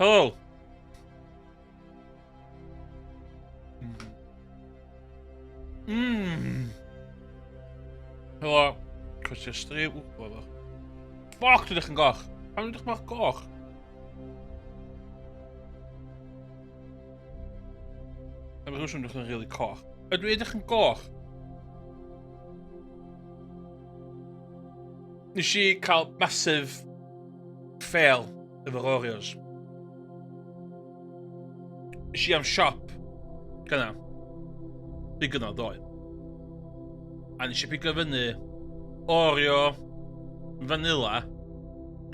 Hello. Helo. Croeso stream. Wel. Fuck, dwi ddechrau'n goch. Pam dwi'n dechrau'n goch? Am rhywun dwi'n dechrau'n rili coch. Ydw i edrych yn goch? Nes i cael massive fail efo'r Oreos. Nes i am siop gyna. Di gyna ddoe. A nes i pigo fyny Oreo vanilla.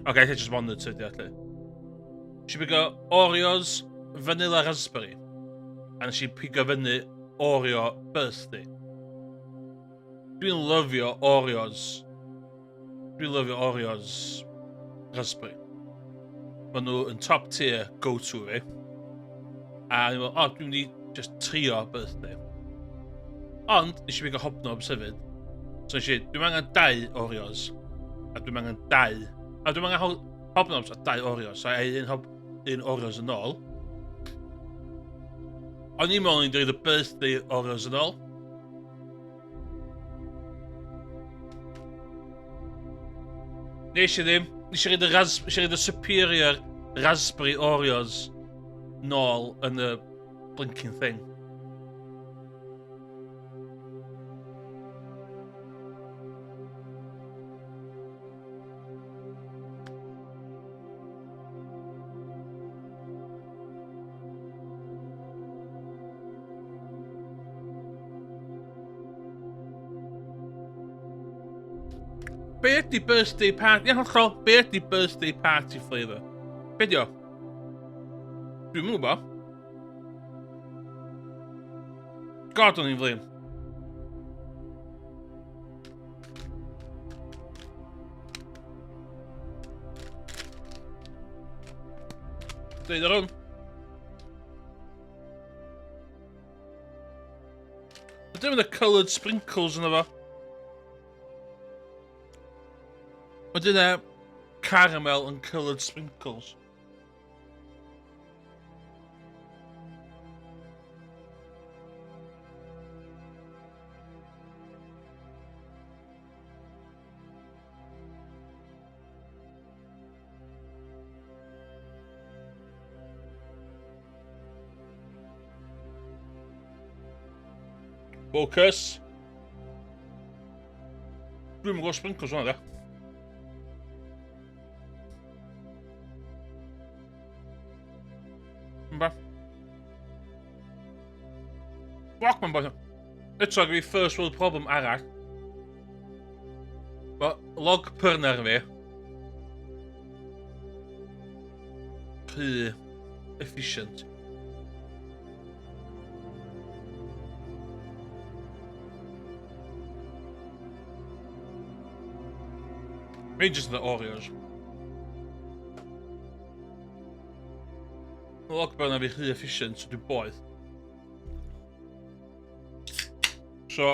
Okay, I just wanted to do that. Nes i pigo Oreos vanilla raspberry. A nes i pigo fyny Oreo birthday. Dwi'n lyfio Oreos. Dwi'n lyfio Oreos raspberry. Maen nhw yn top tier go-to fi. A ni'n meddwl, dwi'n mynd i just trio birthday. Ond, nes i pigo hobnobs hefyd. So nes i, dwi'n angen 2 Oreos. A dwi'n angen 2. A dwi'n angen hobnobs a 2 Oreos. So un Oreos yn ôl. O'n i'n meddwl ni'n dweud y birthday Oreos yn ôl. Nes i ddim. Nes i reid y superior raspberry Oreos nôl yn y blinking thing. Be ydi birthday party? Ie, hollol. Be ydi birthday party flavour? Be di o? Dwi'n mwyn bo. God, o'n i'n flin. Deud ar hwn. Ydym yn y coloured sprinkles yna fo. Wedyn caramel and coloured sprinkles. Focus. Dwi'n mynd gweld sprinkles hwnna, de. Fuck, man, boy. Eto, gyda fi first world problem arall. Log pyrner fi. Rhy efficient. Mae'n just the Oreos. Log pyrner fi rhy efficient, so dwi'n boeth. So,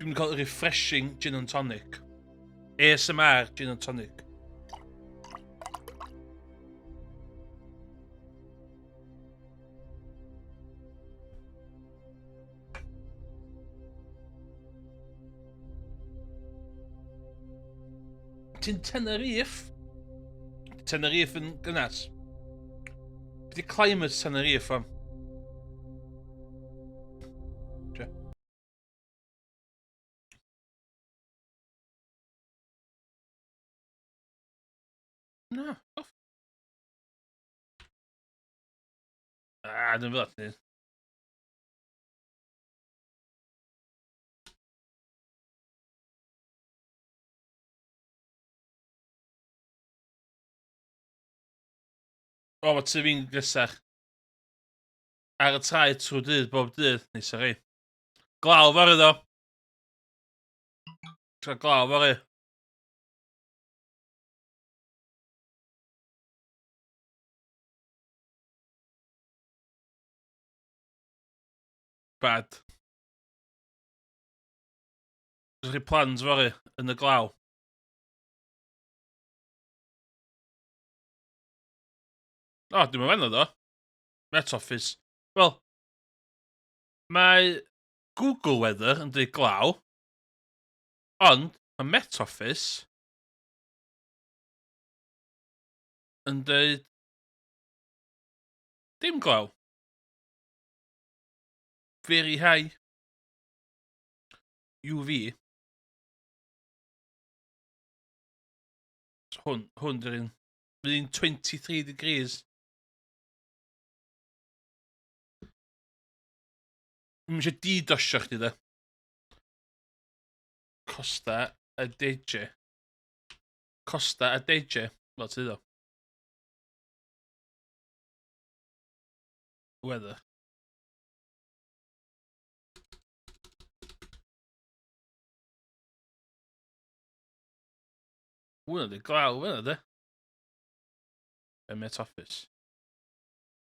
dwi'n cael refreshing gin and tonic. ASMR gin and tonic. Ti'n Tenerife? Tenerife yn gynnas. Be di climate Tenerife am? Na, off. Dwi'n fel ni. O, mae ty fi'n gysach. Ar y traed trwy dydd, bob dydd. Neis ar ei. Glaw fory ddo. Glaw fory. Bad. Ydych chi plans fory yn y glaw? O, dwi'n meddwl do. Met Office. Wel, mae Google Weather yn dweud glaw, ond mae Met Office yn dweud dim glaw. Very high. UV. So hwn dy'r un. Fydd un 23 degrees. Dwi'n eisiau di-dosio chdi da. Costa a DJ. Costa a DJ. Fel ti ddo. Weather. Hwna di glaw fyna di. Met Office.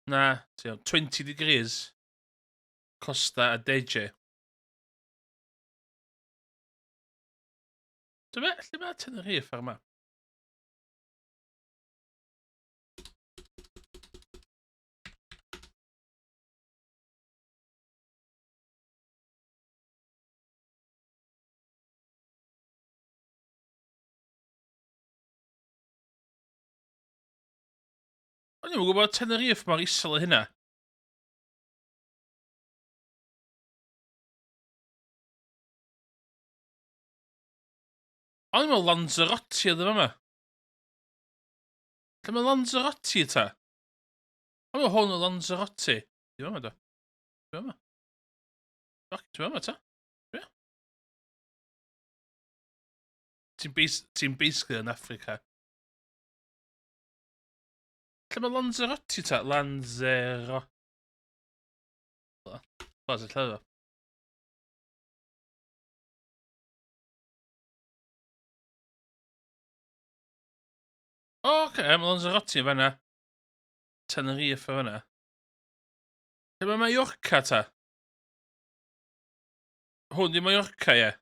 Na, ti 20 degrees. Costa a DJ. Lle mae Tenerife ar map? O'n i'n gwybod Tenerife mor isel o hynna. O'n i'n meddwl Lanzarote oedd yma. Lle mae Lanzarote ta? O'n i'n meddwl hwn o Lanzarote. Di yma da. Di yma. Di yma ta. Ti'n basically yn Africa. Lle mae Lanzarote ta? Lanzarote. Blas y lle ddo. O, oce, mae Lanzarote fanna. Tenerife fanna. Lle mae Mallorca ta? Hwn di Mallorca, ie.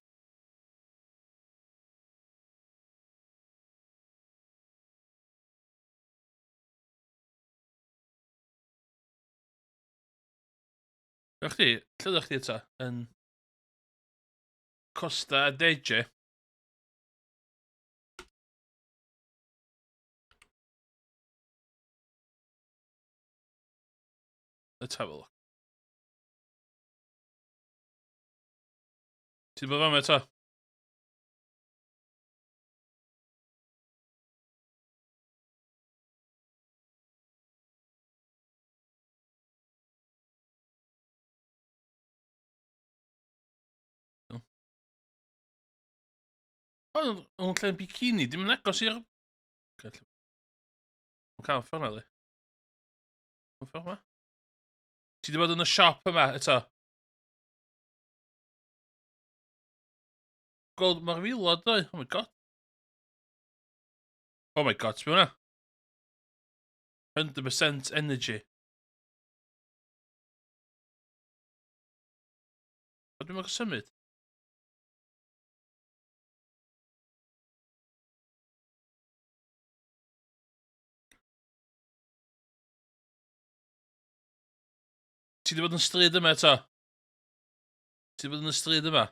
Ydych chi? Lle ydych chi ta? Yn Costa a DJ. Let's have a look. Ti'n bod fama ta? O'n lle'n bikini, dim yn agos i'r... O'n cael ffordd li. O'n ffordd yma. Ti wedi bod yn y siop yma eto? Gweld mae'r filod doi. Oh my god. Oh my god, ti'n hwnna? 100% energy. A dwi'n meddwl symud. Ti wedi bod yn stryd yma eto? Ti wedi bod yn y stryd yma?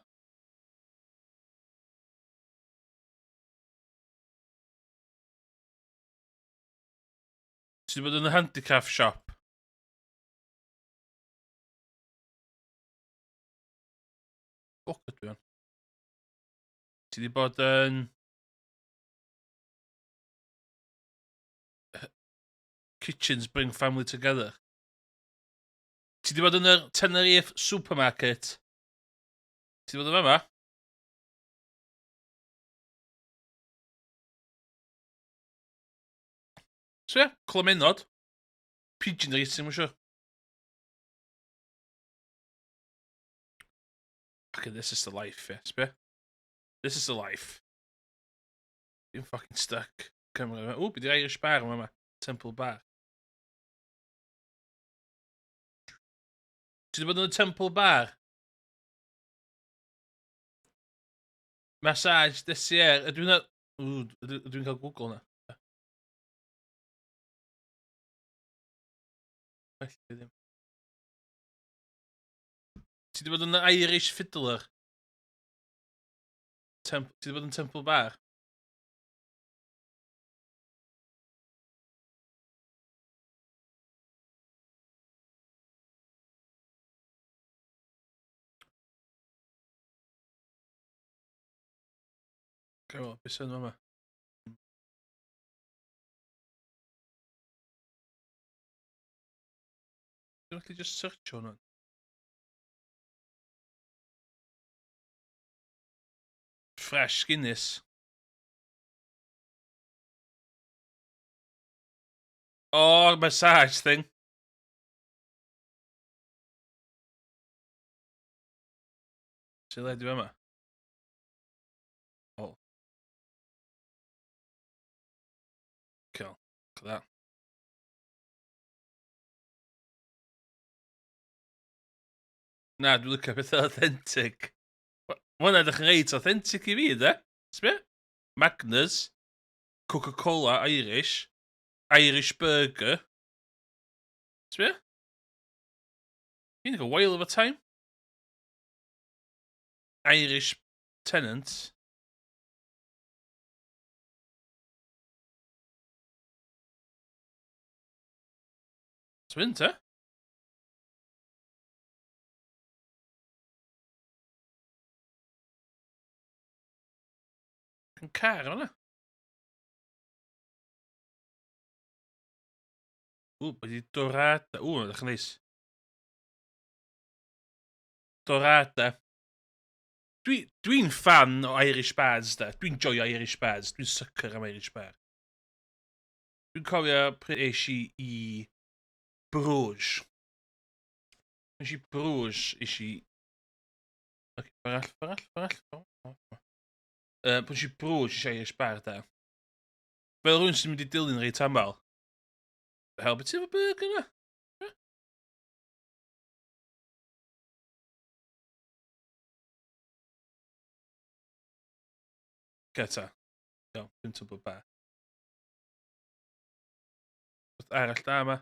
Ti wedi bod yn y handicraft shop? Fuck ydw i. Ti wedi bod yn... Kitchens bring family together. Ti wedi bod yn y Tenerife supermarket? Ti wedi bod yn yma? So ie, clymenod. Pigeon racing, mae'n siwr. Okay, this is the life, yeah. Sbio. This is the life. I'm fucking stuck. Cymru. O, bydd Irish bar yma. Temple bar. Ti wedi bod yn y Temple bar? Massage, desier. Ydw i'n... Ydw i'n cael Google na? Felly ddim. Ti 'di bod yn Irish fiddler? Ti 'di bod yn Temple Bar? Ga'i weld be' sy'n fama. Dwi'n gallu just searchio hwnna. Fresh Guinness. Oh, massage thing. Sy'n le di fama? Oh. Cool. Look at that. Na, dwi'n licio pethau authentic. Ma' hwnna edrych yn reit authentic I fi, de? Sbia? Magners, Coca-Cola Irish, Irish Burger. Sbia? Been like a while of a time. Irish Tenant. Ti'n mynd, te? Yn car o'na. Wedi dorada. Edrych yn neis. Dorada. Dwi'n fan o Irish bars, da. Dwi'n joio Irish bars. Dwi'n sucker am Irish bar. Dwi'n cofio pryd eisi I Bruges. Eisi Bruges, eisi... Ok, farall. Pan eisi Bruges, eisi Irish bar, da. Fel rhywun sy'n mynd I dilyn reit amal. Hel, beth ti'n efo burger na? Geta. Iawn, dwi'n tybod bar. Beth arall da yma.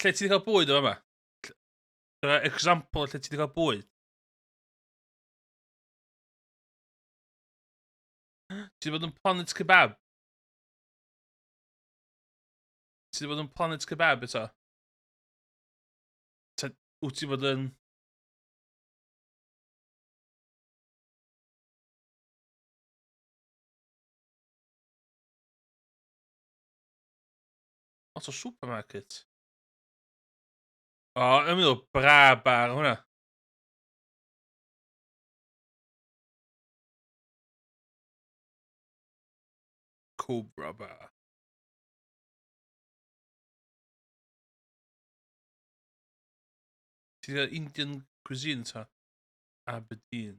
Lle ti wedi cael bwyd o yma? Example lle ti wedi cael bwyd? Ti wedi bod yn Planet Kebab? Ti wedi bod yn Planet Kebab eto? Wyt ti bod yn... Lot o supermarket. O, yn mynd o bra bar hwnna. Cobra bar. Ti wedi cael Indian cuisine ta? Aberdeen.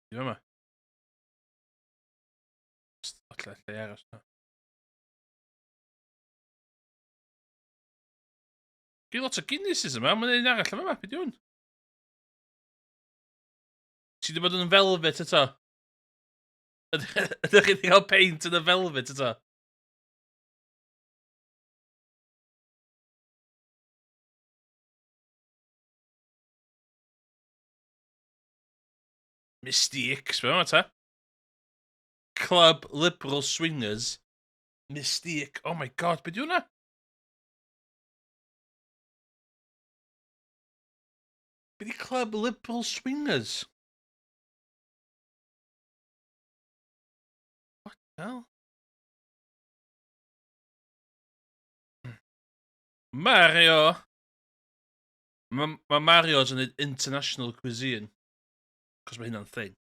Di fama? Lle aros na. Gei lot o Guinnesses yma, mae'n un arall yma, beth yw hwn? Ti wedi bod yn velvet eto? Ydych chi wedi cael paint yn y velvet eto? Mystique, sbio yma ta? Club Liberal Swingers. Mystique. Oh my god, beth yw hwnna? Be di Club Liberal Swingers? What the hell? Mario! Mae Mario's yn international cuisine. Cos mae hynna'n thing.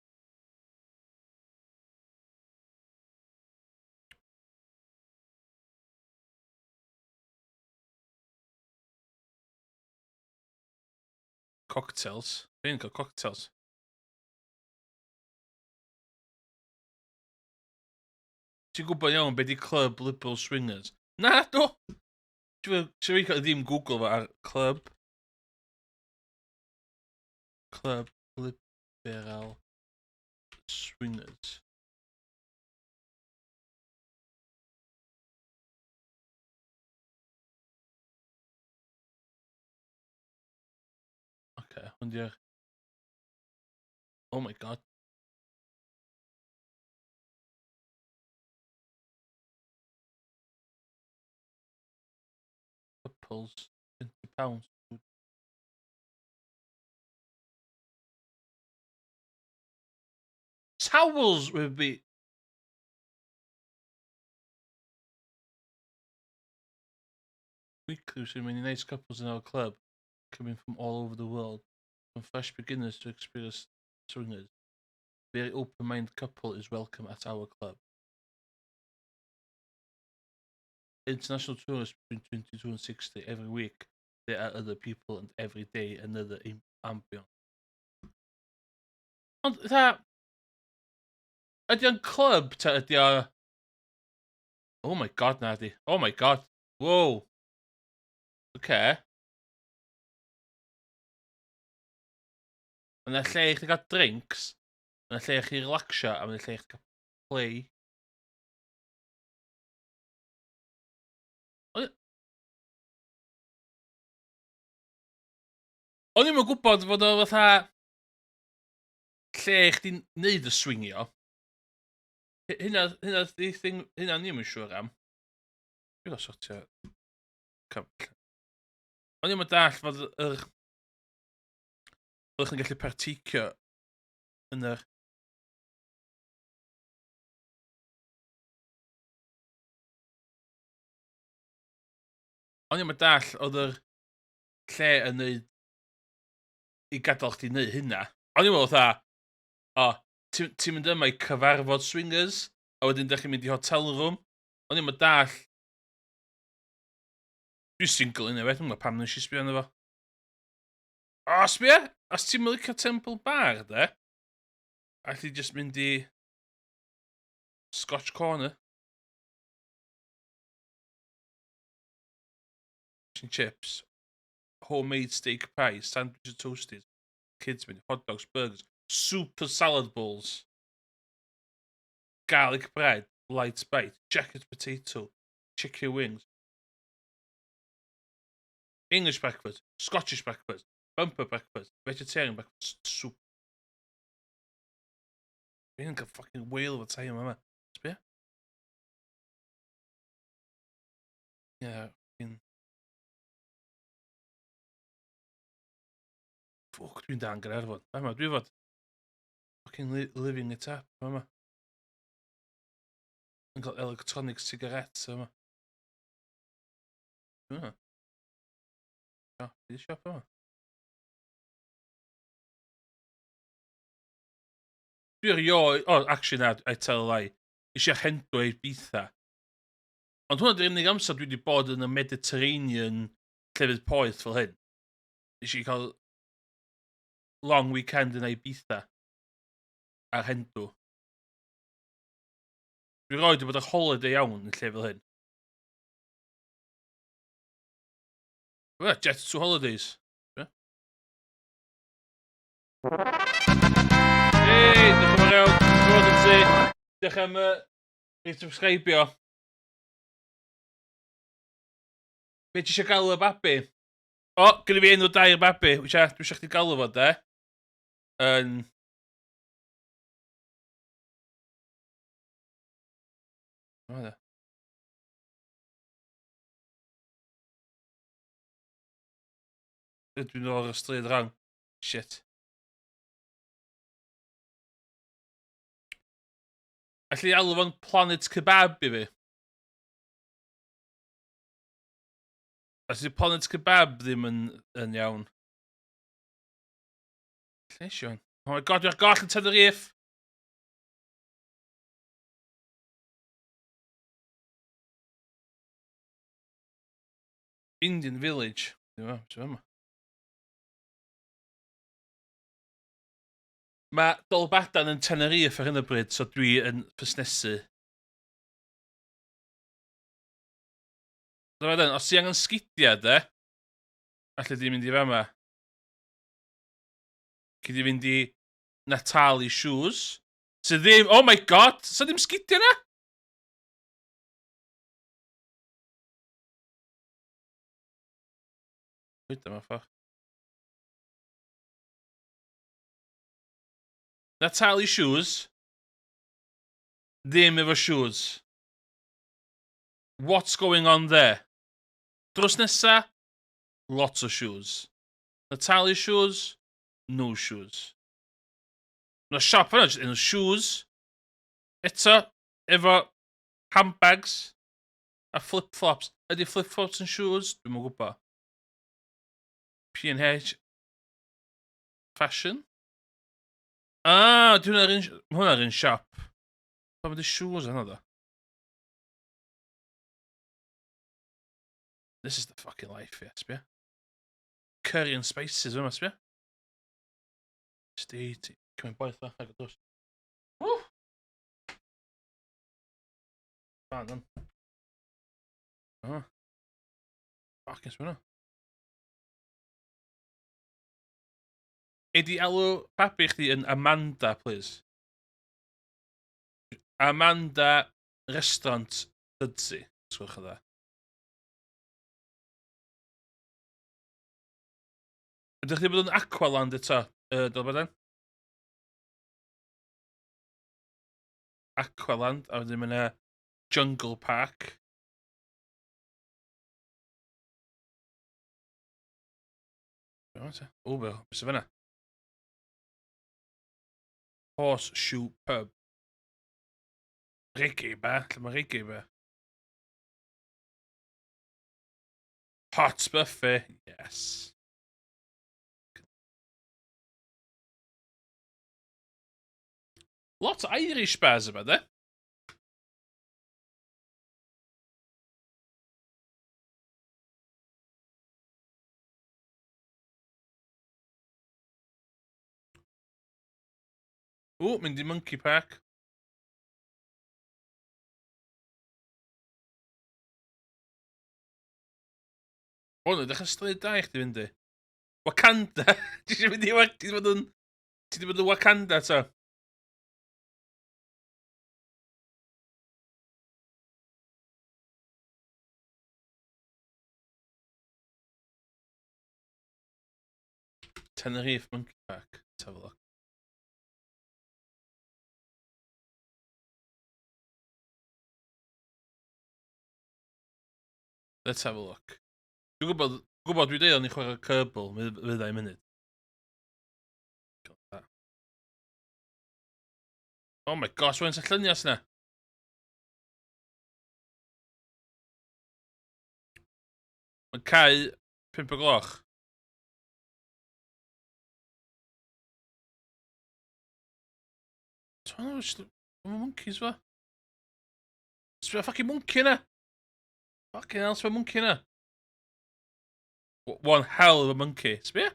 Cocktails. Dwi'n cael cocktails. Ti'n gwybod iawn beth di Club Liberal Swingers? Na, do! Ti'n fi cael ddim Google fo ar Club Liberal Swingers. hwn di'r... Oh my god. Couples, £20. Towels would be... Weekly, so many nice couples in our club, coming from all over the world, from fresh beginners to experienced swingers. Very open-minded couple is welcome at our club. International tourists between 22 and 60 every week. There are other people and every day another ambience. Ond ydy o'n club ta ydy o... Oh my god, na di. Oh my god. Whoa. Okay. Yna lle i chi gael drinks, yna lle i chi relaxio, a yna lle i chi gael play. O'n i'm yn gwybod fod o fatha lle i chdi neud y swingio. Hynna di thing, hynna ni ddim yn siŵr am. Dwi'n gael sortio cyfle. O'n i'm yn dall fod oeddech chi'n gallu particio yn yr... O'n i'm yn dall oedd yr lle yn neud i gadael chdi neud hynna. O'n i'n meddwl fatha, o, ti'n mynd yma i cyfarfod swingers, a wedyn ydych chi'n mynd i hotel room. O'n i'n meddwl dall... Dwi'n single unwaith, dwi'n meddwl pam nes i sbio yna fo. O, sbio? Os ti'n mynd licio Temple Bar, de? Alli just mynd i... Scotch Corner. Fish and chips. Homemade steak pies, sandwiches toasted. Kids menu, hot dogs, burgers. Super salad bowls. Garlic bread, light bite, jacket potato, chicken wings. English breakfast, Scottish breakfast, bumper breakfast, vegetarian breakfast, soup. Fi'n cael fucking whale of a time yma. Sbia? Yeah, fucking... Ffwc, dwi'n dan Gaernarfon. Yma, dwi fod fucking living it up yma. Yn cael electronic cigarettes yma. Yma. O, di siop yma. Dwi erioed... Oh, actually na, I tell a lie. Eisiau hendo i'r bitha. Ond hwnna di'r unig amser dwi wedi bod yn y Mediterranean llefydd poeth fel hyn. Eisiau cael long weekend yn Ibiza ar hendo. Dwi roed wedi bod ar holiday iawn yn lle fel hyn. Well, jet to holidays. Hei, diolch yn fawr iawn. Diolch yn ti. Diolch am i subscribio. Be ti eisiau galw y babi? O, gyda fi enw dair babi. Dwi eisiau chdi galw fo, de? Yn... O, da. Dwi'n o'r stryd rhan. Shit. Alli alw fo'n Planet Kebab i fi. Os ydy Planet Kebab ddim yn iawn. Lle eisiau? Oh my god, dwi'n goll yn tynnu riff. Indian Village. Dwi'n yma. Mae Dolbadan yn Tenerife ar hyn o bryd, so dwi yn fusnesu. Dolbadan, os ti angen sgidiau, de, allu di mynd i fama. Cyd i fynd i Natali Shoes. Sydd ddim... Oh my god! Sa ddim sgidiau na? Wyd yma ffordd. Natalie shoes. Ddim efo shoes. What's going on there? Drws nesa, lots of shoes. Natalie shoes, no shoes. No siop yna, just shoes. Eto, efo handbags a flip-flops. Ydy flip-flops yn shoes? Dwi'n mwyn gwybod. P&H. Fashion? Ah, hwnna'r un siop. Pa bod y shoes yna dda? This is the fucking life, yeah, sbia. Curry and spices yma, sbia. State. Cymryd boeth dda, ag o dos. Woo! Fan yn. Oh. Fucking sbia. Ydy alw babi chdi yn Amanda, please? Amanda Restaurant Dydsi. Sgwch o dda. Ydych chi bod yn Aqualand eto? Dolbadan? Aqualand, a wedyn yna Jungle Park. O, beth sy'n fyna? Horseshoe Pub. Reggae ba? Lle mae reggae ba? Hot Buffet, yes. Lot o Irish bars yma, de? O, mynd i Monkey Park. O, na, dechrau stryd da i chdi fynd i. Wakanda. Ti eisiau mynd i Ti wedi bod yn Wakanda, ta? Tenerife Monkey Park. Let's have a look. Let's have a look. Dwi'n gwybod dwi'n deud o'n i chwarae Kerbal, fyddai munud. Oh my gosh, mae'n sy'n llunias na. Mae'n cau 5 o gloch. Mae'n monkeys fa. Sbio ffucking monkey yna. Fucking hell, sbio monkey yna. One hell of a monkey. Sbio?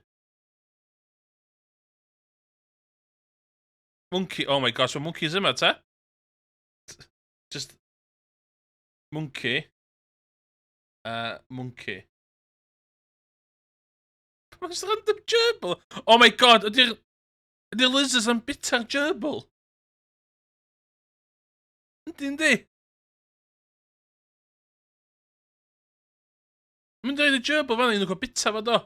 Monkey, oh my gosh, mae monkeys yma, ta? Just... Monkey. Monkey. Mae'n just random gerbil. Oh my god, ydy'r lizards yn bita'r gerbil? Ydy. Mae'n dweud y gerbil fan i'n gwybod bita fo do.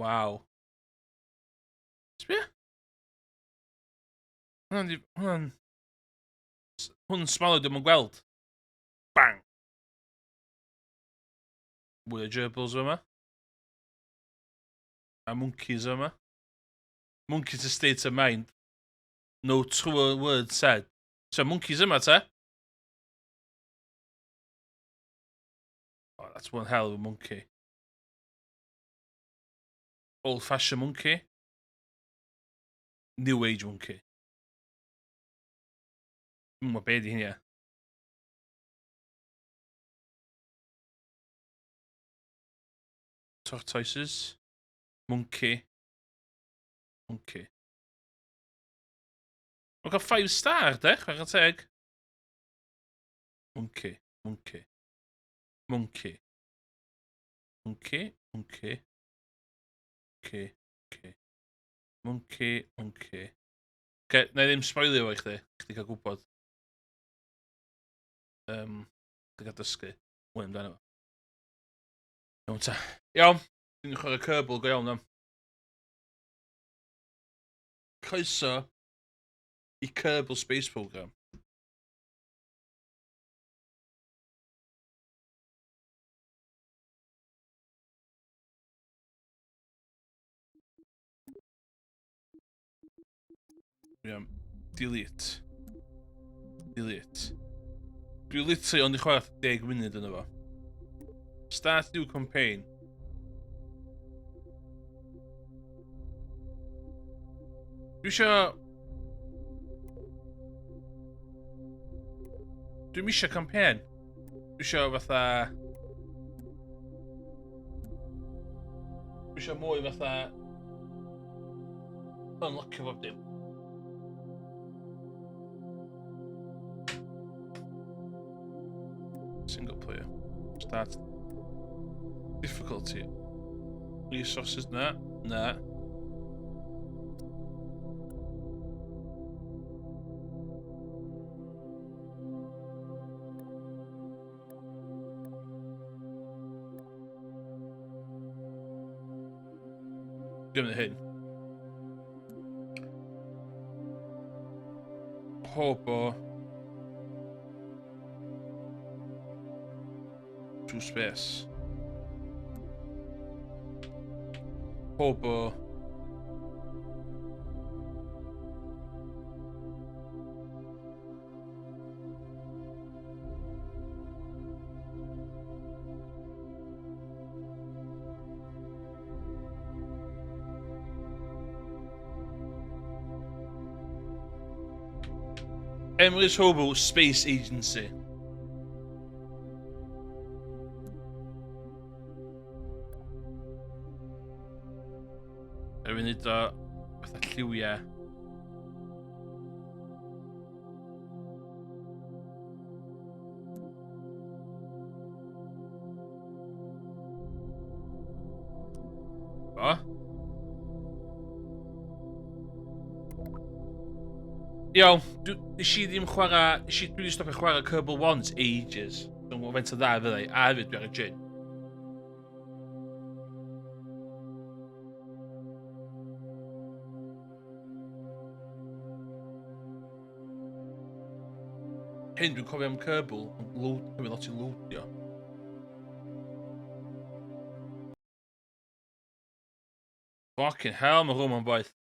Waw. Sbia? Hwnnw'n smalio dim yn gweld. Bang. Mwy o gerbils yma. A monkeys yma. Monkeys a state of mind. No truer word said. So monkeys yma te? Oh, that's one hell of a monkey. Old fashioned monkey. New age monkey. Mae be di hynny. Tortoises. Monkey. Monkey. Mae'n cael 5 star, de? Chwarae teg. Monkey. Monkey. Monkey. Monkey. Monkey. Monkey. Monkey. Monkey. Monkey. Okay, na i ddim spoilio fo i chdi. Chdi cael gwybod. Chdi cael dysgu. Mwy amdano fo. Iawn ta. Iawn. Dwi'n chwarae Kerbal go iawn am. Croeso I Kerbal Space Program. Iawn. Delete. Delete. Dwi literally ond I chwarae 10 munud yn efo. Start new campaign. Dwi'm isio campaign. Dwi isio fatha... Dwi isio mwy fatha... Unlockio bob dim. Single player. Start. Difficulty. Resources, na. Na. Give me the hyn. Hobo. To space. Hobo. Emily's Hobo Space Agency. Rwy'n neud o fatha lliwiau. O? Iawn, nes I ddim chwarae... Dwi wedi stopio chwarae Kerbal Ones ages. Dwi'n gwybod faint o dda fyddai, a hefyd dwi ar y gyn. Hyn dwi'n cofio am Kerbal, dwi'n lot I loadio. Fucking hell, mae hwn yn boeth.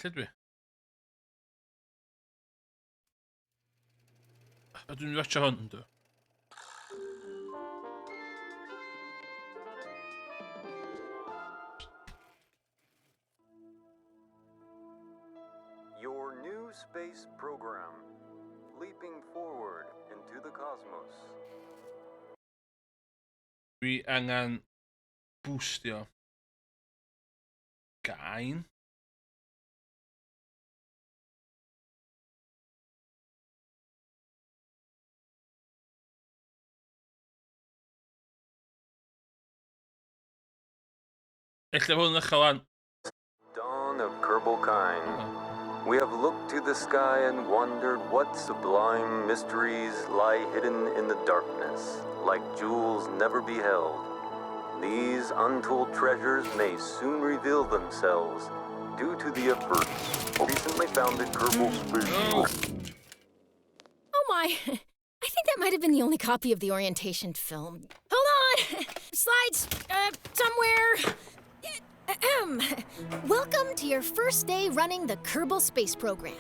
Lle dwi? A dwi'n mynd I watcha hwn, yndw. Your new space program, leaping forward into the cosmos. Dwi angen boostio. Gain. Ella hwn ddechrau lan. Dawn of Kerbal kind. We have looked to the sky and wondered what sublime mysteries lie hidden in the darkness, like jewels never beheld. These untold treasures may soon reveal themselves due to the efforts recently founded Kerbal Space Program. Oh my, I think that might have been the only copy of the orientation film. Hold on! Slides, somewhere. Welcome to your first day running the Kerbal Space Program.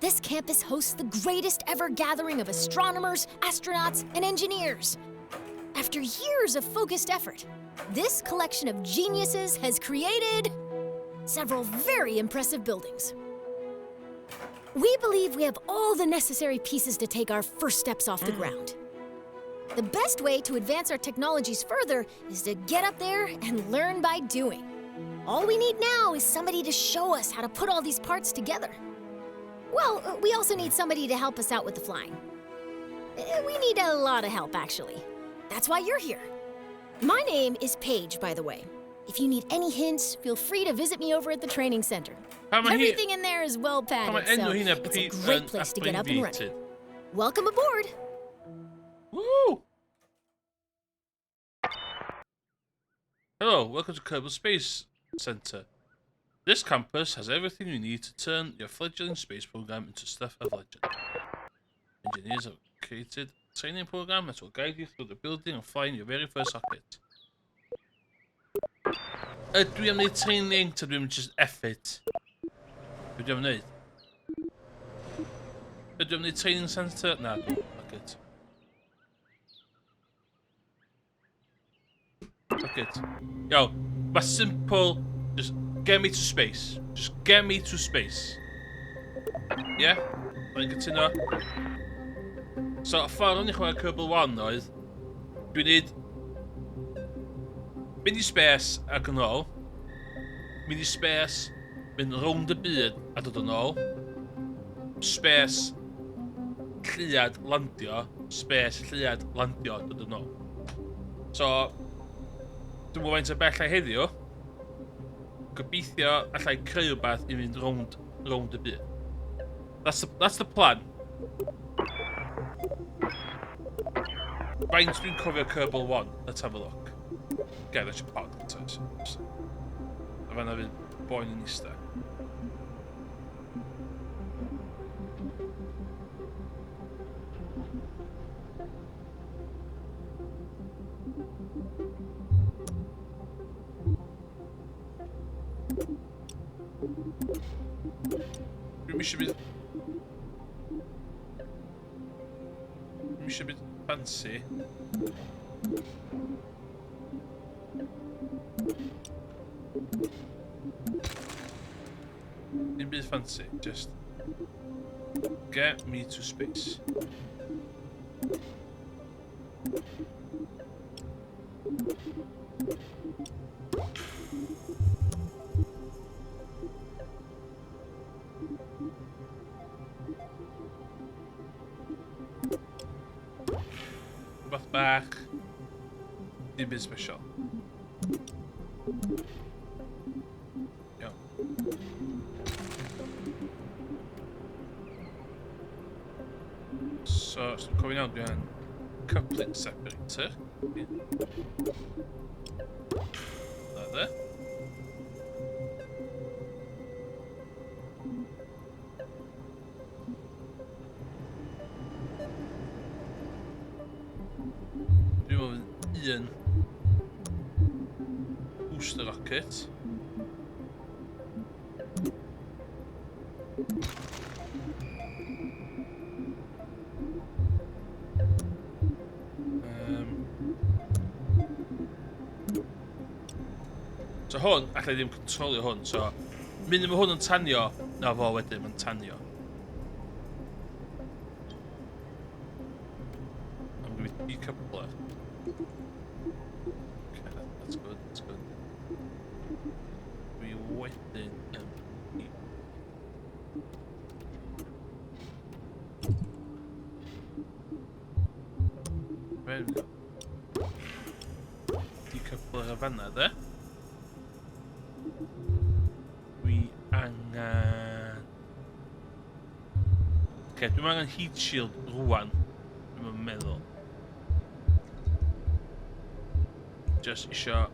This campus hosts the greatest ever gathering of astronomers, astronauts, and engineers. After years of focused effort, this collection of geniuses has created several very impressive buildings. We believe we have all the necessary pieces to take our first steps off the ground. The best way to advance our technologies further is to get up there and learn by doing. All we need now is somebody to show us how to put all these parts together. Well, we also need somebody to help us out with the flying. We need a lot of help, actually. That's why you're here. My name is Paige, by the way. If you need any hints, feel free to visit me over at the training center. Everything in there is well padded, so it's a great place to get up and running. Welcome aboard! Woo! Hello, welcome to Kerbal Space Center. This campus has everything you need to turn your fledgling space program into stuff of legend. Engineers have created a training program that will guide you through the building and flying your very first rocket. Dwi am neud training, ta dwi'n just effort? Dwi am neud? Dwi am neud training center? Na, dwi'n rocket. Rocket. Yo, ma simple, just get me to space. Just get me to space. Yeah? Dwi'n cytuno. So, y ffordd o'n i chwarae Kerbal 1 oedd, dwi'n neud mynd i space ac yn ôl, mynd i space, mynd rownd y byd a dod yn ôl, space, lluad, landio, space, lluad, landio, dod yn ôl. So, dwi'n mwyn faint o bell ai heddiw, gobeithio allai creu rhywbeth i fynd rownd y byd. That's the plan. Faint dwi'n cofio Kerbal 1, let's have a look. Get that your part of it. A fanna fydd boen yn ista. Dwi'n eisiau bydd... Dwi'n eisiau bydd fancy. Dim byd fancy, just get me to space. Rhywbeth bach, dim byd special. So, os dwi'n cofio iawn, dwi'n coupling separator. There. Dwi'n meddwl un booster rocket. So hwn, allai ddim controlio hwn, so mynd efo hwn yn tanio, na fo wedyn yn tanio. I'm going to decoupler. Okay, that's good, that's good. Dwi wedyn yn... There we go. Decoupler y fanna, de? Dwi angen... Okay, dwi'n angen heat shield rwan, dwi'n meddwl. Just isio...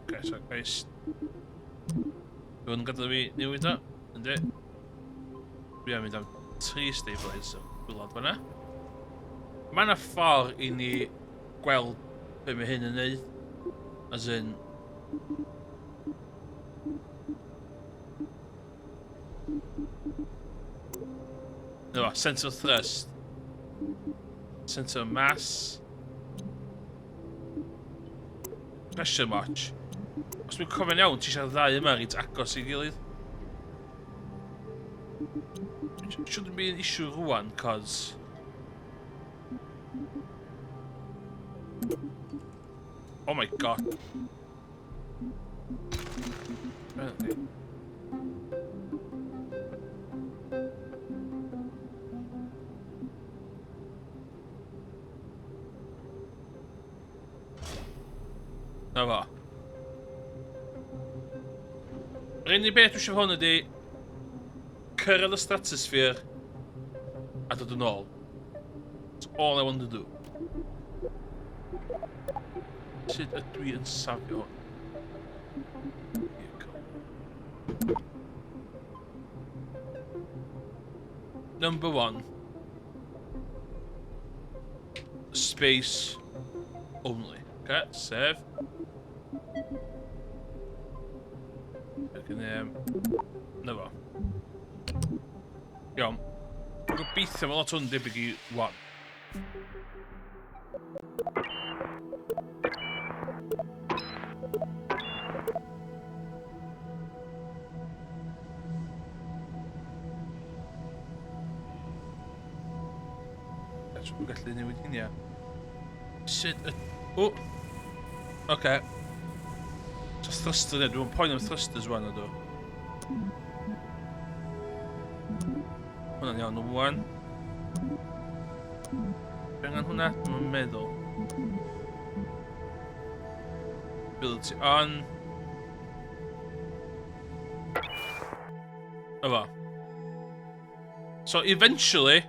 Okay, so guys, dwi'n gadael fi newid o, ynddi? Dwi am mynd am 3 stabilizer gwylod fan'na. Mae yna ffordd i ni gweld be mae hyn yn neud, as in... No, center of thrust. Center of mass. Pressure match. Os dwi'n cofio'n iawn, ti eisiau'r ddau yma reit agos i gilydd. Shouldn't be an issue rwan, cos... Oh my god. Really? Na fo. Yr unig beth dwi eisiau hwn ydi cyrraedd y stratosphere a dod yn ôl. That's all I want to do. Sut ydw i yn safio hwn? Number 1. Space only. Okay, save. Na fo. Iawn. Gobeithio mae lot hwn debyg i 1. Dwi'n gallu newid hynny. Sut y... O! Oce. So thruster nid, dwi'n poen am thrusters wan ydw. Hwna'n iawn o wan. Be angen hwnna? Dwi'n meddwl. Ability on. Efo. So eventually,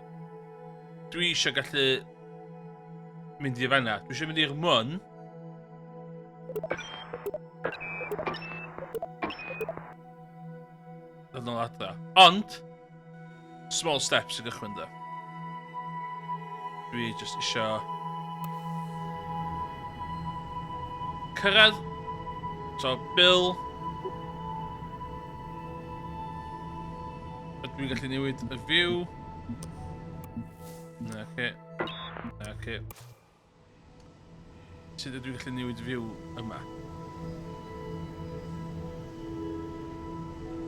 dwi eisiau gallu mynd i fanna. Dwi eisiau mynd i'r mwn. Dod nôl adra. Ond, small steps i gychwyn da. Dwi just eisiau cyrraedd. So, Bill. Dwi'n gallu newid y view. Na, oce. Na, oce. Sut ydw i'n gallu newid view yma?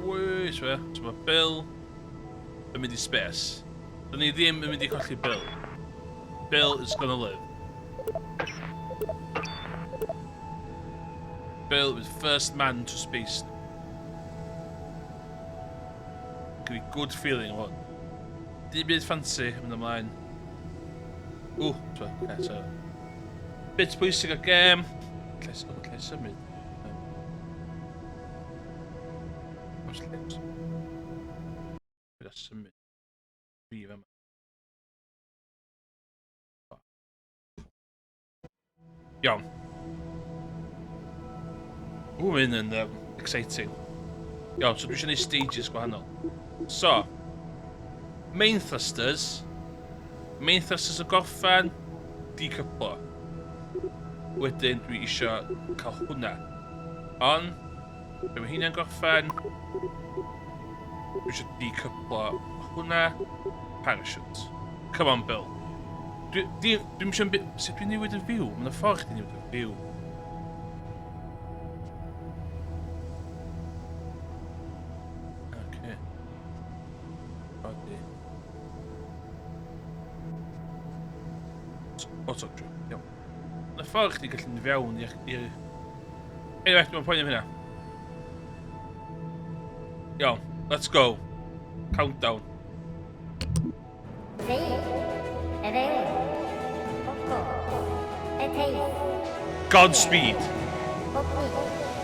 Wwy, so mae Bill yn mynd i space. Dyn ni ddim yn mynd i colli Bill. Bill is gonna live. Bill was first man to space. Give me good feeling o hwn. Dim byd fancy yn ymlaen. Ww, so... Bit bwysig o'r gêm. Lle symud. Oes lle. Bydd a symud. Brif yma. Iawn. Ww, mynd yn exciting. Iawn, so dwi eisiau gwneud stages gwahanol. So, main thrusters y gorffan, decouplio. Wedyn dwi eisiau cael hwnna. On, be mae hynna'n gorffan, dwi eisiau decouplio hwnna, parachute. Come on, Bill. Dwi'n eisiau... Sut dwi'n newid y view? Mae'n ffordd chdi newid y view. Auto-trip, iawn. Y ffordd chdi gallu mynd fewn i'r... Anyway, dwi'n poeni am hynna. Iawn, let's go. Countdown. Godspeed!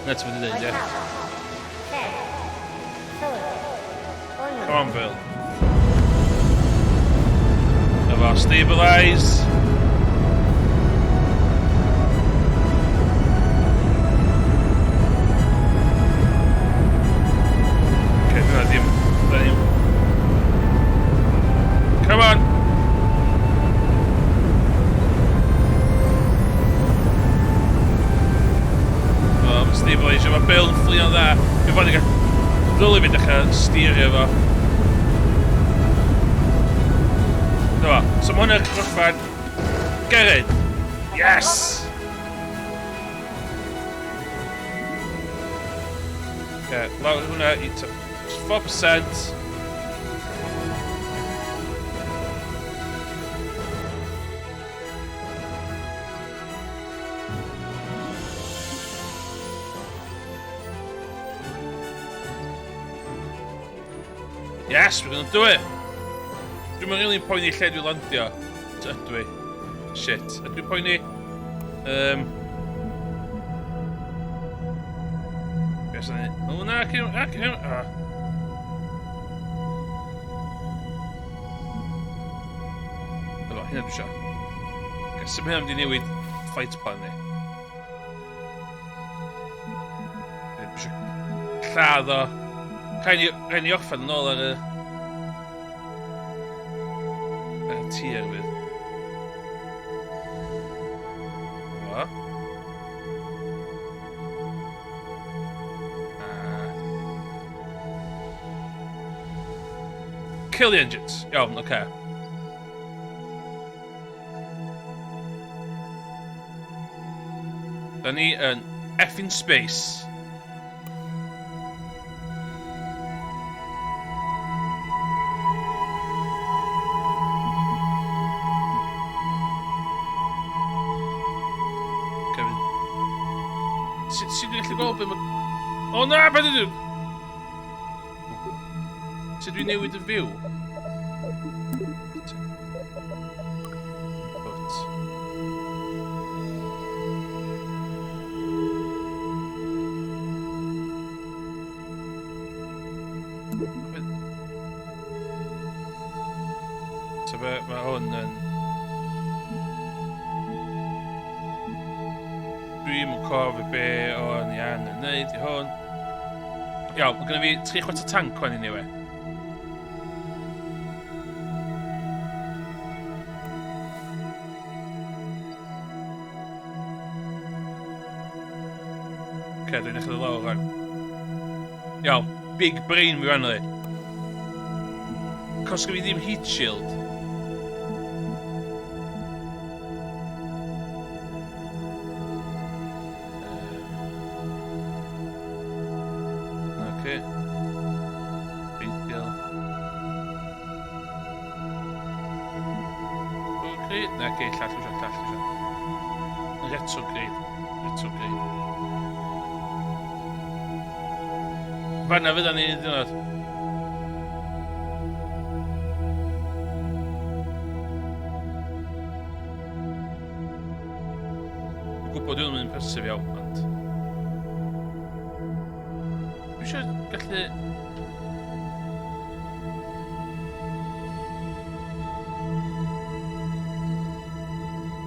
That's what it is, yeah. Come on, Bill. Efo, stabilise. Come on! Stabilisio, mae Bill yn fflio dda. Dwi'n fawr i gael ddwlu fi dechrau steerio fo. Dyma, so mae hwnna'n gorffan. Geryd! Yes! Okay, lawr hwnna i 4%. Yes, we're gonna do it! Dwi'n mynd rili'n poeni lle dwi'n landio. Ydw i. Shit. Ydw i'n poeni... Beth sy'n ni? O na, ac Ydw, hynna dwi isio. Sut mae hynna wedi newid fight plan ni? Dwi isio lladd o. Rhaid ni orffen yn ôl ar y... tir fydd. O. Kill the engines. Iawn, oce. Da ni yn effing space. Sut dwi'n gallu gweld beth mae... O na, beth ydw? Sut dwi'n newid y fyw? So mae hwn yn... Dwi'n yn cofio be o'n i yn neud i hwn. Iawn, mae gennym fi 3/4 tank o'n i niwe. Oce, dwi'n eich lawr rhan. Iawn, big brain mi rhan o ddi. Cos gen fi ddim heat shield. Retrograde. Fanna fydda ni dynod. Dwi'n gwybod dwi'n mynd impressive iawn, ond... Dwi eisiau gallu...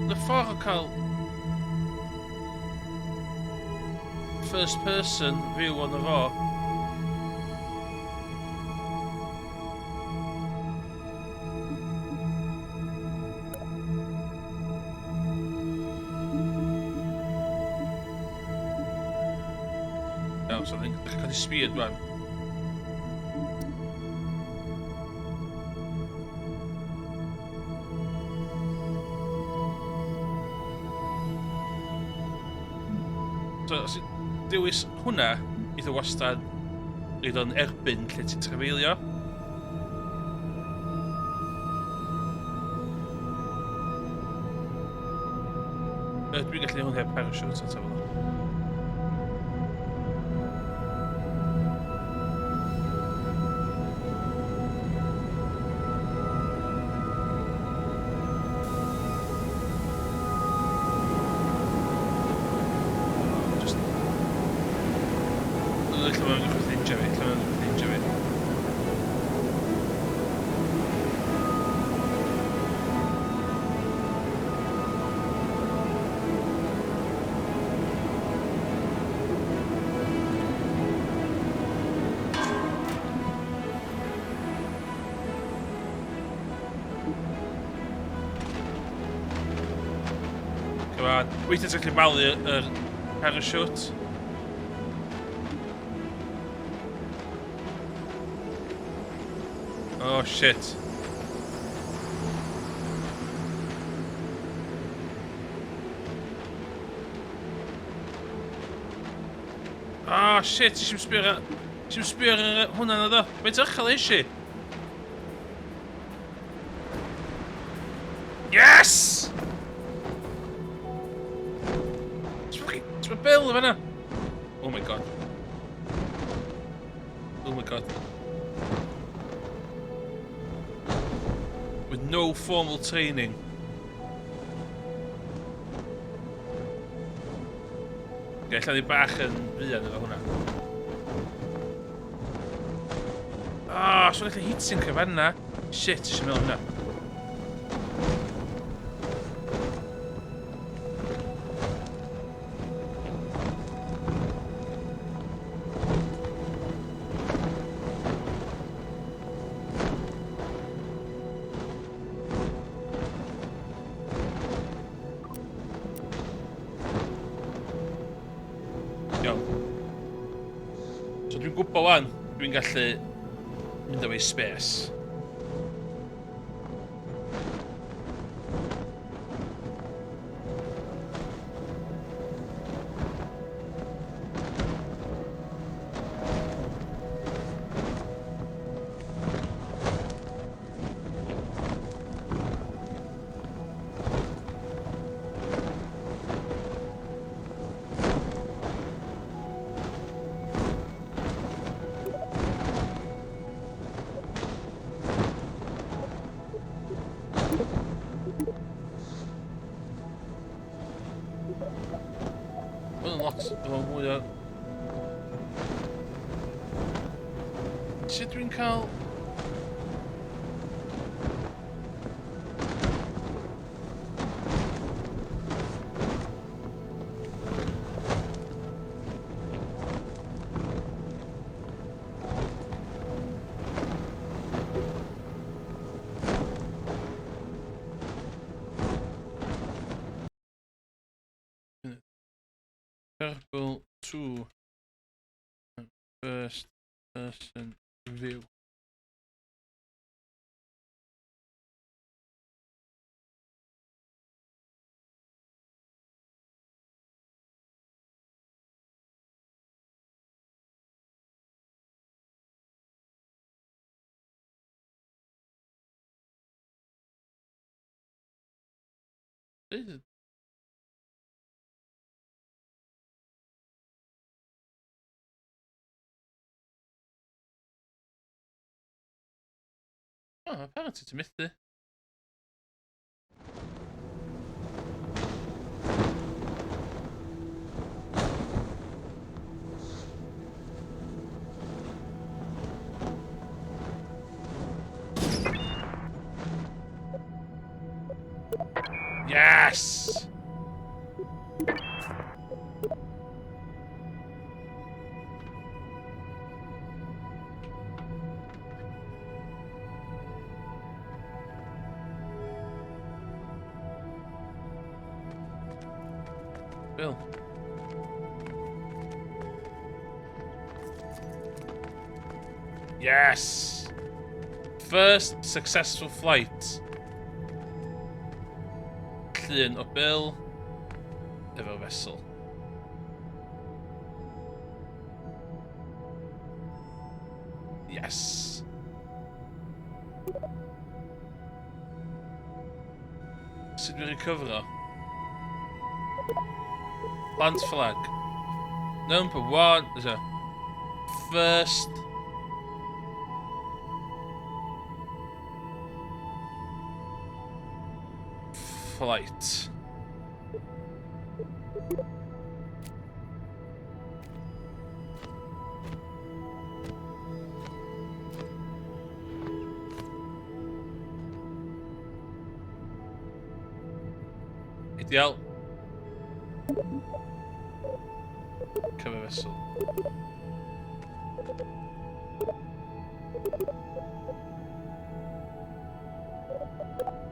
Y ffordd o cael... first person view on the fo. Iawn, so ni'n cael ei sbio dwan. So, os i'n dewis hwnna, eitha wastad eid o'n erbyn lle ti'n trafeilio. Dwi'n gallu hwn heb parachute o tafel. Weithiau ti'n gallu malu yr parachute. Oh shit. Ah, shit, eisiau sbio ar hwnna na do. Beint ychel eisiau? Yes! It's my bill, fanna. Oh my god. Oh my god. With no formal training. Okay, allan ni bach yn fuan efo hwnna. Ah, so gallu heatsink efo hynna. Shit, eisiau meddwl hwnna. Iawn. So dwi'n gwybod wan, dwi'n gallu mynd away space. Mae'n lot o mwy o... Sut dwi'n cael... Purple to first person view. Oh, apparently it's a myth there. Yes! Bill. Yes! First successful flight. Llun o Bill efo vessel. Yes. Sut dwi'n recovero? Plant flag. Number 1 is a first flight. Ideal. Cover vessel.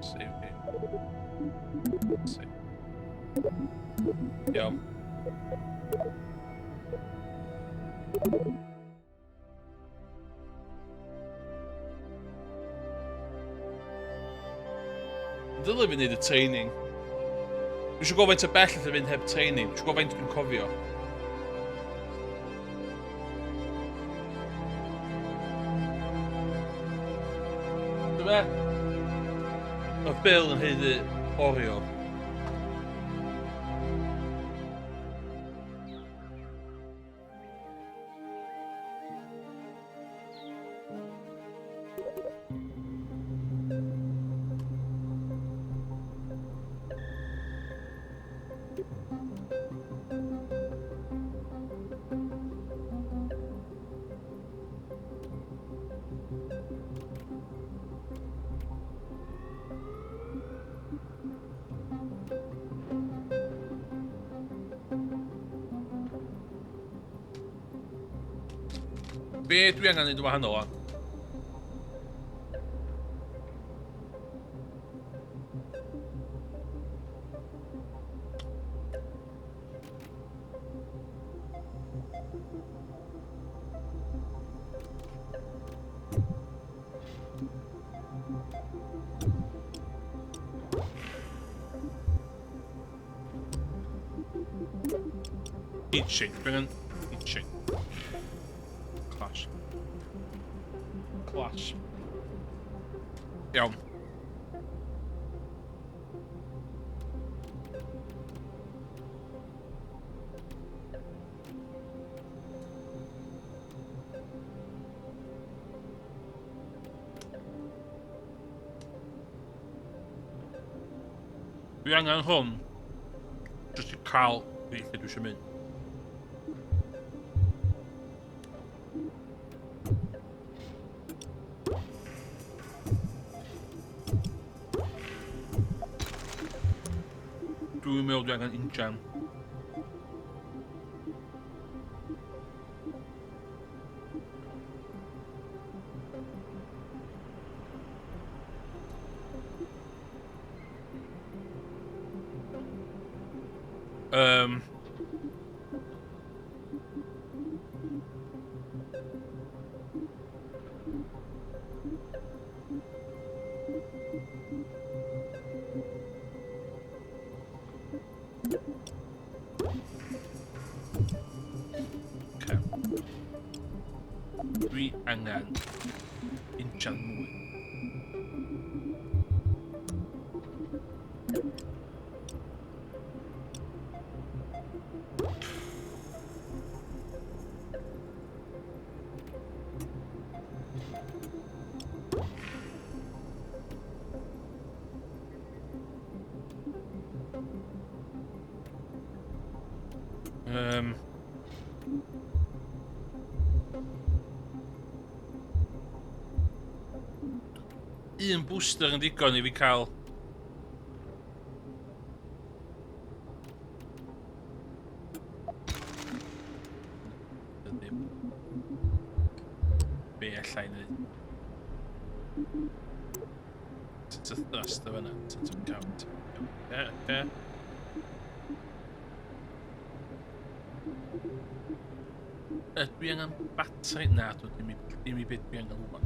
Save game. Save. Yeah. Dyle fi wneud y training. Dwi eisiau gofyn ty bell ydw fynd heb training. Dwi eisiau gofyn dwi'n cofio. be? O Bill yn heiddi Oreo. Be dwi angen neud yn wahanol o? Heat sink, dwi angen heat sink. Clash. Clash. Iawn. Dwi angen hwn jyst i cael fi lle dwi eisiau mynd. Dwi'n meddwl dwi angen injan. Dwi angen injan mwy. Un booster yn digon I fi cael be allai neud set a thrust o fyna set a count okay. Dwi angen battery na dim I beth dwi angen rwan.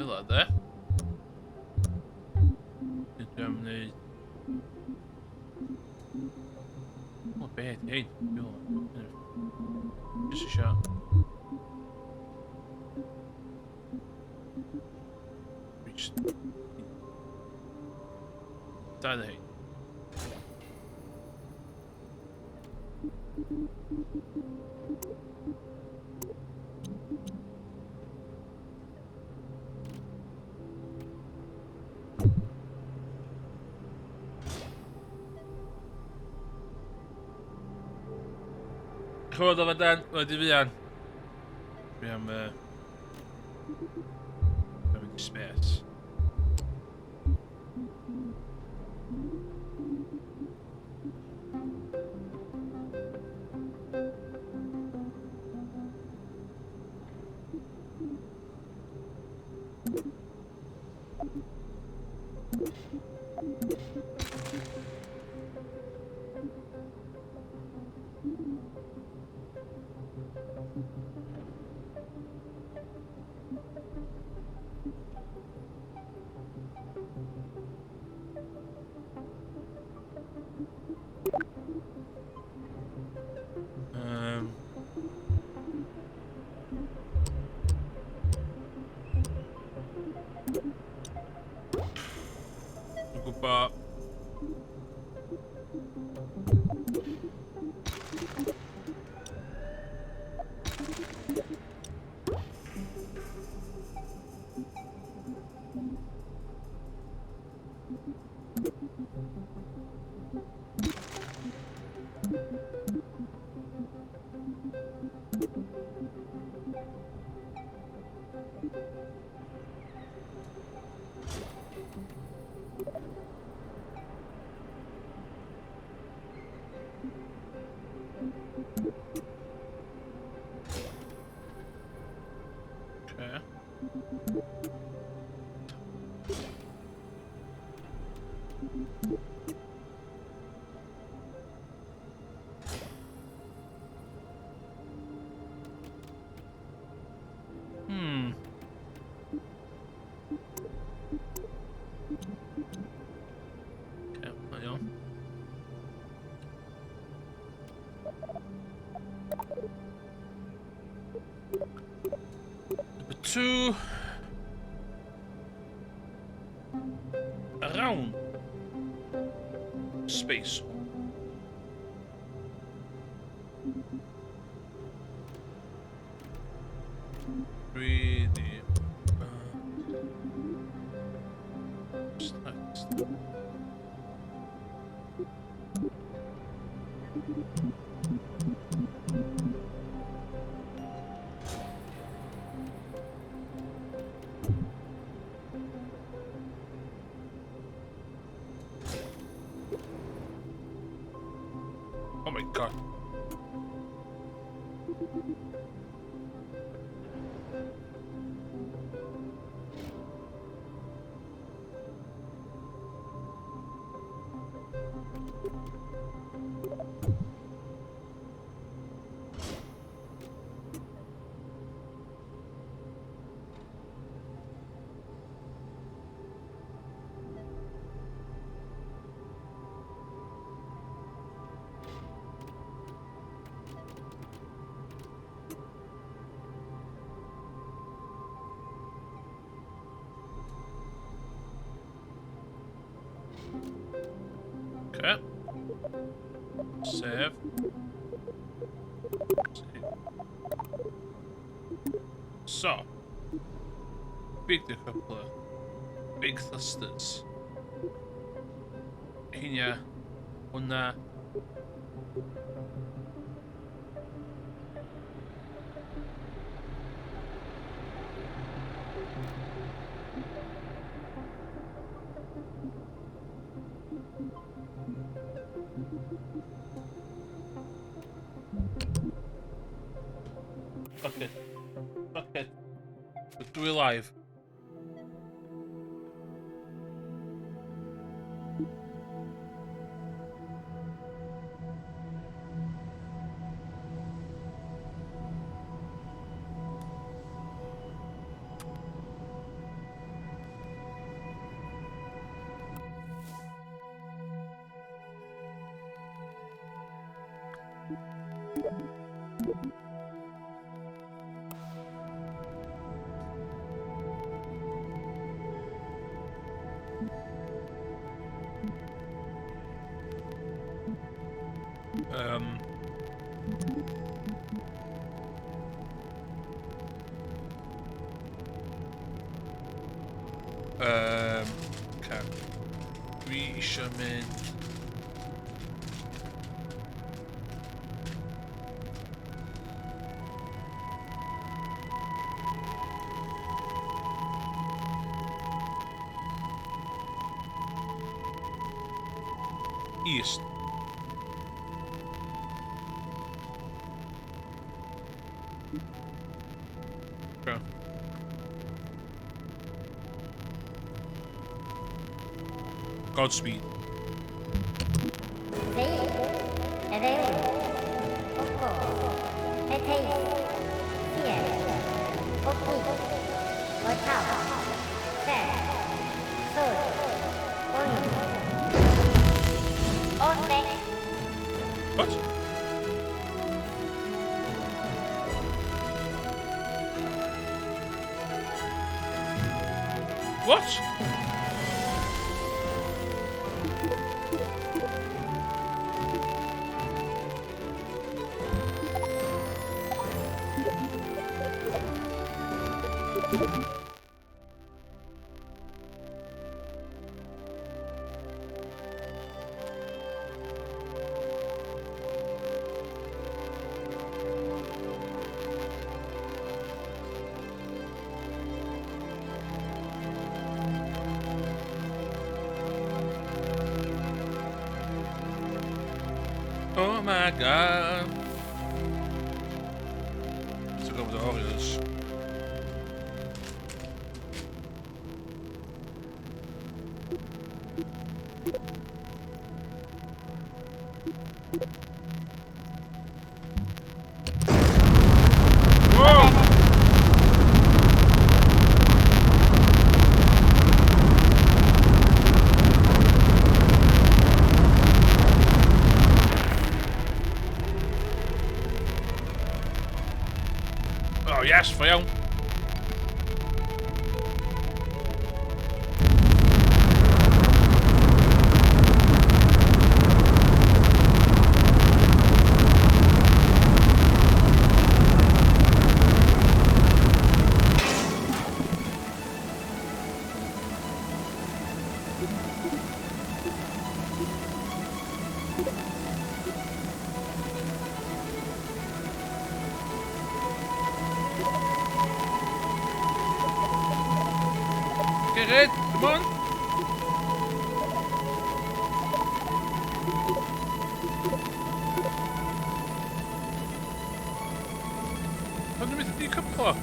Fel yna. Dwi am wneud... O, be ydi hyn? Jyst isio... Da ydi hyn. Chwod o fadan, wedi fi an. Dwi am... Dwi am mynd I space. but okay. Okay, hang on. Number 2. Around space. Really. Oh my god. Okay. Save. So, big the couple of big thrusters. Here, one there. Okay. Okay. We'll do it live. Um. Okay. Reshumming. East. Okay. Godspeed. What? What? Oh my god. Let's go with the Oreos. Oh yes, voor jou. Get it, come on. Wat doe je met die kapot?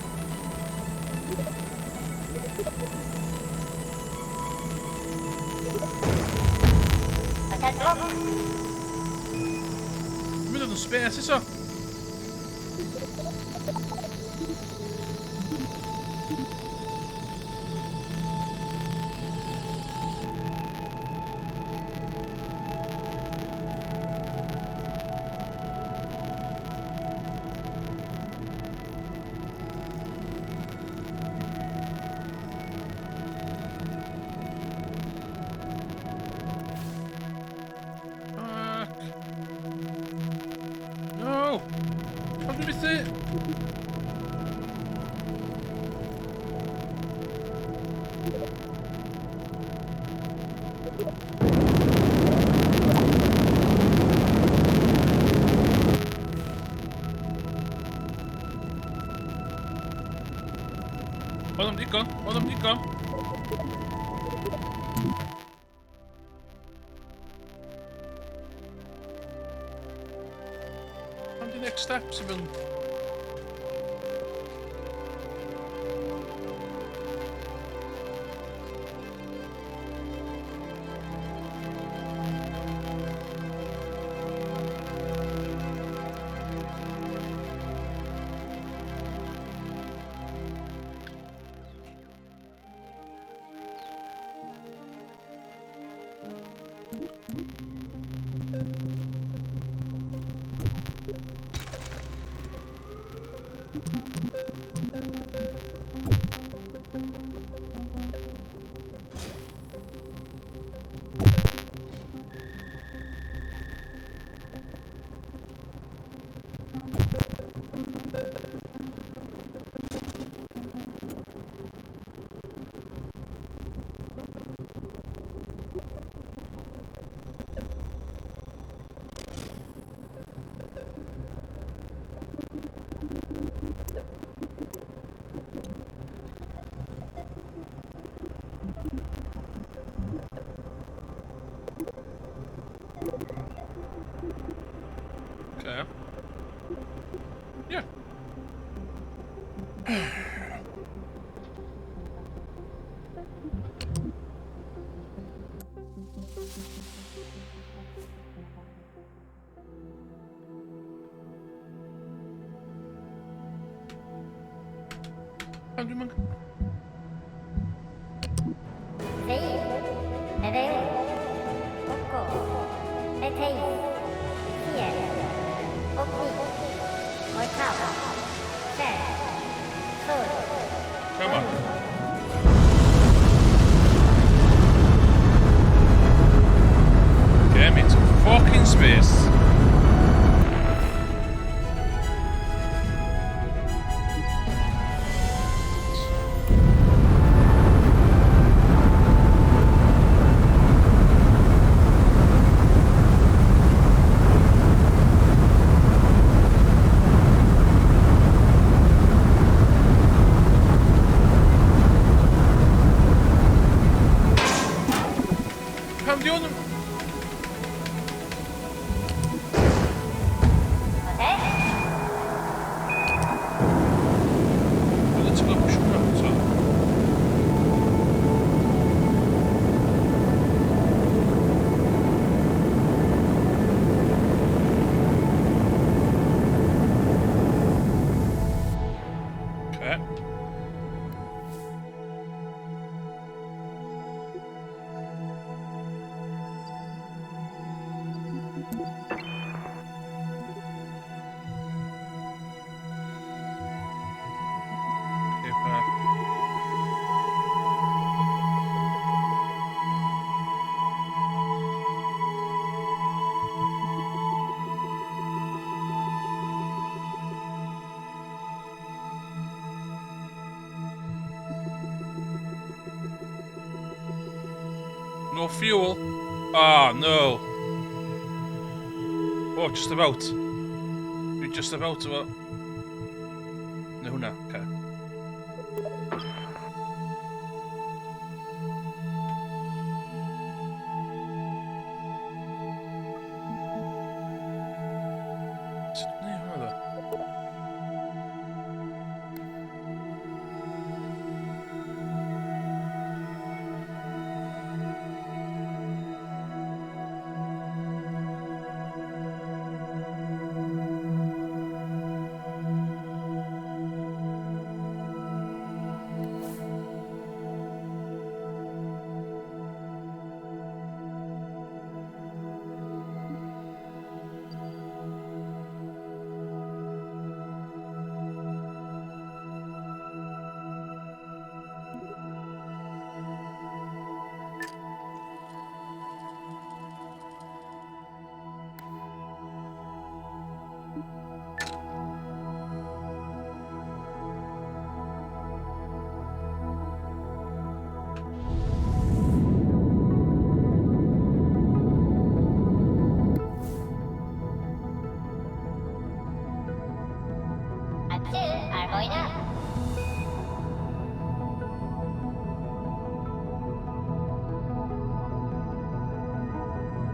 Moet dat een spijs is zo? No! Wat doe je met dit? Wat om die kant, wat om die kant. Wat die next steps even. Okay. Yeah. Doe maar. Come on. Damn it, fucking space. go fuel. Ah, no. Oh, just about. You're just about to... No, no. Okay. Nee, hada.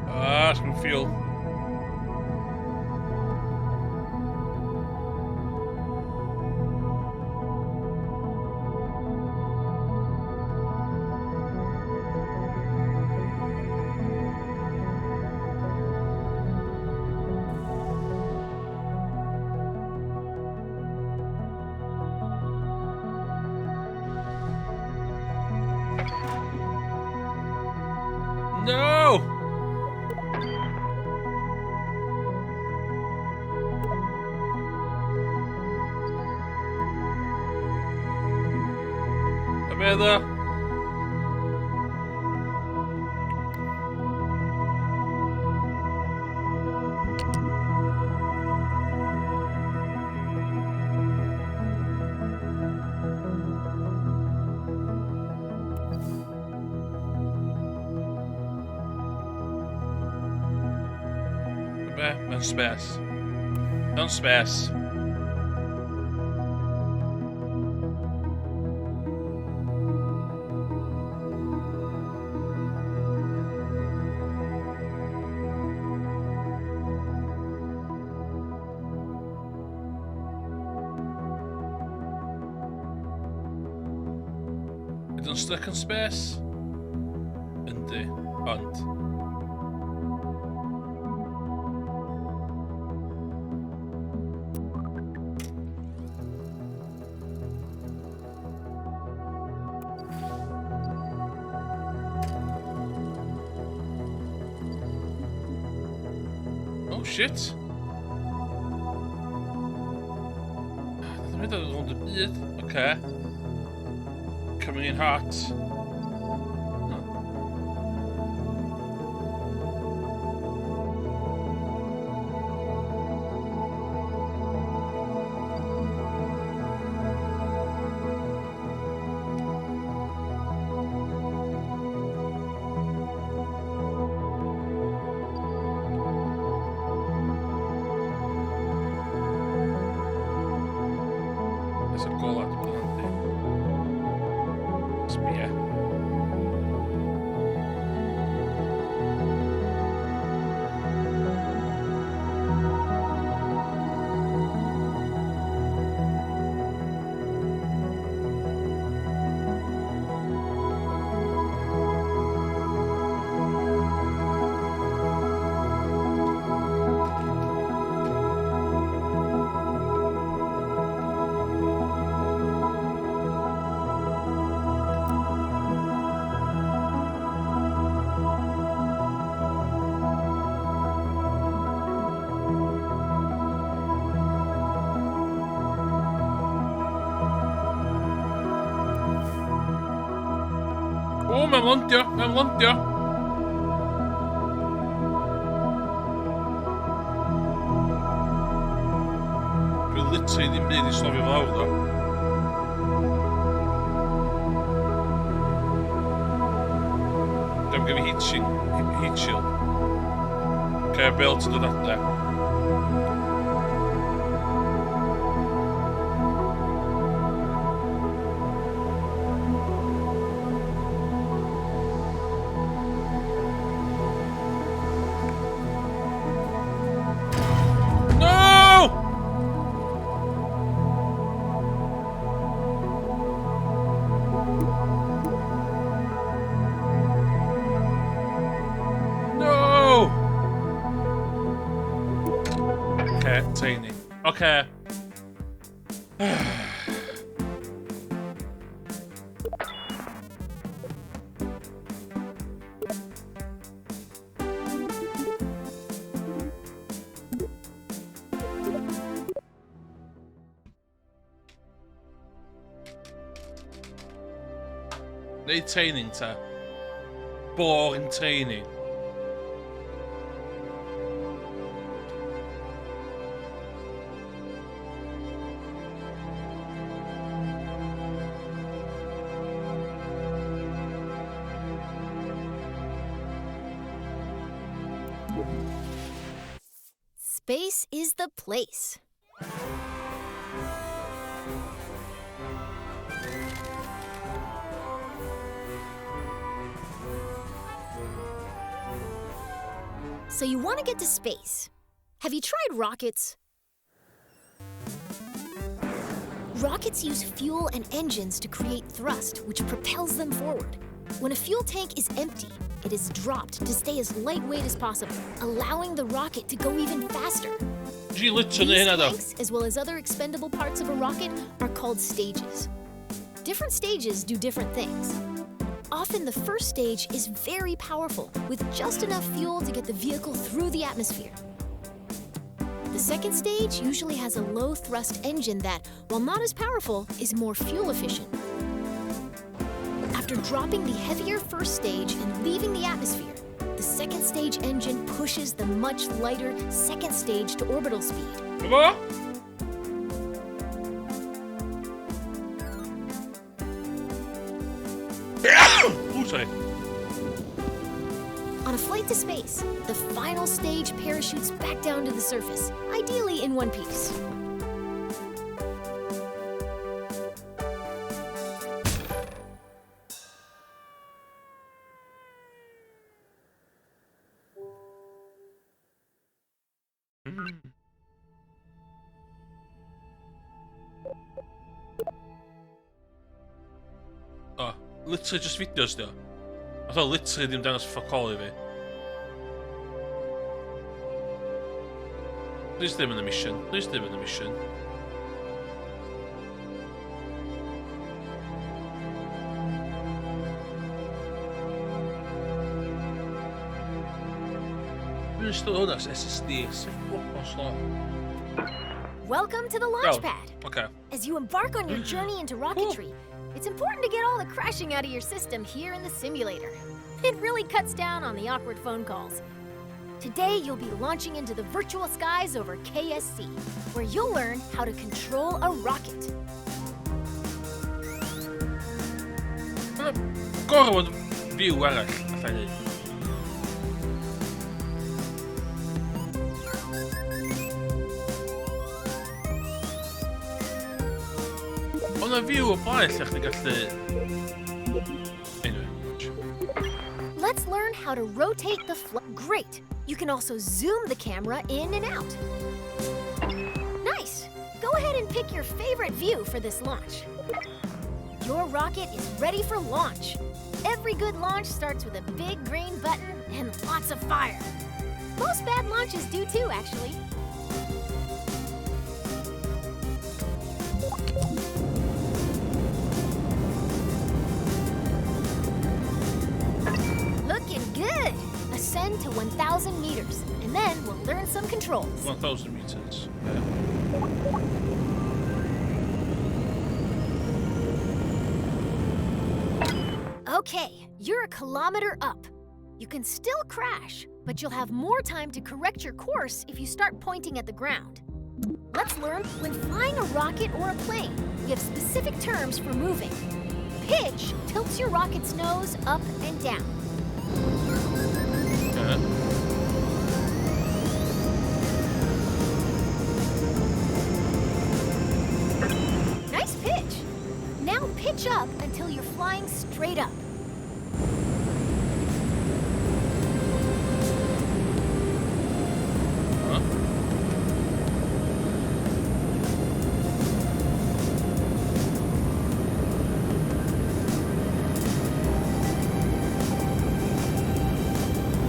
Ah, it's gonna fuel. No! Amanda. No space. No space. It doesn't stick in space. Yndi, ond. Oh shit. Jag vet inte om det blir. Okej. Coming in hot. There's a goal out på den där. Spia. Oh, men langt, ja. Dwi literally ddim byd i slofio fel awr, do. Dwi'n I'm gonna heat shield. Okay, I'll be able to do that there. Okay. Need training to boring training. Space is the place. So you want to get to space. Have you tried rockets? Rockets use fuel and engines to create thrust, which propels them forward. When a fuel tank is empty, it is dropped to stay as lightweight as possible, allowing the rocket to go even faster. These tanks, as well as other expendable parts of a rocket, are called stages. Different stages do different things. Often the first stage is very powerful, with just enough fuel to get the vehicle through the atmosphere. The second stage usually has a low-thrust engine that, while not as powerful, is more fuel efficient. After dropping the heavier first stage and leaving the atmosphere, the second stage engine pushes the much lighter second stage to orbital speed. What? Ooh, sorry. On a flight to space, the final stage parachutes back down to the surface, ideally in one piece. Oh, literally just videos though. I thought literally them down as fuck all of it. Please do them in the mission. Please do them in the mission. We're still on this SSD. Welcome to the launch pad. Okay. As you embark on your journey into rocketry, it's important to get all the crashing out of your system here in the simulator. It really cuts down on the awkward phone calls. Today, you'll be launching into the virtual skies over KSC, where you'll learn how to control a rocket. Corre wat view erg, fijn. On a view op ice, zegt ik echt. Anyway. Let's learn how to rotate the Great! You can also zoom the camera in and out. Nice! Go ahead and pick your favorite view for this launch. Your rocket is ready for launch. Every good launch starts with a big green button and lots of fire. Most bad launches do too, actually. Looking good! Ascend to 1,000 meters, and then we'll learn some controls. 1,000 meters. Okay, you're a kilometer up. You can still crash, but you'll have more time to correct your course if you start pointing at the ground. Let's learn when flying a rocket or a plane, we have specific terms for moving. Pitch tilts your rocket's nose up and down. Okay. Nice pitch. Now pitch up until you're flying straight up. Huh?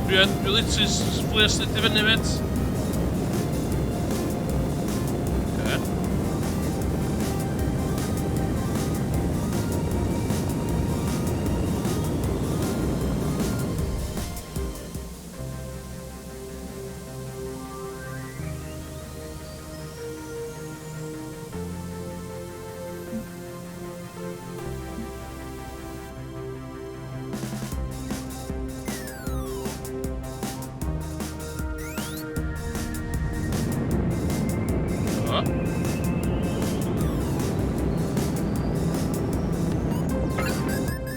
Bien, Ulysses flyr lite fyny mitt. Okay. Huh?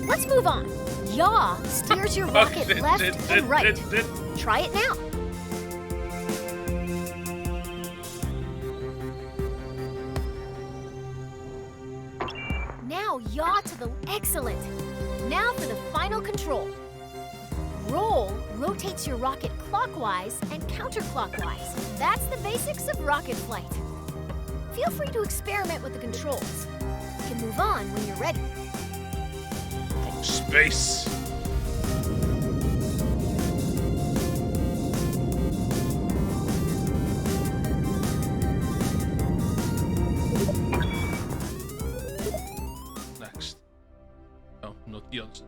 Let's move on. Yaw steers your rocket left and right. Try it now. Now yaw to the... Excellent. Now for the final control. Roll rotates your rocket clockwise and counterclockwise. That's the basics of rocket flight. Feel free to experiment with the controls. You can move on when you're ready. Fuck space. Next. No, not the answer.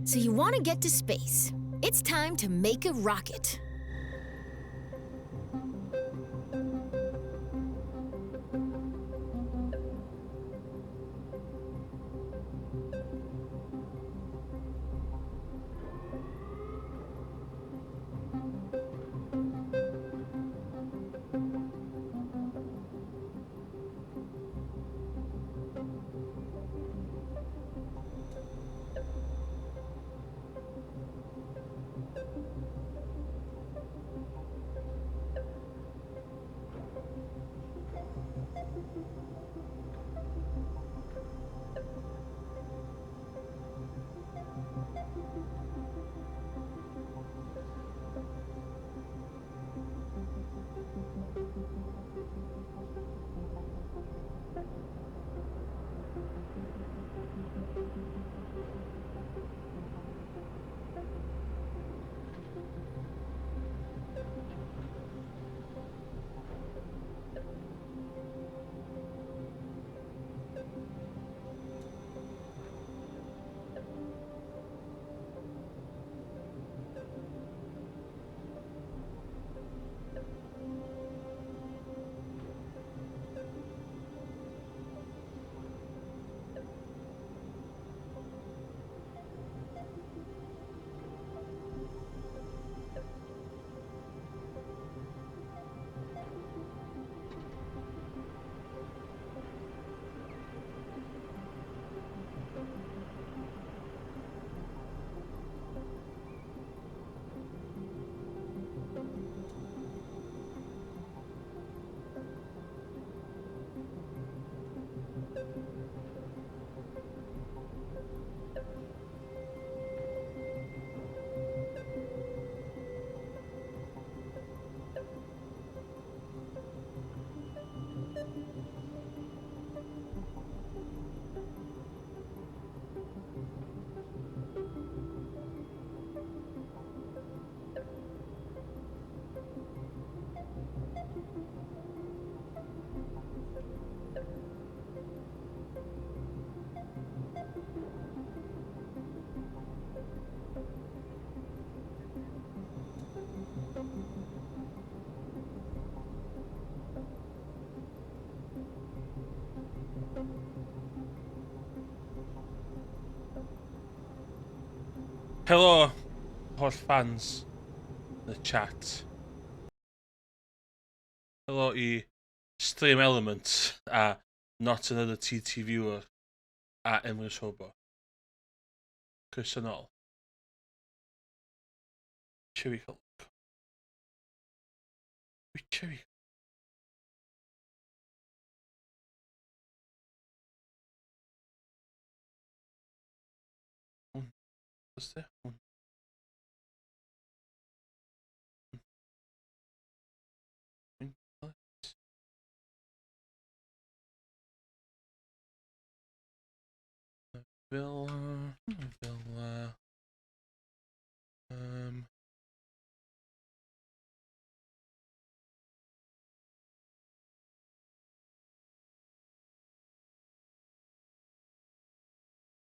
So you want to get to space. It's time to make a rocket. Hello, horse fans in the chat. Hello i Stream Elements, not another TT viewer at Emrys Hobo. Chris and all. Cherry Hulk. Cherry. What's that one? Villa.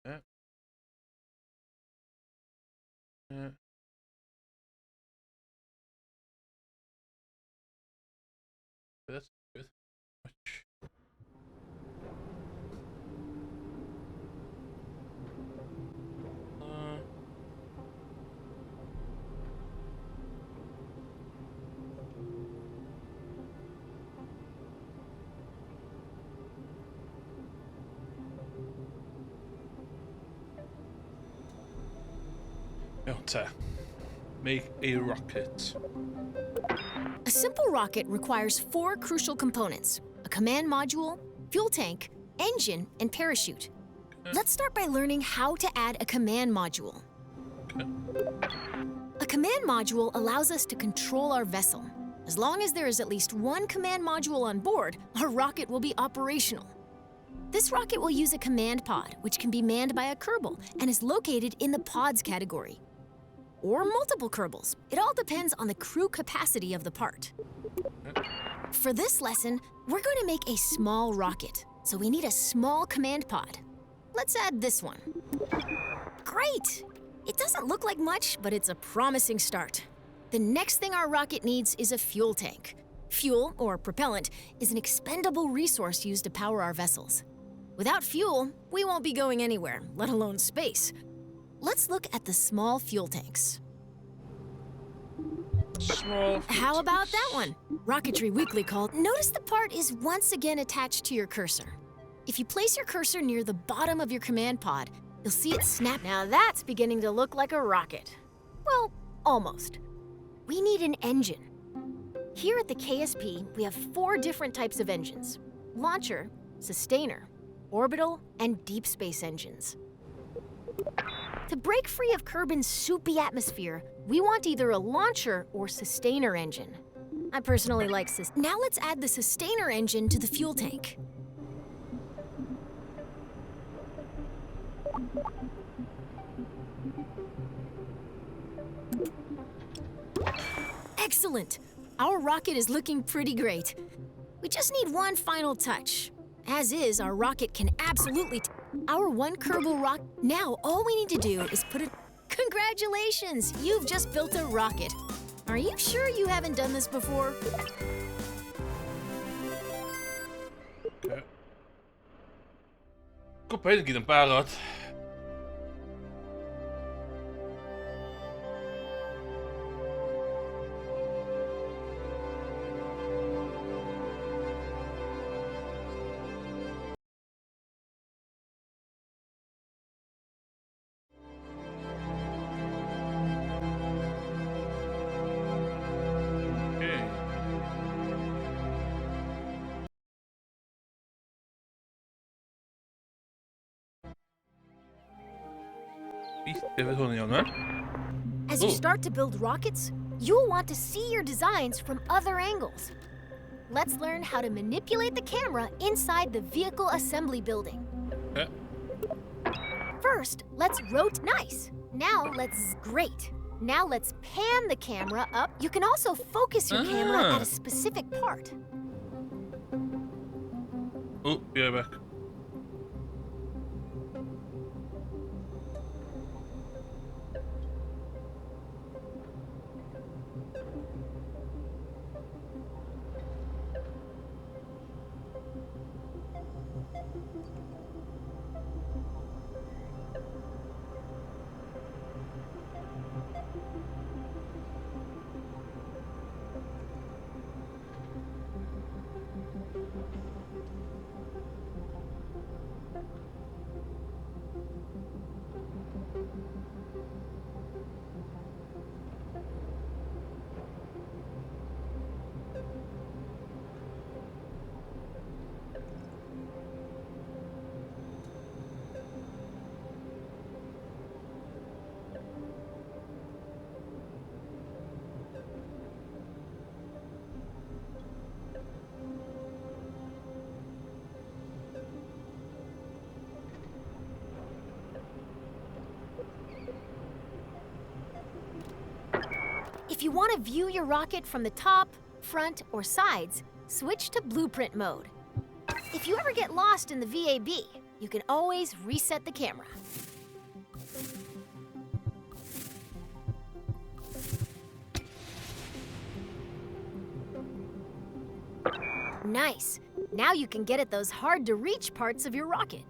Yeah. Yeah. That's good. Much. To make a rocket. A simple rocket requires 4 crucial components: a command module, fuel tank, engine, and parachute. Let's start by learning how to add a command module. Okay. A command module allows us to control our vessel. As long as there is at least 1 command module on board, our rocket will be operational. This rocket will use a command pod, which can be manned by a Kerbal and is located in the pods category. Or multiple Kerbals. It all depends on the crew capacity of the part. For this lesson, we're going to make a small rocket, so we need a small command pod. Let's add this one. Great! It doesn't look like much, but it's a promising start. The next thing our rocket needs is a fuel tank. Fuel, or propellant, is an expendable resource used to power our vessels. Without fuel, we won't be going anywhere, let alone space. Let's look at the small fuel tanks. How about that one? Rocketry Weekly called. Notice the part is once again attached to your cursor. If you place your cursor near the bottom of your command pod, you'll see it snap. Now that's beginning to look like a rocket. Well, almost. We need an engine. Here at the KSP, we have 4 different types of engines: launcher, sustainer, orbital, and deep space engines. To break free of Kerbin's soupy atmosphere, we want either a launcher or sustainer engine. I personally like Now let's add the sustainer engine to the fuel tank. Excellent! Our rocket is looking pretty great. We just need one final touch. As is, our rocket can absolutely our 1 Kerbal rock. Now, all we need to do is put it. Congratulations! You've just built a rocket. Are you sure you haven't done this before? Okay. Kom op, ik een paar uit. As you start to build rockets, you'll want to see your designs from other angles. Let's learn how to manipulate the camera inside the vehicle assembly building. Okay. First, let's rotate. Nice. Great. Now let's pan the camera up. You can also focus your camera at a specific part. Oh, yeah, back. If you want to view your rocket from the top, front, or sides, switch to blueprint mode. If you ever get lost in the VAB, you can always reset the camera. Nice. Now you can get at those hard-to-reach parts of your rocket.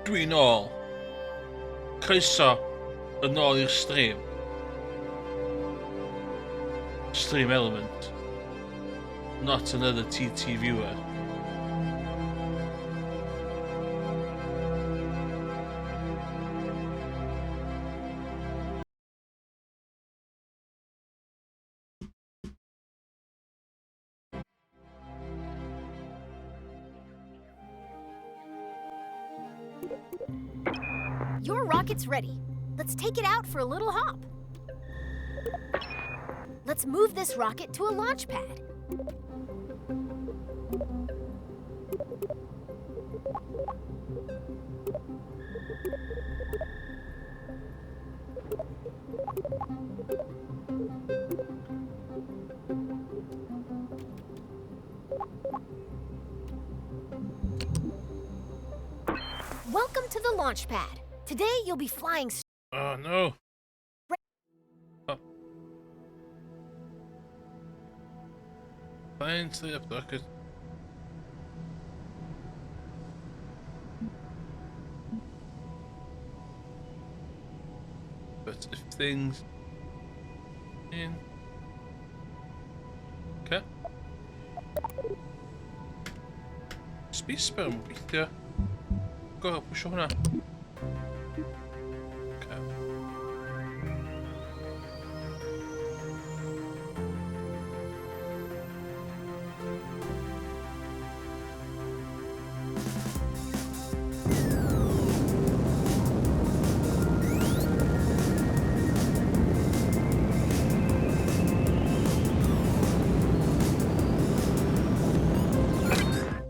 Dwi'n ôl. Croeso yn ôl i'r stream. Stream element. Not another TT viewer. Your rocket's ready. Let's take it out for a little hop. Let's move this rocket to a launch pad. Welcome to the launch pad. Today you'll be flying. Oh no. Oh. Flying to the abducted. But if things in okay. Space sperm weithio. Go pwysio hwnna. Okay.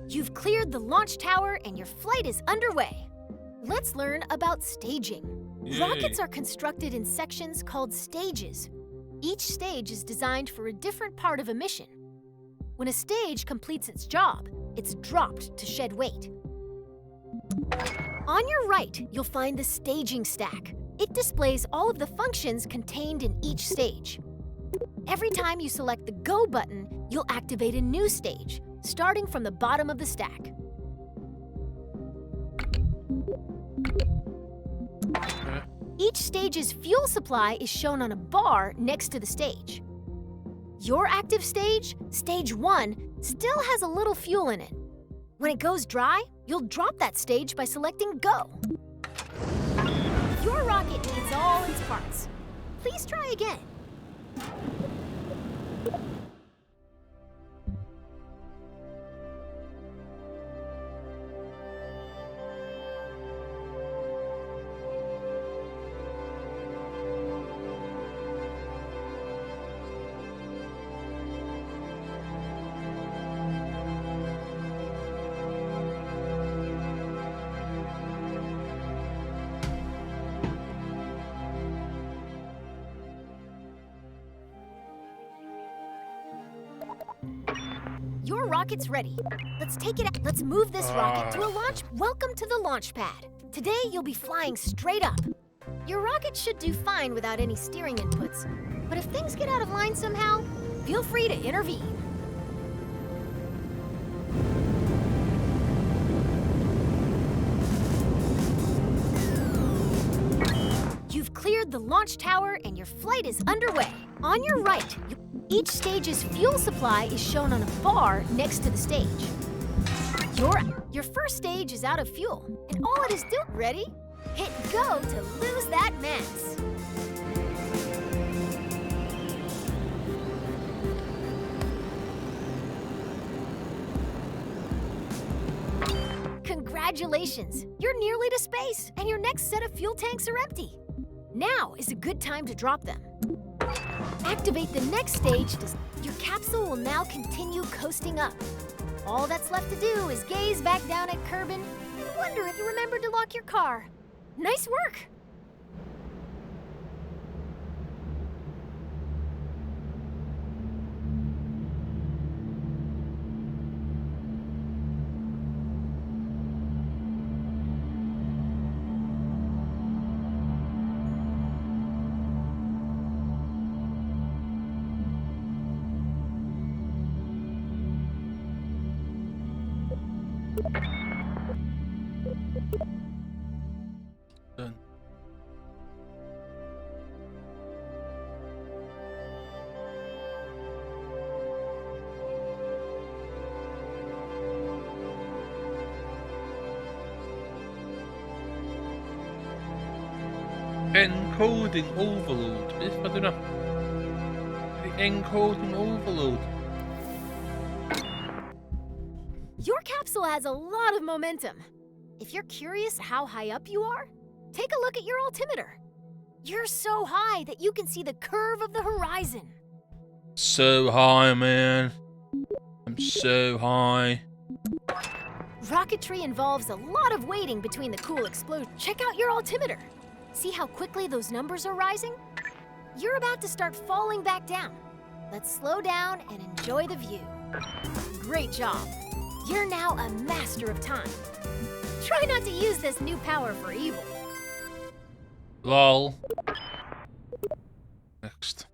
You've cleared the launch tower and your flight is underway. Let's learn about staging. Yay. Rockets are constructed in sections called stages. Each stage is designed for a different part of a mission. When a stage completes its job, it's dropped to shed weight. On your right, you'll find the staging stack. It displays all of the functions contained in each stage. Every time you select the Go button, you'll activate a new stage, starting from the bottom of the stack. Each stage's fuel supply is shown on a bar next to the stage. Your active stage, Stage 1, still has a little fuel in it. When it goes dry, you'll drop that stage by selecting Go. Your rocket needs all its parts. Please try again. Your rocket's ready. Let's take it out. Let's move this rocket to a launch. Welcome to the launch pad. Today you'll be flying straight up. Your rocket should do fine without any steering inputs. But if things get out of line somehow, feel free to intervene. You've cleared the launch tower and your flight is underway. On your right, each stage's fuel supply is shown on a bar next to the stage. Your first stage is out of fuel, and all it is doing. Ready? Hit Go to lose that mass. Congratulations! You're nearly to space, and your next set of fuel tanks are empty. Now is a good time to drop them. Activate the next stage. Your capsule will now continue coasting up. All that's left to do is gaze back down at Kerbin and wonder if you remembered to lock your car. Nice work! Done. Encoding overload. Beth ba dun na? Encoding overload. Your capsule has a lot of momentum. If you're curious how high up you are, take a look at your altimeter. You're so high that you can see the curve of the horizon. So high, man. I'm so high. Rocketry involves a lot of waiting between the cool explosions. Check out your altimeter. See how quickly those numbers are rising? You're about to start falling back down. Let's slow down and enjoy the view. Great job. You're now a master of time. Try not to use this new power for evil. Lol. Next.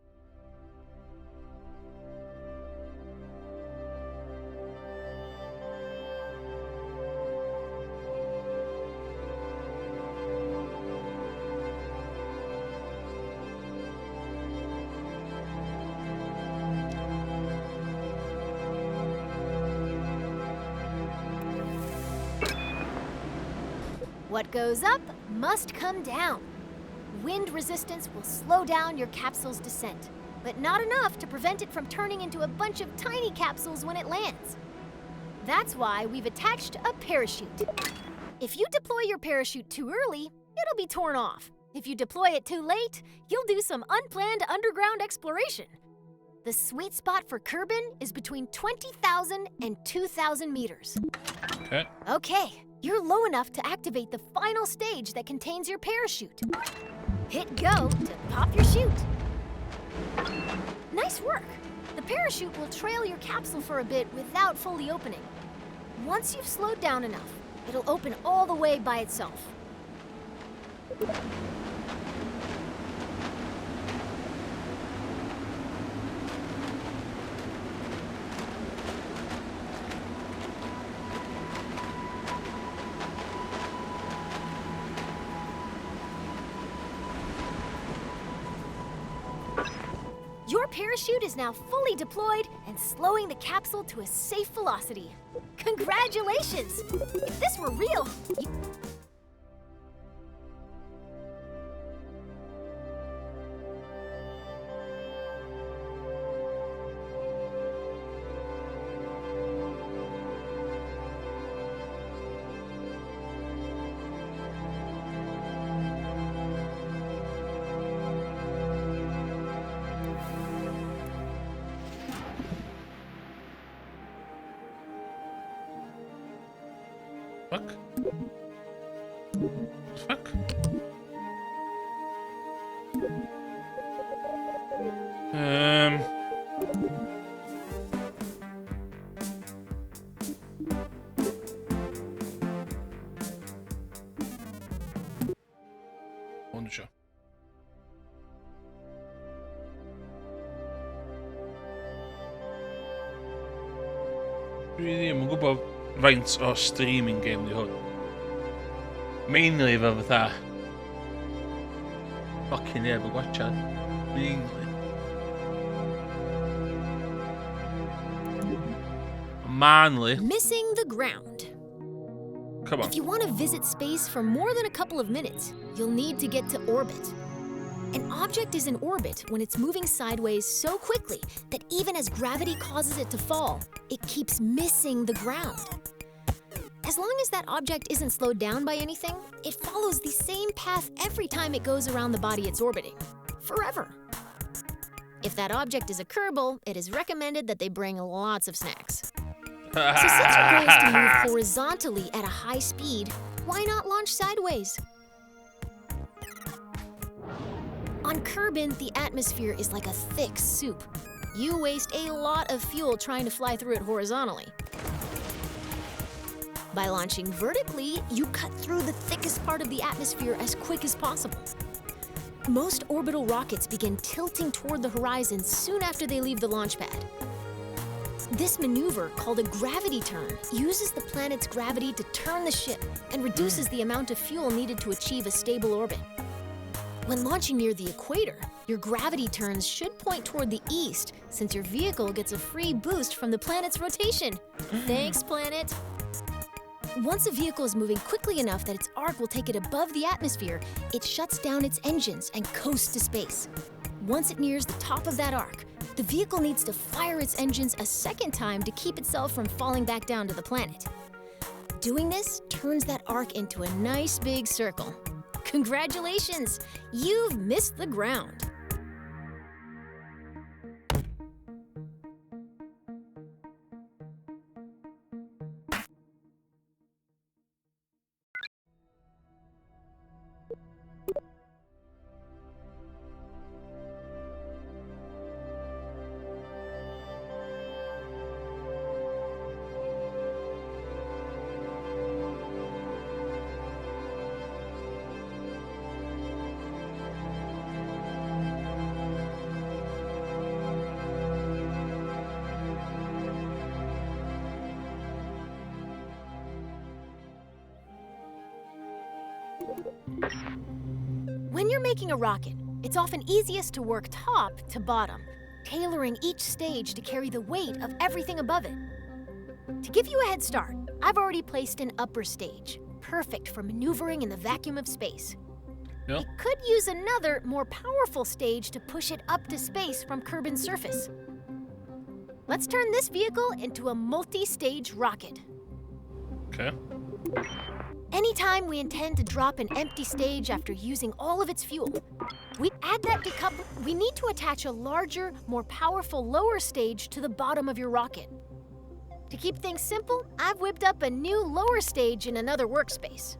What goes up must come down. Wind resistance will slow down your capsule's descent, but not enough to prevent it from turning into a bunch of tiny capsules when it lands. That's why we've attached a parachute. If you deploy your parachute too early, it'll be torn off. If you deploy it too late, you'll do some unplanned underground exploration. The sweet spot for Kerbin is between 20,000 and 2,000 meters. Okay. Okay, you're low enough to activate the final stage that contains your parachute. Hit go to pop your chute. Nice work. The parachute will trail your capsule for a bit without fully opening. Once you've slowed down enough, it'll open all the way by itself. Your parachute is now fully deployed and slowing the capsule to a safe velocity. Congratulations! If this were real, Fuck. Fuck. Mądrze. Dwi ddim yn gwybod faint o streaming game di hwn. Mainly efo fatha fucking neb yn gwachad. Mainly. Manly. missing the ground. Come on. If you want to visit space for more than a couple of minutes, you'll need to get to orbit. An object is in orbit when it's moving sideways so quickly that even as gravity causes it to fall, it keeps missing the ground. As long as that object isn't slowed down by anything, it follows the same path every time it goes around the body it's orbiting, forever. If that object is a Kerbal, it is recommended that they bring lots of snacks. So since your goal is to move horizontally at a high speed, why not launch sideways? On Kerbin, the atmosphere is like a thick soup. You waste a lot of fuel trying to fly through it horizontally. By launching vertically, you cut through the thickest part of the atmosphere as quick as possible. Most orbital rockets begin tilting toward the horizon soon after they leave the launch pad. This maneuver, called a gravity turn, uses the planet's gravity to turn the ship and reduces the amount of fuel needed to achieve a stable orbit. When launching near the equator, your gravity turns should point toward the east, since your vehicle gets a free boost from the planet's rotation. Thanks, planet! Once a vehicle is moving quickly enough that its arc will take it above the atmosphere, it shuts down its engines and coasts to space. Once it nears the top of that arc, the vehicle needs to fire its engines a second time to keep itself from falling back down to the planet. Doing this turns that arc into a nice big circle. Congratulations! You've missed the ground. When you're making a rocket, it's often easiest to work top to bottom, tailoring each stage to carry the weight of everything above it. To give you a head start, I've already placed an upper stage, perfect for maneuvering in the vacuum of space. Yep. It could use another, more powerful stage to push it up to space from Kerbin's surface. Let's turn this vehicle into a multi-stage rocket. Okay. Anytime we intend to drop an empty stage after using all of its fuel, we add that decoupler. We need to attach a larger, more powerful lower stage to the bottom of your rocket. To keep things simple, I've whipped up a new lower stage in another workspace.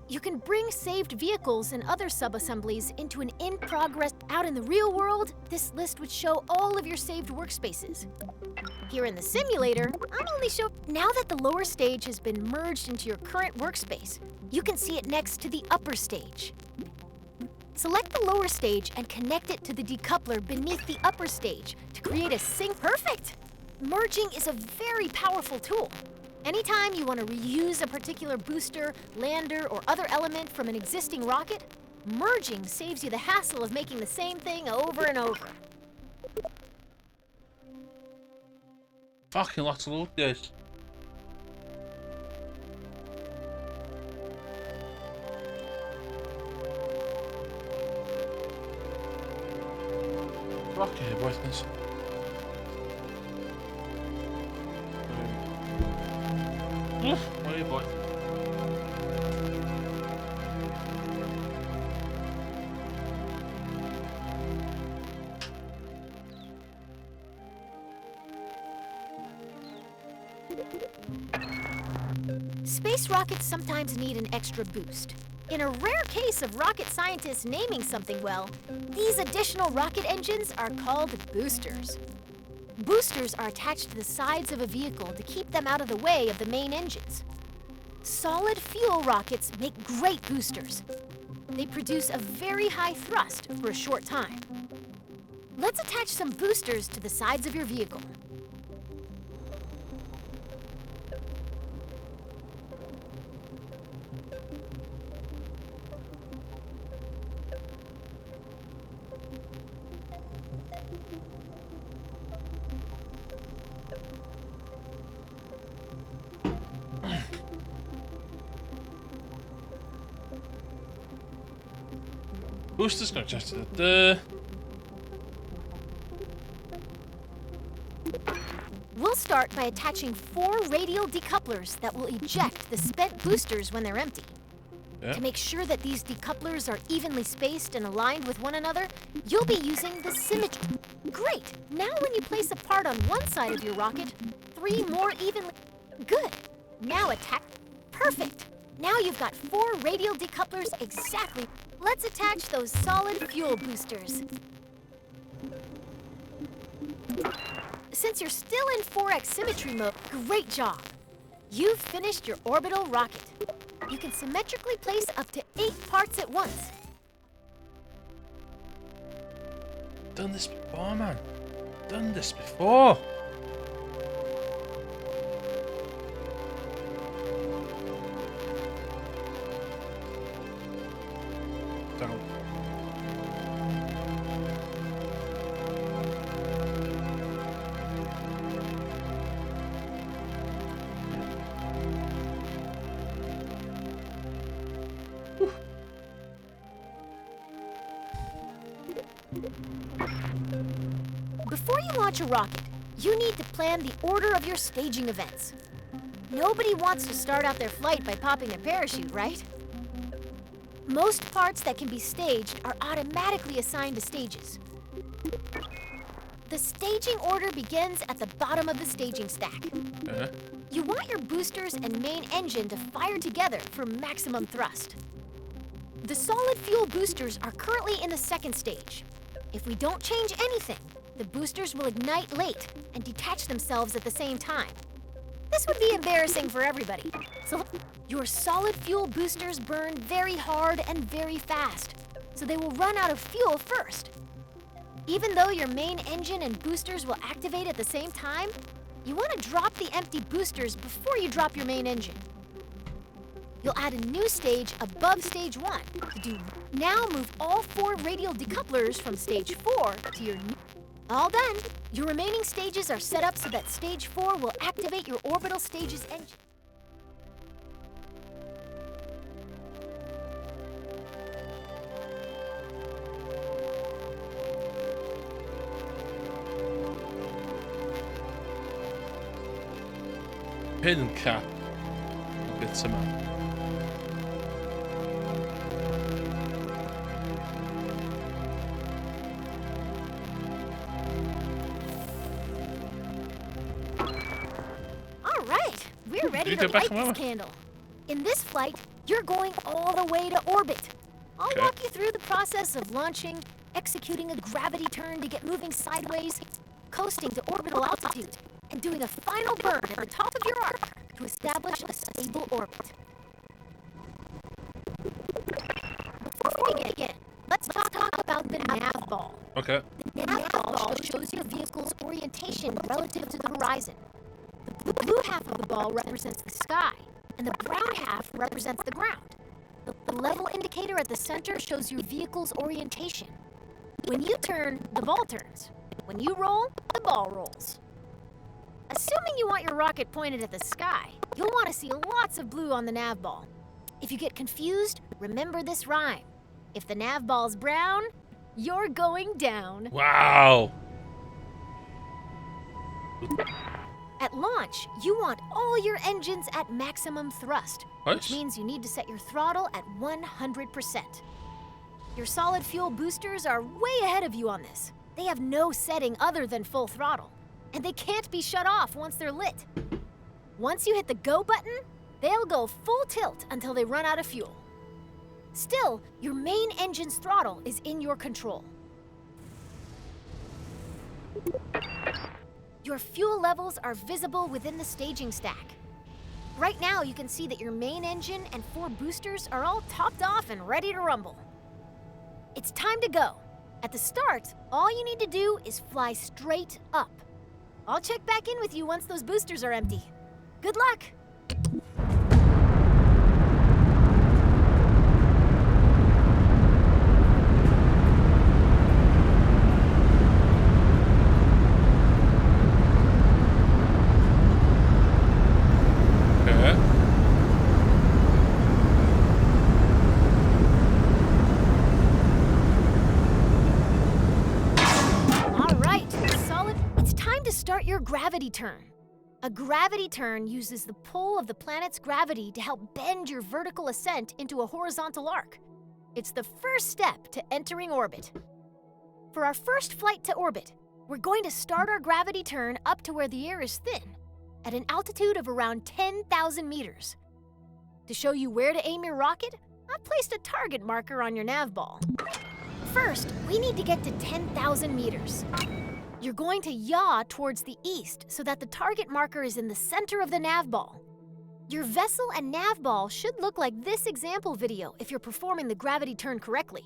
You can bring saved vehicles and other sub-assemblies into an in-progress. Out in the real world, this list would show all of your saved workspaces. Here in the simulator, I'm only showing. Now that the lower stage has been merged into your current workspace, you can see it next to the upper stage. Select the lower stage and connect it to the decoupler beneath the upper stage to create a sync. Perfect! Merging is a very powerful tool. Anytime you want to reuse a particular booster, lander, or other element from an existing rocket, merging saves you the hassle of making the same thing over and over. Fucking lots of loot, guys. Fucking boys. What are you, boy? Space rockets sometimes need an extra boost. In a rare case of rocket scientists naming something well, these additional rocket engines are called boosters. Boosters are attached to the sides of a vehicle to keep them out of the way of the main engines. Solid fuel rockets make great boosters. They produce a very high thrust for a short time. Let's attach some boosters to the sides of your vehicle. Boosters gonna just the. We'll start by attaching 4 radial decouplers that will eject the spent boosters when they're empty. Yeah. To make sure that these decouplers are evenly spaced and aligned with one another, you'll be using the symmetry. Great! Now when you place a part on one side of your rocket, 3 more evenly... Good! Now attack... Perfect! Now you've got 4 radial decouplers exactly. Let's attach those solid fuel boosters. Since you're still in 4x symmetry mode, great job! You've finished your orbital rocket. You can symmetrically place up to 8 parts at once. Done this before, man. Done this before. Down. Before you launch a rocket, you need to plan the order of your staging events. Nobody wants to start out their flight by popping their parachute, right? Most parts that can be staged are automatically assigned to stages. The staging order begins at the bottom of the staging stack. You want your boosters and main engine to fire together for maximum thrust. The solid fuel boosters are currently in the second stage. If we don't change anything, the boosters will ignite late and detach themselves at the same time. This would be embarrassing for everybody. So your solid fuel boosters burn very hard and very fast, so they will run out of fuel first. Even though your main engine and boosters will activate at the same time, you want to drop the empty boosters before you drop your main engine. You'll add a new stage above stage 1 to do. Now move all 4 radial decouplers from stage 4 to your new. All done. Your remaining stages are set up so that stage 4 will activate your orbital stage's engine. Hidden cap. I'll get some out. All right, we're ready to light this candle. In this flight, you're going all the way to orbit. I'll walk you through the process of launching, executing a gravity turn to get moving sideways, coasting to orbital altitude, and doing a final burn at the top of your arc to establish a stable orbit. Before we begin, let's talk about the nav ball. Okay. The nav ball shows your vehicle's orientation relative to the horizon. The blue half of the ball represents the sky, and the brown half represents the ground. The level indicator at the center shows your vehicle's orientation. When you turn, the ball turns. When you roll, the ball rolls. Assuming you want your rocket pointed at the sky, you'll want to see lots of blue on the nav ball. If you get confused, remember this rhyme. If the nav ball's brown, you're going down. Wow. At launch, you want all your engines at maximum thrust, What? which means you need to set your throttle at 100%. Your solid fuel boosters are way ahead of you on this. They have no setting other than full throttle, and they can't be shut off once they're lit. Once you hit the go button, they'll go full tilt until they run out of fuel. Still, your main engine's throttle is in your control. Your fuel levels are visible within the staging stack. Right now, you can see that your main engine and 4 boosters are all topped off and ready to rumble. It's time to go. At the start, all you need to do is fly straight up. I'll check back in with you once those boosters are empty. Good luck! All right, solid. It's time to start your gravity turn. A gravity turn uses the pull of the planet's gravity to help bend your vertical ascent into a horizontal arc. It's the first step to entering orbit. For our first flight to orbit, we're going to start our gravity turn up to where the air is thin, at an altitude of around 10,000 meters. To show you where to aim your rocket, I've placed a target marker on your nav ball. First, we need to get to 10,000 meters. You're going to yaw towards the east so that the target marker is in the center of the nav ball. Your vessel and nav ball should look like this example video if you're performing the gravity turn correctly.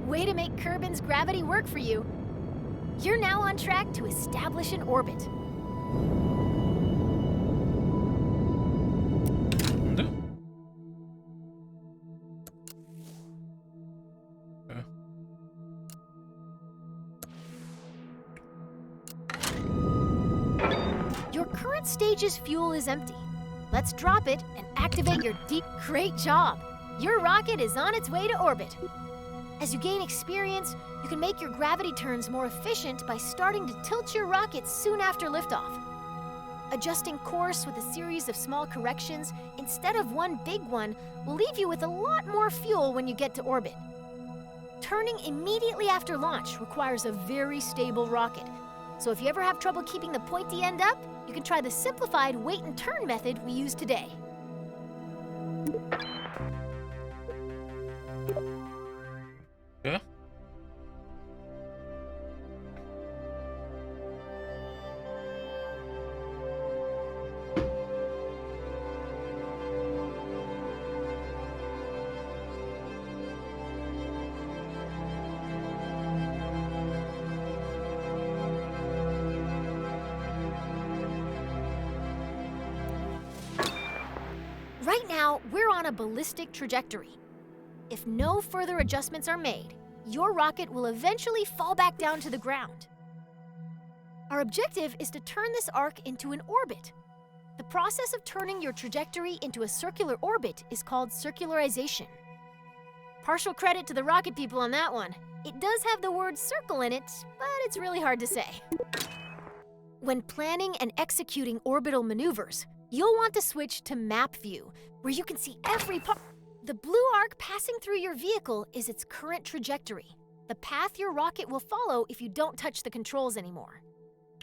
Way to make Kerbin's gravity work for you. You're now on track to establish an orbit. Your current stage's fuel is empty. Let's drop it and activate your deep. Great job! Your rocket is on its way to orbit. As you gain experience, you can make your gravity turns more efficient by starting to tilt your rocket soon after liftoff. Adjusting course with a series of small corrections instead of one big one will leave you with a lot more fuel when you get to orbit. Turning immediately after launch requires a very stable rocket, so if you ever have trouble keeping the pointy end up, you can try the simplified wait and turn method we use today. Yeah. Right now, we're on a ballistic trajectory. If no further adjustments are made, your rocket will eventually fall back down to the ground. Our objective is to turn this arc into an orbit. The process of turning your trajectory into a circular orbit is called circularization. Partial credit to the rocket people on that one. It does have the word circle in it, but it's really hard to say. When planning and executing orbital maneuvers, you'll want to switch to map view, where you can see every part. The blue arc passing through your vehicle is its current trajectory, the path your rocket will follow if you don't touch the controls anymore.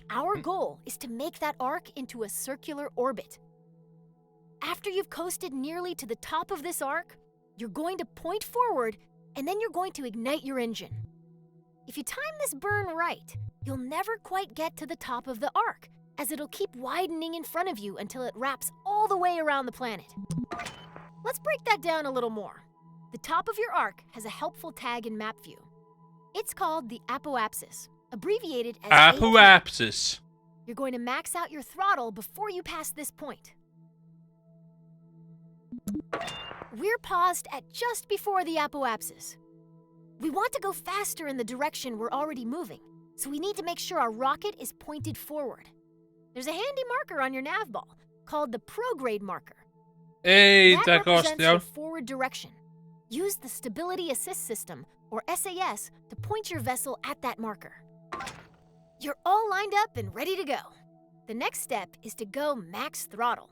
Our goal is to make that arc into a circular orbit. After you've coasted nearly to the top of this arc, you're going to point forward, and then you're going to ignite your engine. If you time this burn right, you'll never quite get to the top of the arc, as it'll keep widening in front of you until it wraps all the way around the planet. Let's break that down a little more. The top of your arc has a helpful tag in map view. It's called the apoapsis, abbreviated as Apoapsis. You're going to max out your throttle before you pass this point. We're paused at just before the apoapsis. We want to go faster in the direction we're already moving, so we need to make sure our rocket is pointed forward. There's a handy marker on your nav ball called the prograde marker. Hey, That goes represents down. your forward direction. Use the Stability Assist System, or SAS, to point your vessel at that marker. You're all lined up and ready to go. The next step is to go max throttle.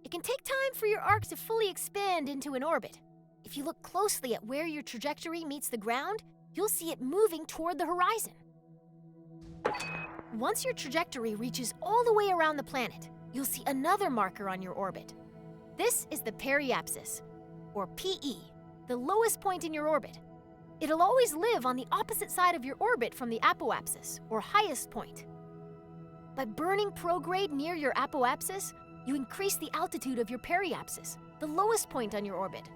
It can take time for your arc to fully expand into an orbit. If you look closely at where your trajectory meets the ground, you'll see it moving toward the horizon. Once your trajectory reaches all the way around the planet, you'll see another marker on your orbit. This is the periapsis, or PE, the lowest point in your orbit. It'll always live on the opposite side of your orbit from the apoapsis, or highest point. By burning prograde near your apoapsis, you increase the altitude of your periapsis, the lowest point on your orbit.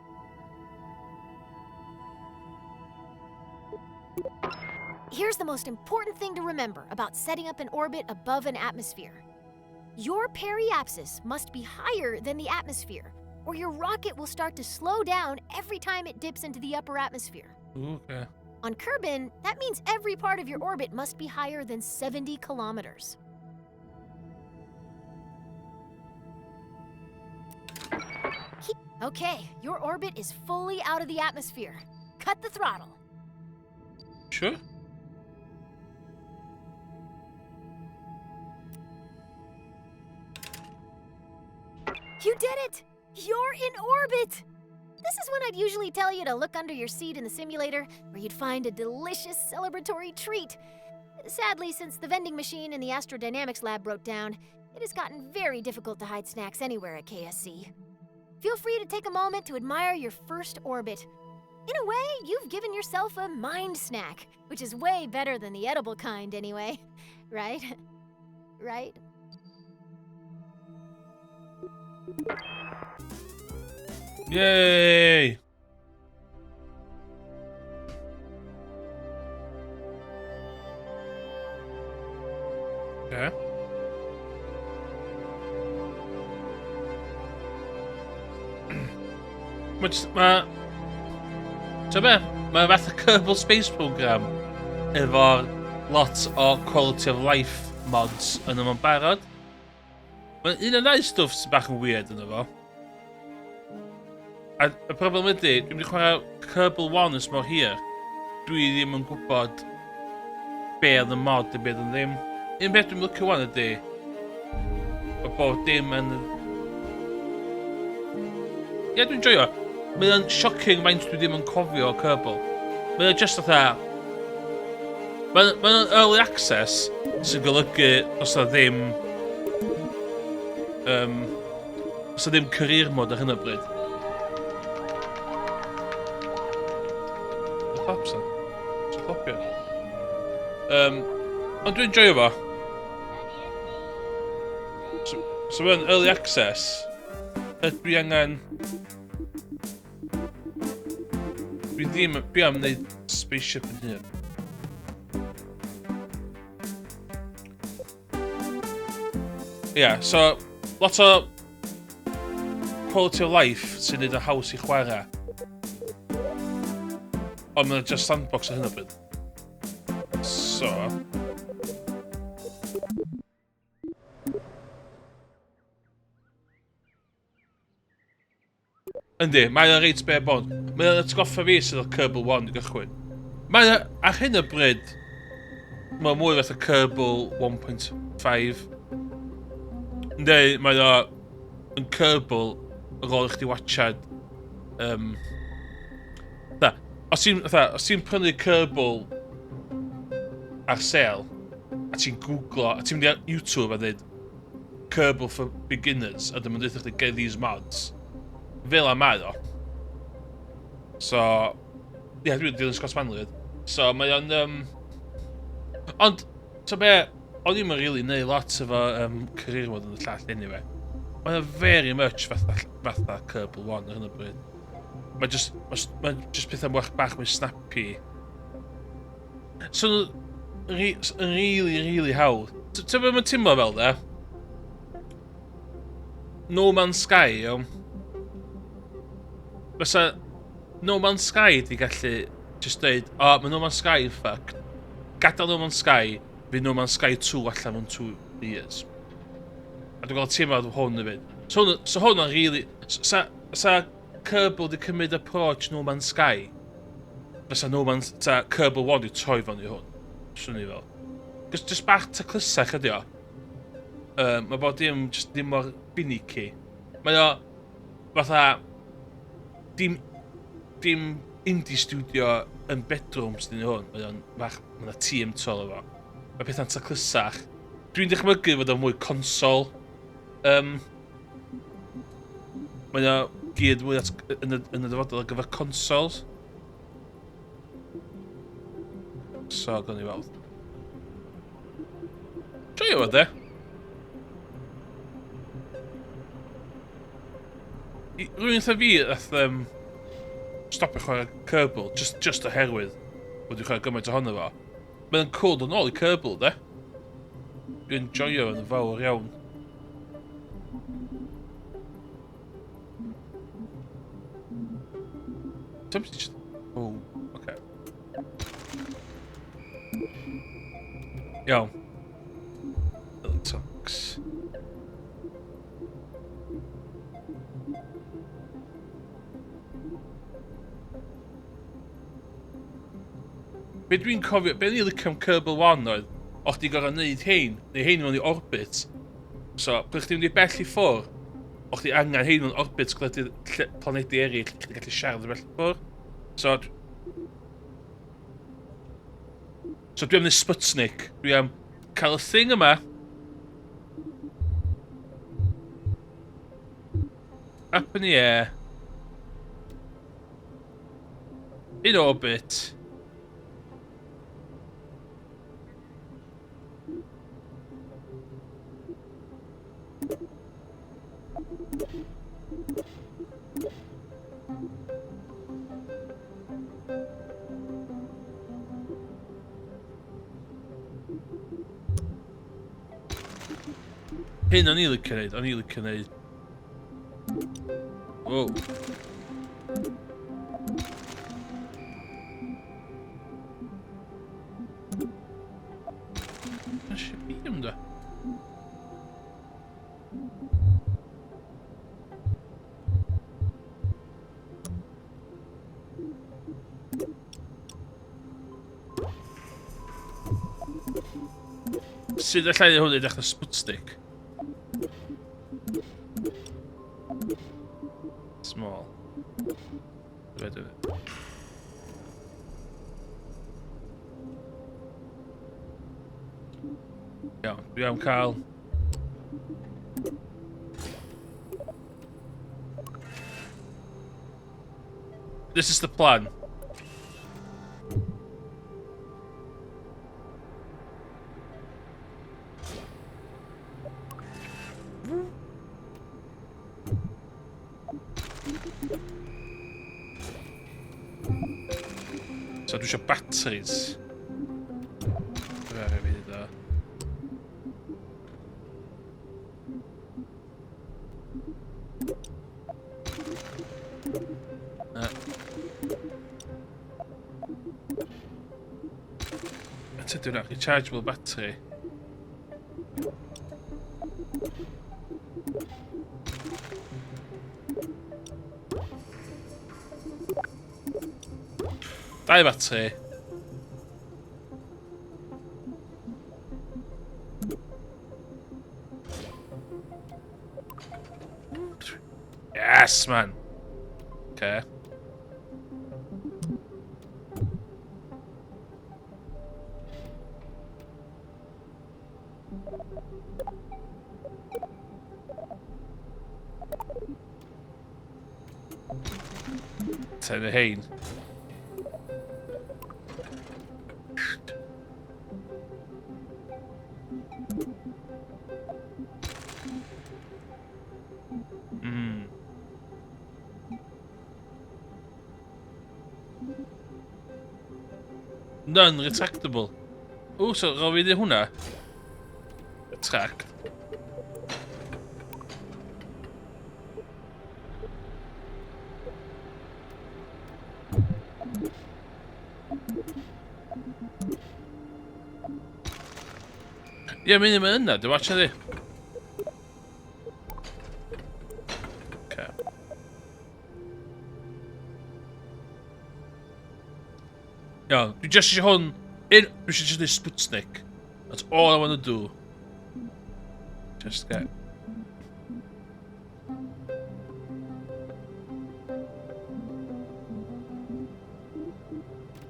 Here's the most important thing to remember about setting up an orbit above an atmosphere. Your periapsis must be higher than the atmosphere, or your rocket will start to slow down every time it dips into the upper atmosphere. Okay. On Kerbin, that means every part of your orbit must be higher than 70 kilometers. Okay, your orbit is fully out of the atmosphere. Cut the throttle. Sure. You did it! You're in orbit! This is when I'd usually tell you to look under your seat in the simulator, where you'd find a delicious celebratory treat. Sadly, since the vending machine in the astrodynamics lab broke down, it has gotten very difficult to hide snacks anywhere at KSC. Feel free to take a moment to admire your first orbit. In a way, you've given yourself a mind snack, which is way better than the edible kind anyway. Right? Right? Yay! Okay. Mae fath y Kerbal Space Program efo lot o quality of life mods yn yma'n barod. Mae un o'r ddau stwff sy'n bach yn weird yn efo. A y problem ydy, dwi'n mynd i chwarae Kerbal 1 ys mor hir. Dwi ddim yn gwybod be oedd y mod a be oedd yn ddim. Un beth dwi'n lycio 'wan ydy bod bob dim yn... Ie, dwi'n joio. Mae o'n shocking faint dwi ddim yn cofio o Kerbal. Mae o'n just fatha... Mae'n early access sy'n golygu os na ddim... os na ddim career mode ar hyn o bryd. Y claps na. Sy'n clapio. Ond dwi'n joio fo. So mae'n early access. Dwi angen... Dwi ddim yn gwneud spaceship yn hyn. Yeah, so lot o quality of life sy'n neud yn haws i chwarae. Ond mae'n just sandbox ar hyn o bryd. So... Yndi, mae'n reit bare bones. Mae'n atgoffa fi sydd o'r Kerbal 1 i gychwyn. Mae'n ar hyn o bryd... Mae'n mwy fath o Kerbal 1.5. Yndi, mae'n yn Kerbal ar ôl i chdi watchad... Os ti'n prynu Kerbal ar sale, a ti'n googlo, a ti'n mynd ar YouTube a dweud Kerbal for beginners, a dyma'n dweud chdi get these mods, fel a mae o. So... Ie, dwi'n dilyn Scott Manley. So, mae o'n... Ond, so be, o'n i'm yn really neud lot efo career mode yn y llall anyway. Mae'n very much fatha Kerbal 1 ar hyn o bryd. Mae'n just pethau bach mwy snappy. So, yn really hawdd. Ti'n mynd teimlo fel de? No Man's Sky, iawn. Fysa No Man's Sky di gallu just dweud, o, mae No Man's Sky yn fucked. Gadael No Man's Sky, fydd No Man's Sky 2 allan mewn 2 years. A dwi'n gael teimlad o hwn i fynd. So hwn yn really... Sa Kerbal di cymryd approach No Man's Sky, fysa Kerbal 1 di troi fan i hwn. Swn i fel. Just bach taclysach ydi o. Mae bod dim mor finicky. Mae o fatha... Dim indie studio yn bedrooms dyn nhw hwn. Mae o'n bach... Mae yna tîm tol efo. Mae pethau'n taclysach. Dwi'n dychmygu fod o'n mwy console. Mae o geared mwy yn y dyfodol ar gyfer consoles. So, gawn ni weld. Joio fo, de? Rwy'n eitha fi ath stopio chwarae Kerbal just oherwydd bod dwi'n chwarae gymaint ohono fo. Mae'n cool dod nôl i Kerbal, de? Dwi'n joio yn fawr iawn. Oh, okay. Iawn. Tox. Be dwi'n cofio, be ni'n licio am Kerbal 1 oedd, o'ch di gorau neud hein, neu hein mewn i orbit. So, pryd chdi'n mynd i bell i ffwr, o'ch di angen hein mewn orbit gyda planedi eraill, chdi gallu siarad y bell i ffwr. So dwi am neud Sputnik, dwi am cael y thing yma, up in the air, in orbit, hyn o'n i licio neud, Whoa. That should be him da. Sut allai hwn i ddechrau Sputnik? Small. Iawn, dwi am cael... This is the plan. So dwi eisiau batteries. Fe fydd da. Ydw dwi'n rechargeable battery. Dau battery. Yes, man. Okay. Ten y hein. Non-retractable. O, so rhaid fi ddweud hwnna? Retract. Ie, mynd yma yna, dwi'n watcha di. Iawn, dwi just eisiau hwn... Dwi eisiau just neud Sputnik. That's all I want to do. Just get...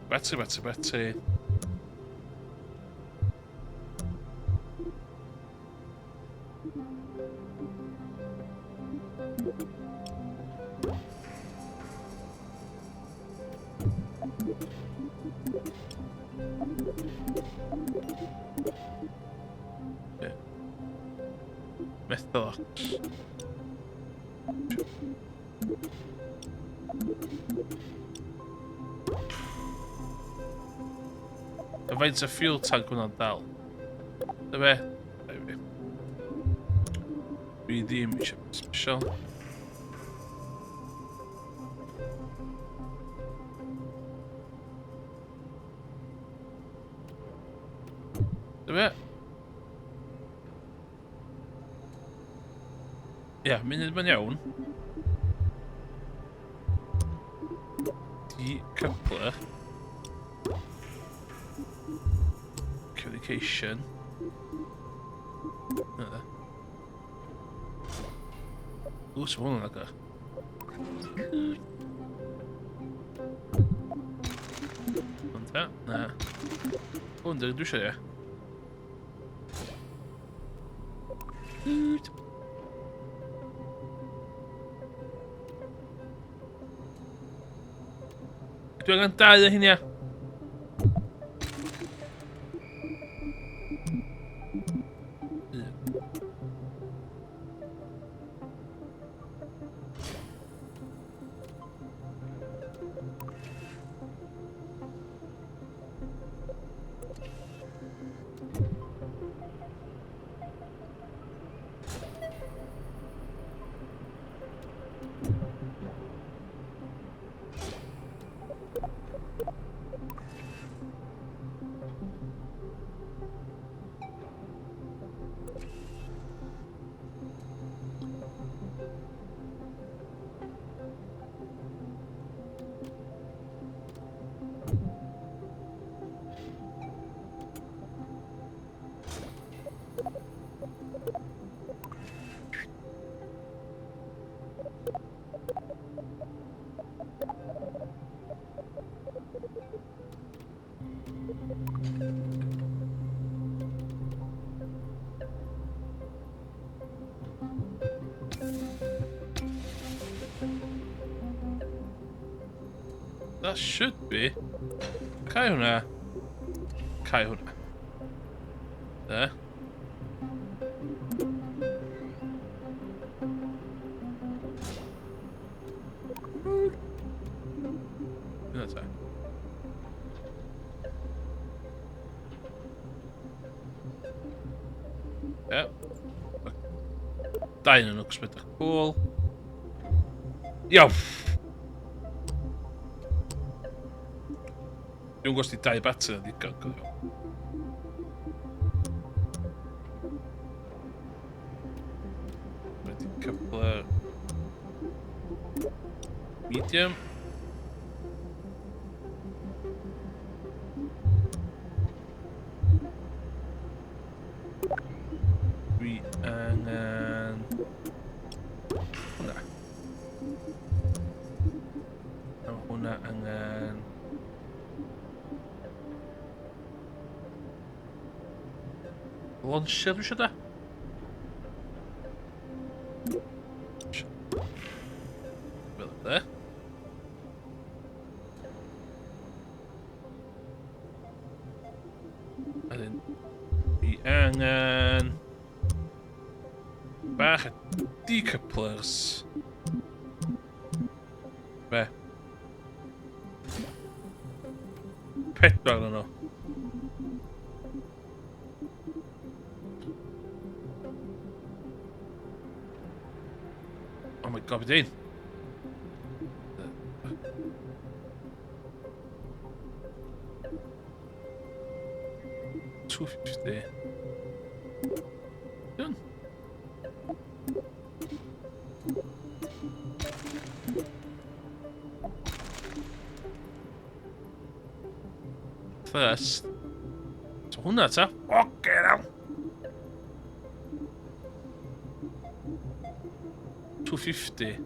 Battery. Methylox. A faint o fuel tank hwnna'n dal. Dyma. Dwi ddim eisiau special. Dyma. Ia, munud ma'n iawn. Decoupler. Communication. Ooh, so hwnna'n agor. Ond ia, na. O, ynddo, dwi eisiau ie. Dwi angen dau o hynny. That should be. Cau hwnna. Cau hwnna. There. Hwnna ta. Ie. Dau yn nhw'n sbydach cool. Iawn. Dwi'n gwrs di dau batter yn ddigon, cofio. Wedi coupler medium. Dwi angen hwnna. A hwnna angen launcher dwi eisiau da. Fel yna. A dyn dwi angen bach o decouplers. Be? Pedwar yn nhw. Oh my god, bydyn. 250. Done. First. So hwnna ta. Okay, now. 250.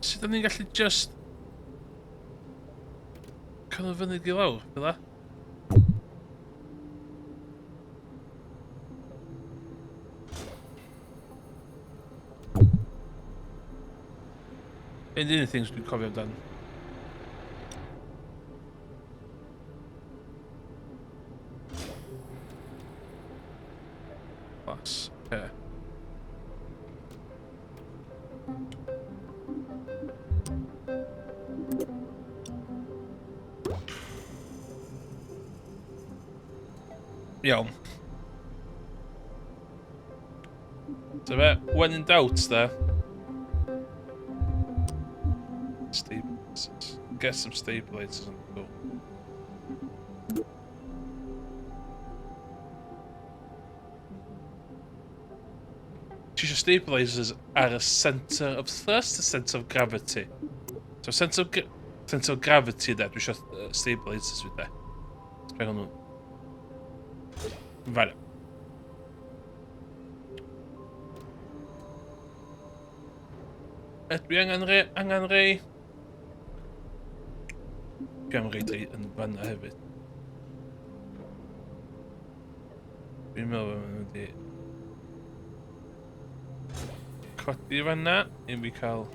Sut ydyn ni'n gallu just cael o fyny i lawr, fel la? Un un things dwi'n cofio amdan. Class, okay. Iawn. So when in doubt there. Stabilizers. Get some stabilizers on the go. Your stabilizers are a center of thrust, a center of gravity. So center of gravity that we should stabilizers with that. Spera nu. Vale. Dwi angen rei. Dwi am rei yn fanna hefyd. Dwi'n meddwl bod nhw wedi codi fanna i mi cael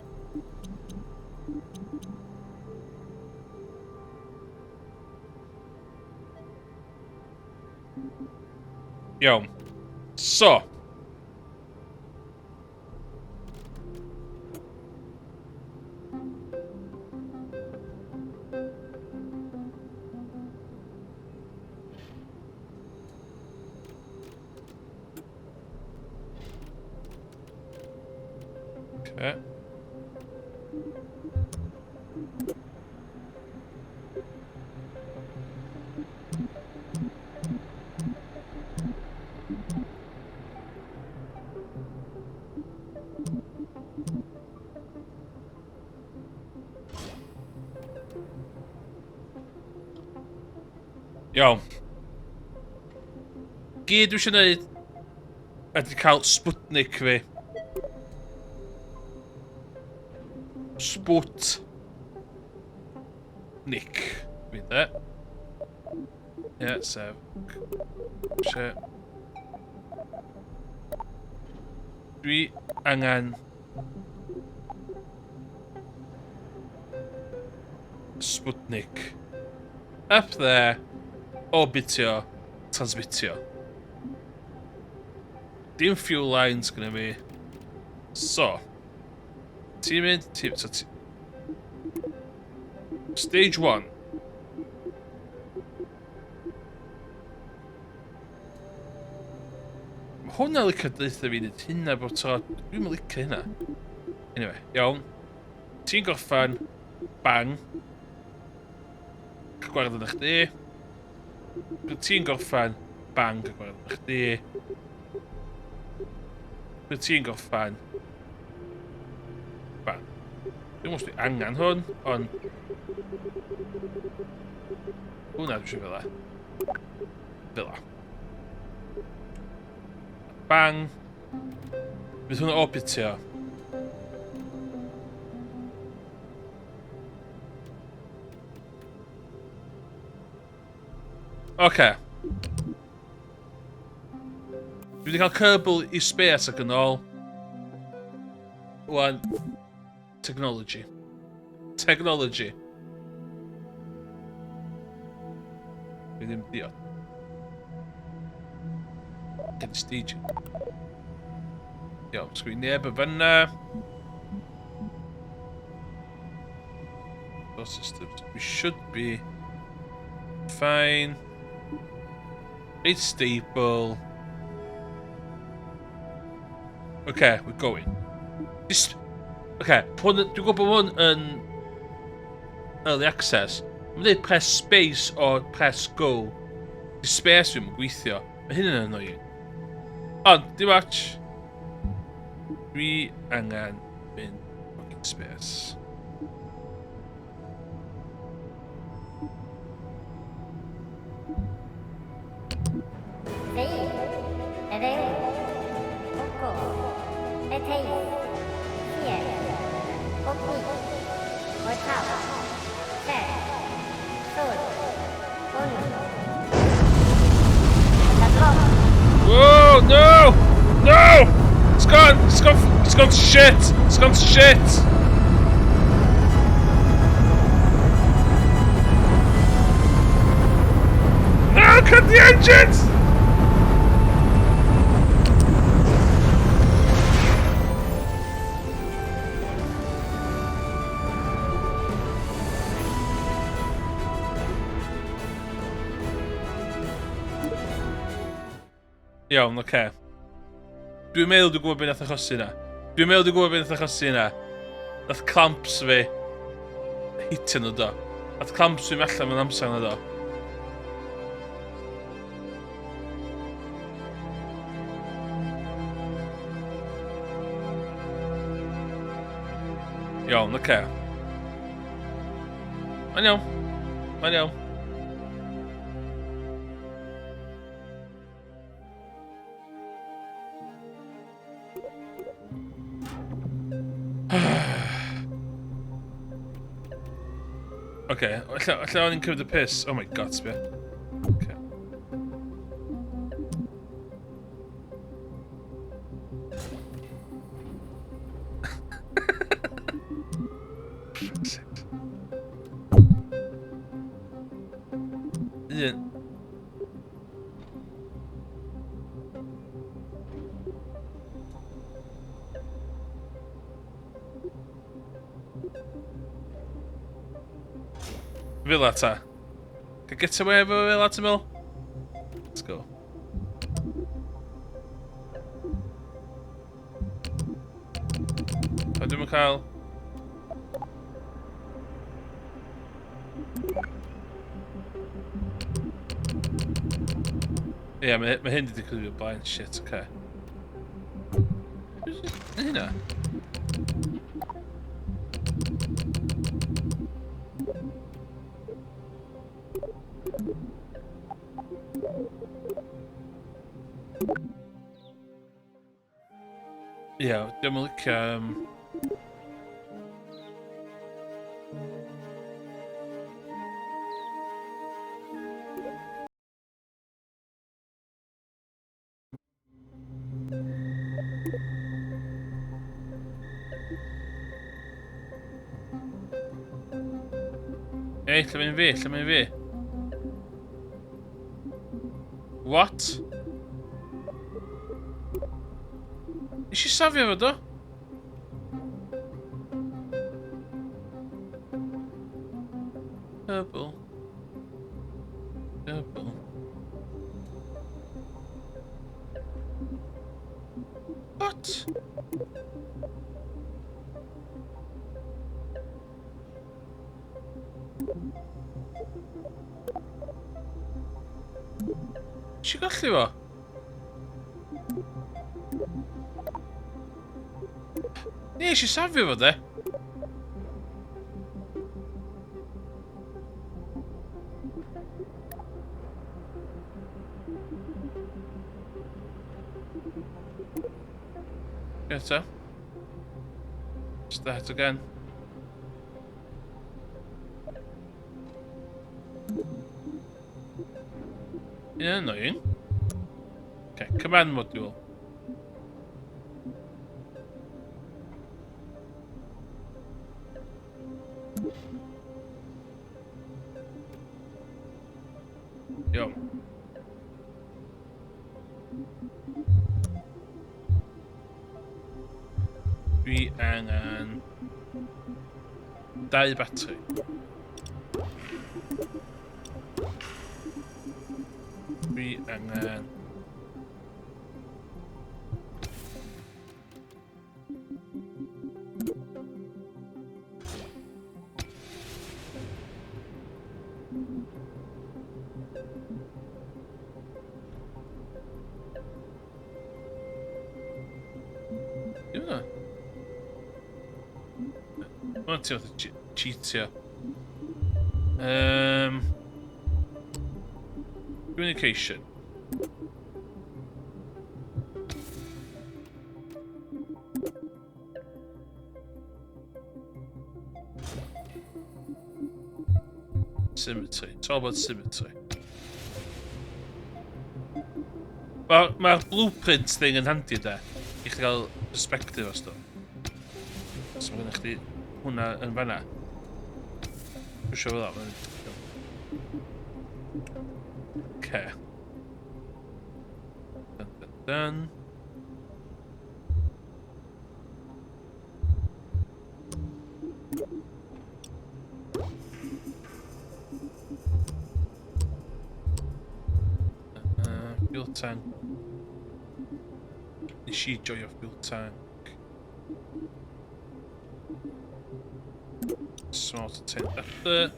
iawn. So okay. Iawn. Gyd dwi eisiau neud ydy cael Sputnik fi. Sputnik. Fydd e. Ie, sef. Dwi angen Sputnik. Up there. Orbitio. Transmitio. Dim fuel lines gyda fi. So. Ti'n mynd? Stage 1. Mae hwnna licio dweutha fi nid hynna bod tro. Dwi'n licio hynna. Anyway, iawn. Ti'n gorffan. Bang. Gwared yn eich di. Bydd ti'n gorffan. Bang. Gwared yn eich di. Bydd ti'n gorffan. Bang. Dwi'n mwys dwi angen hwn, ond... Hwna dwi eisiau fel e. Fel e. Bang. Bydd hwnna orbitio. Oce. Dwi wedi cael Kerbal i space ac yn ôl. Wan. Technology. Technology. Dwi ddim diod. Gen staging. Iawn, sgwyn neb y fyna. Those systems. We should be fine. It's stable. Okay, we're going. Just... Okay, dwi'n gwybod bod hwn yn early access. Mae'n dweud press space or press go. Di space fi'n gweithio. Mae hyn yn annoying. Ond, dim watch. Dwi angen mynd fucking space. Whoa, no! No! It's gone to shit! It's gone to shit! No, cut the engines! Iawn, oce. Dwi'n meddwl dwi'n gwybod beth nath achosi yna. Dwi'n meddwl dwi'n gwybod beth nath achosi yna. Nath clamps fi hitio nhw do. Nath clamps fi'n allan mewn amser yna do. Iawn, oce. Mae'n iawn. Mae'n iawn. Oce, lle o'n i'n cymryd y piss? Oh my god, sbio. Oce. Un. Villa ta. Can I get away with a villa, Tamil? Let's go. I do Mikhail. Yeah, my hindi could be buying shit, okay. You know. Yeah, dwi'n licio Ei, lle mae'n fi? Lle mae'n fi? What? Is she safio fo do? Purple. Purple. What? She gallu fo? Nee, she safio fo de. Get her. Start again. Yeah, annoying. Okay, command module. Yo. Dwi angen 2 batri. Dwi angen yeah. Wel, ti oedd cheatio. Communication. Symmetry. It's all about symmetry. Mae'r blueprint thing yn handi da. I chi gael perspective os do. So mae gennych chi hwnna yn fanna. Dwi'n siŵr o dda. Okay. Dun, dun, dun. Fuel tank. Nes I joio fuel tank. Smart tent after.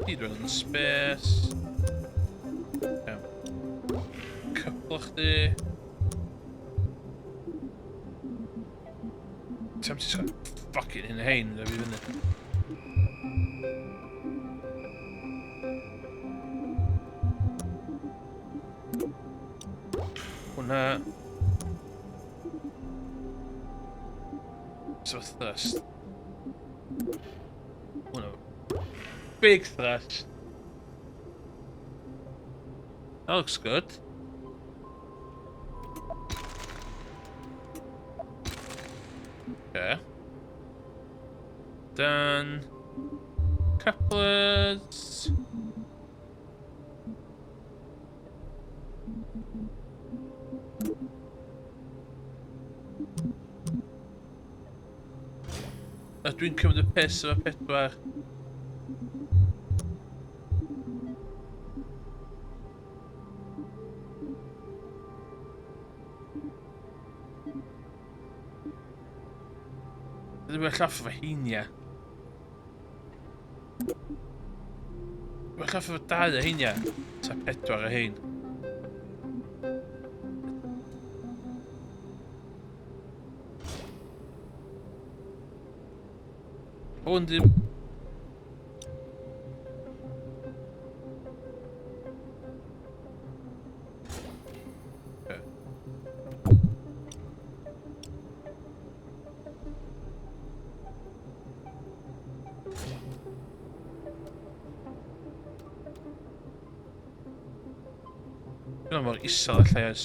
Hyd yn space. Couple of chdi. Tempted to fucking in hein da fi fyny. Hwna. So thrust. Hwna. Big thrust. That looks good. Okay. Then couplers. Dwi'n cymryd y piss efo pedwar. Dwi'n well off efo heinia. Dwi'n well off efo 2 o heinia. Ta 4 o hein. Hwn dim... Dyna mor isel allai oes.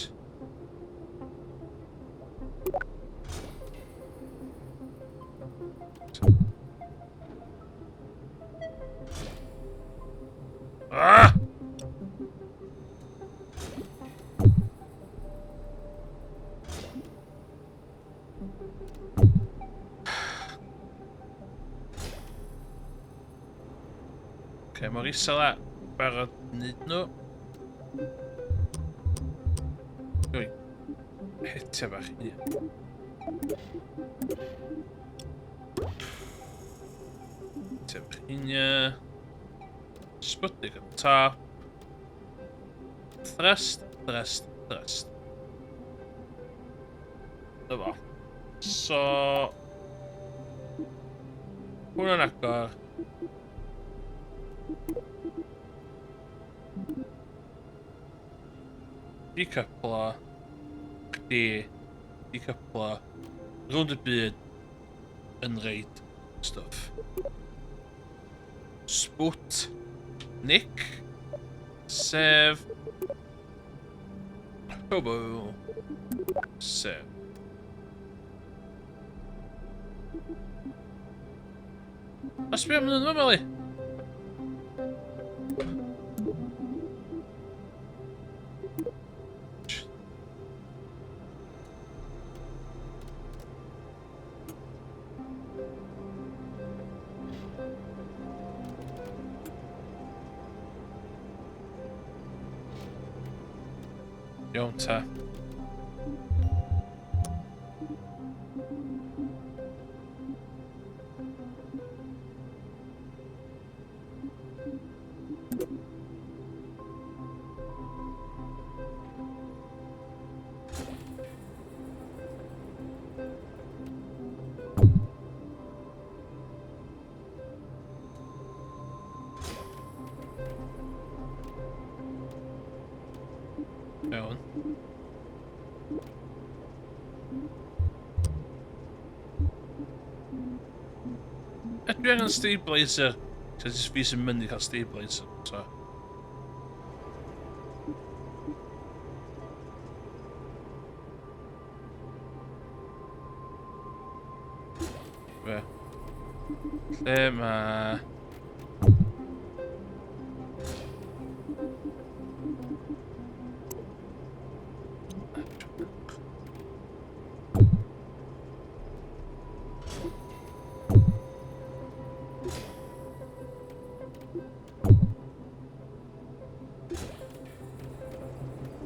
Ah! Okay, mor isel a barod nid nhw. Ui, hitio bach i. Hitio bach unia. Sputnik on top. Thrust, thrust, thrust. Dyma. So... hwnna'n agor. Di cyplo. Chdi. Di cyplo. Rwnd y byd. Yn reid stuff. Sput. Nick. Save. Hobo. Save. Os be am nhw'n ymweli? Iawn ta. Iawn. Dwi angen stabilizer. Cos jyst fi sy'n mynd i cael stabilizer. So. Fe. Lle ma...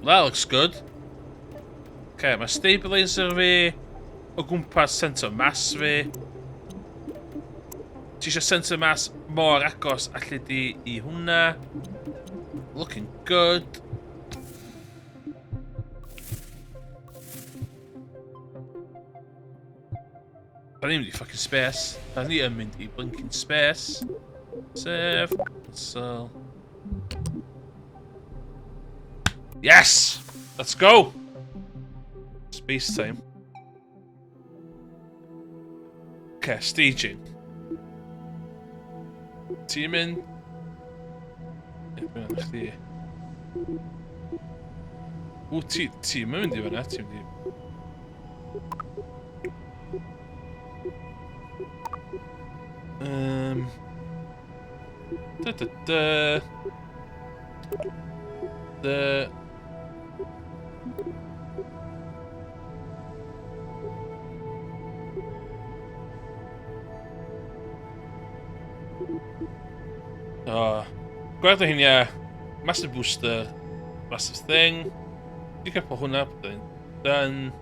That looks good. Okay, mae stabiliser fi o gwmpas centre mass fi. Ti eisiau centre mass mor agos allu di I hwnna. Looking good. Da ni'n mynd I fucking space. Da ni yn mynd I blinking space. Save. So. Yes! Let's go! Space time. Okay, staging. Ti'n mynd... Dwi'n chdi. O, ti'n mynd I fyna, ti'n mynd I... Gweld o hynny, massive booster, massive thing. Di cael po hwnna, byddai'n done.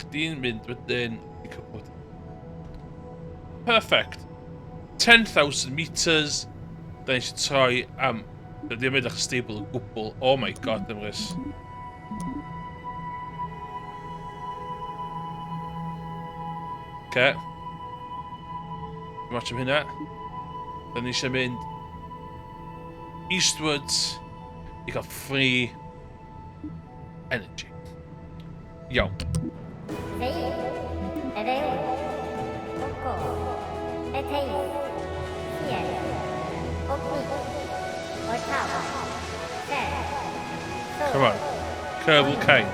Chdi'n mynd wedyn, di cael po perfect. 10,000 meters. Da ni eisiau troi am... Dwi'n mynd a'ch stable o gwbl. Oh my god, Emrys. Okay. Watch am hynna. Da ni eisiau mynd eastwards I cael free energy. Iawn. Come on. Kerbal Kane.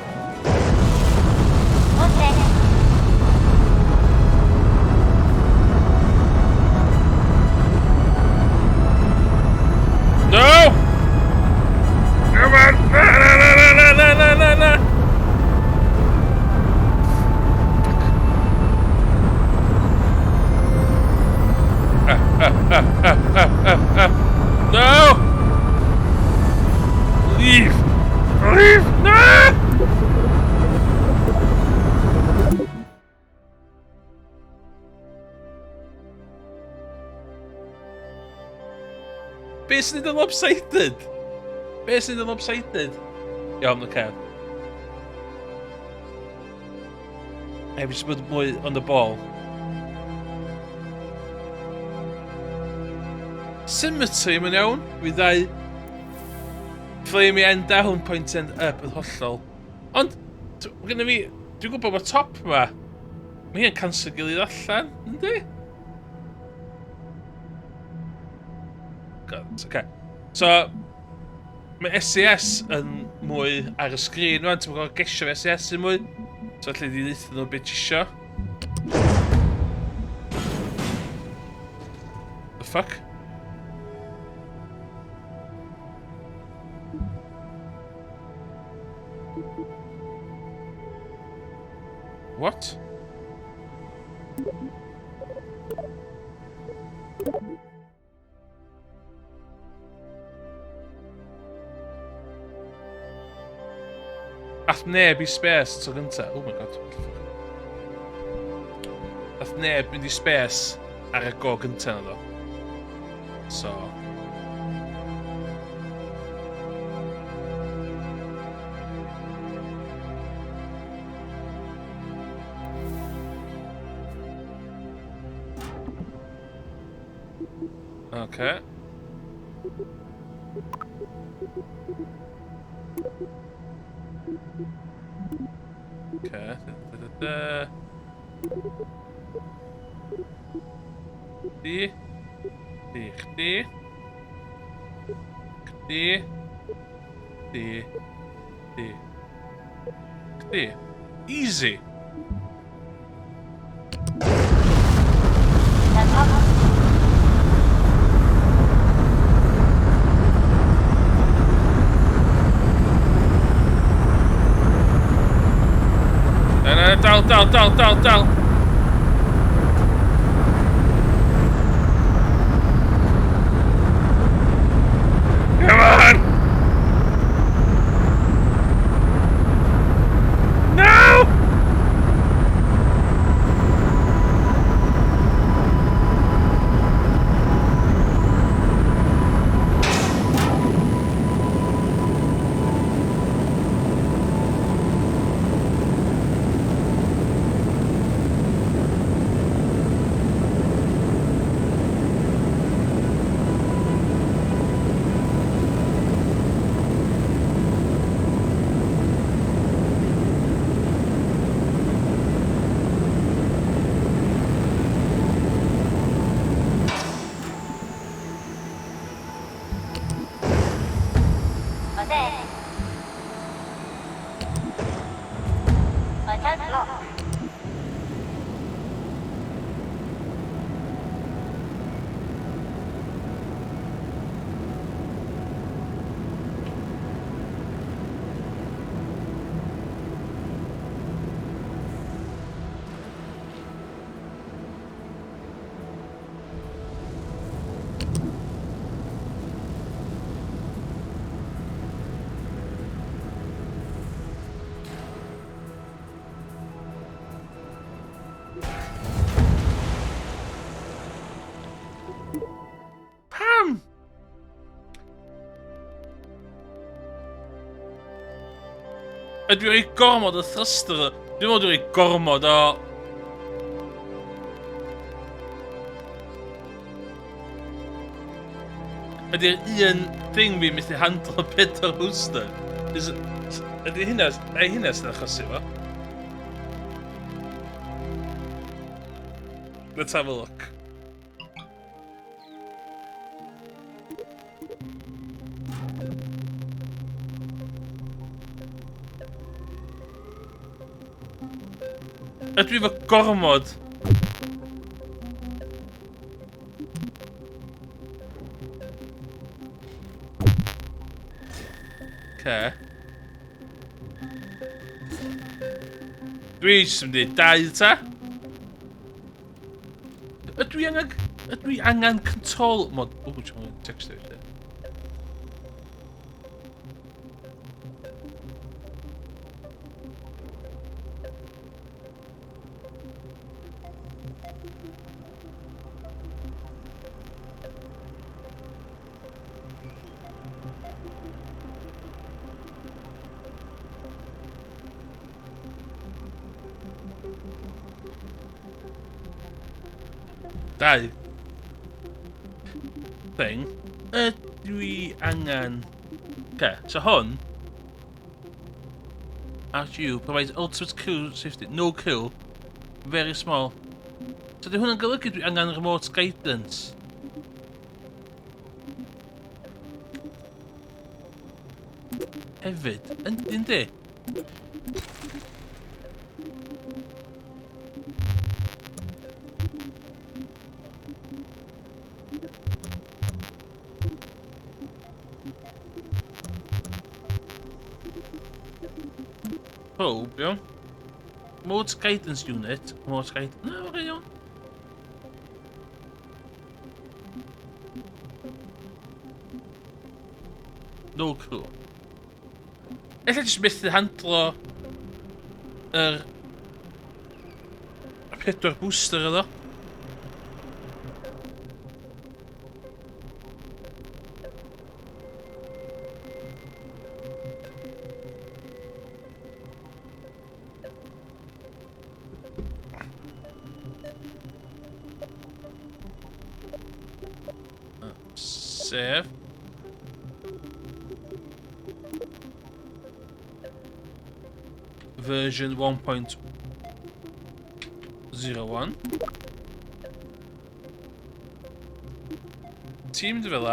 No! Come on! No! No! Leave! Leave! No! Be sy'n yn lopsided? Be sy'n yn lopsided? Iawn, oce. Fi jyst bod mwy on the ball. Symmetry, mae'n iawn. Fi ddau... Flame end down, point end up yn hollol. Ond, mae gennym fi... Dwi'n gwybod bod top yma. Mae hi'n cansel gilydd allan, ynddi? Okay. So, mae SES yn mwy ar y sgrin rwan, ti'n gwybod gesio SES yn mwy. So, allu di ddeithio nhw beth isio. The fuck? What? Ath neb I space tro gynta. Oh my god. Ath neb mynd I space ar y go gynta na ddo. So... Okay. Okay. Chdi. Chdi. Chdi. Chdi. Chdi. Chdi. Easy. Down. Come on! Ydw i'n rhoi gormod o thruster. Dwi'n meddwl dwi'n rhoi gormod o... Ydy'r un thing fi'n methu handle 4 booster. Ydy hynna sydd achosi fo? Let's have a look. Ydw i fo gormod? Okay. Dwi jyst yn mynd i 2 ta. Ydw i angen control mod... O, dwi'n mynd textio i lle. Dau. Thing. Ydw i angen... Okay, so hwn... RGU provides ultimate kill safety. No kill. Very small. So di hwnna'n golygu dwi angen remote guidance. Hefyd. Yndi? Probe, iawn. Remote guidance unit. Remote guidance... No, okay, iawn. No clue. Ella jyst methu handlo... yr... y 4 booster ydo. Save. Version 1.01. Team fel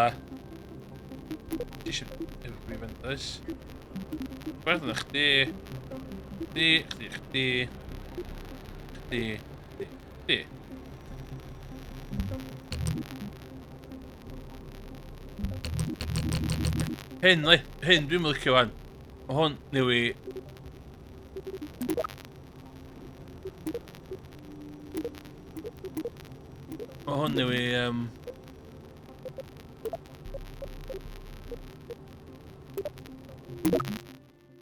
ti eisiau mynd oes? Gwerth yna chdi. Chdi. Hyn dwi'n licio wan. Mae hwn newi... Mae hwn newi...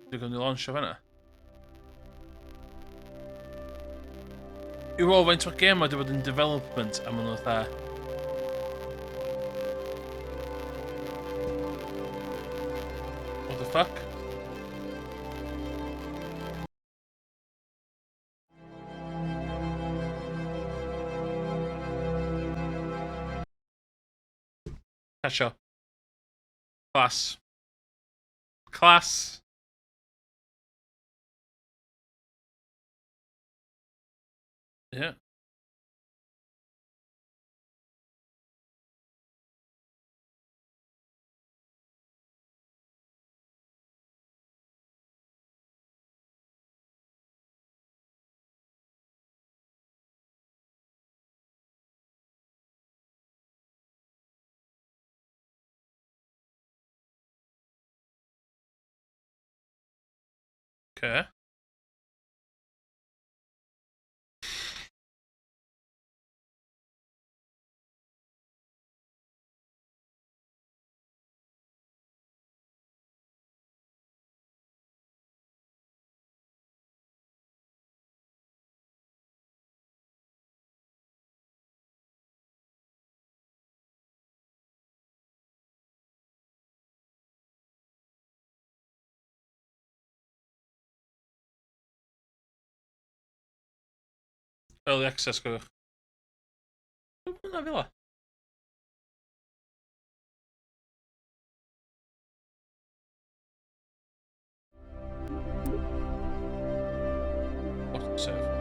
Dwi'n gwneud launch o fanna. I weld faint o'r gêm wedi bod yn development am nhw dda. What the fuck? Catch up. Class. Yeah. Okay. Early access gwyddoch. Hwna fel o. Save.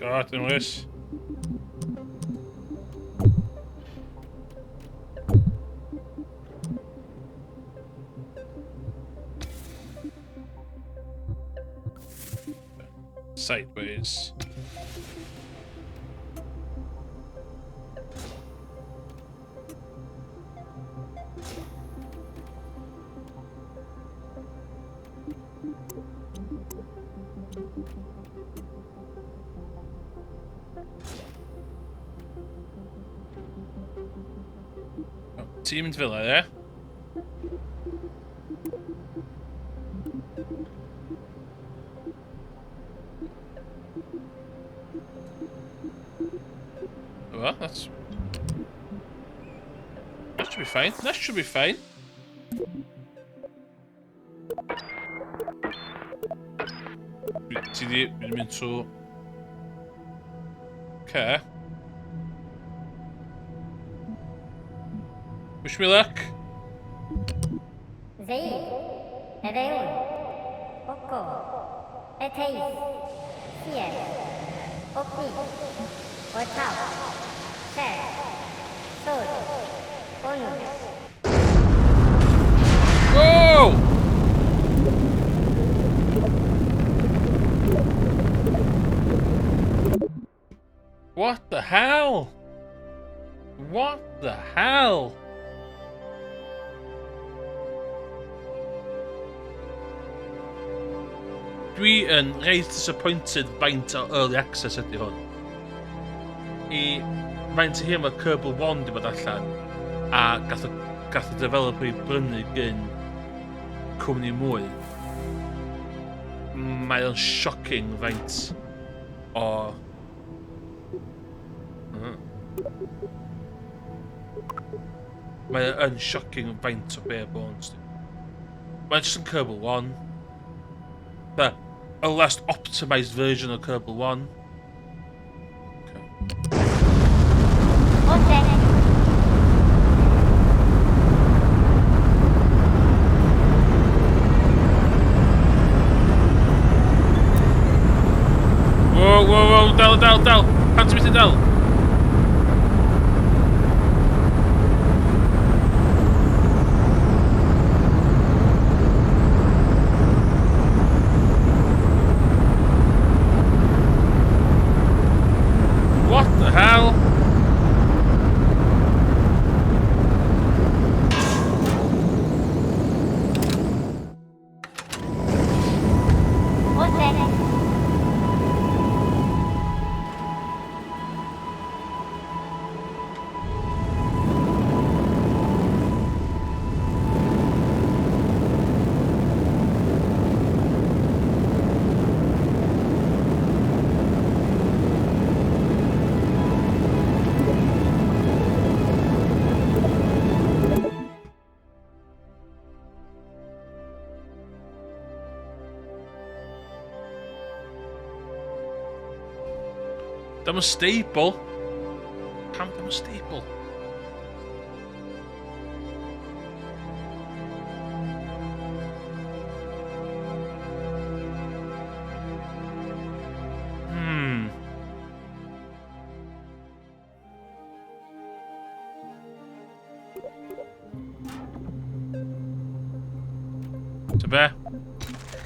God, unwaith. Sideways. Ti'n mynd fel e? Well, that should be fine. That should be fine. Ti di mynd trwy... Okay. Wish me luck. زيد أذيون أوكو أتيس سير أوكي وتاو سير صوت أونو Whoa! What the hell? What the hell? Dwi yn reit disappointed faint o early access ydy hwn. Faint o hyn mae Kerbal 1 di bod allan a gath y developer i brynu gyn cwmni mwy. Mae o'n shocking faint o... Mae o'n shocking faint o bare bones. Mae'n just yn Kerbal 1. A less optimized version of Kerbal 1. Okay. Whoa, Del. Hands me to Del. What the hell? Dim yn stable. Pam dim yn stable? Ta be?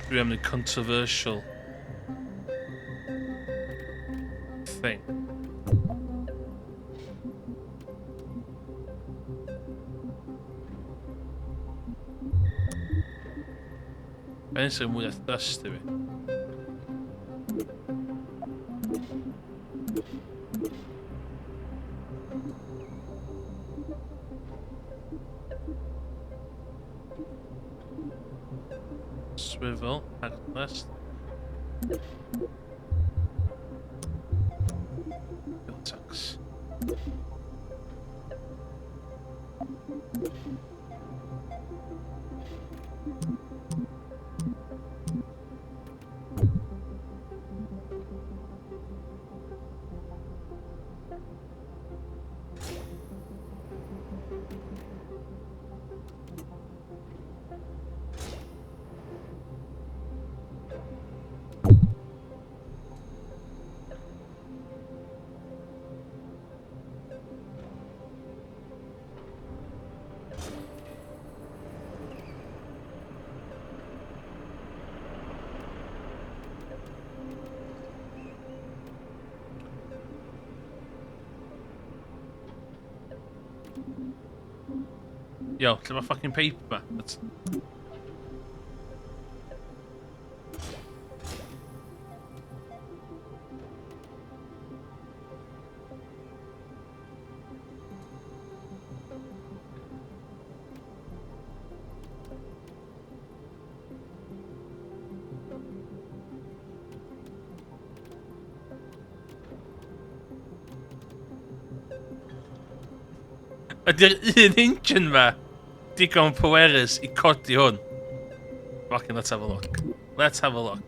Dwi am the controversial thing. Ben sy'n mwy at dysgu fi. Swivel, Atlas. Fuel tax. Yo, lle ma fucking paper ma? That's... Ydy'r un engine ma digon pwerus I codi hwn? Fucking, let's have a look. Let's have a look.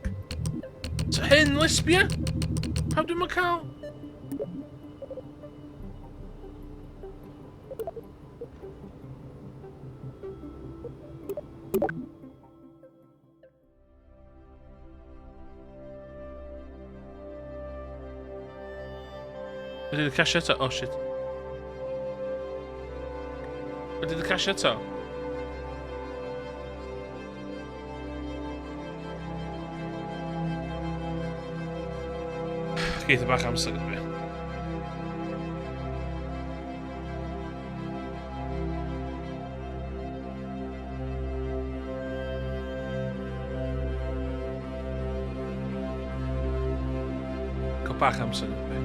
So hyn, lesbia? Pam dwi'n mynd cael? Ydy'r casio eto? Oh shit. Ydy'r casio eto? Geith y bach amser gyda fi. Cael bach amser gyda fi.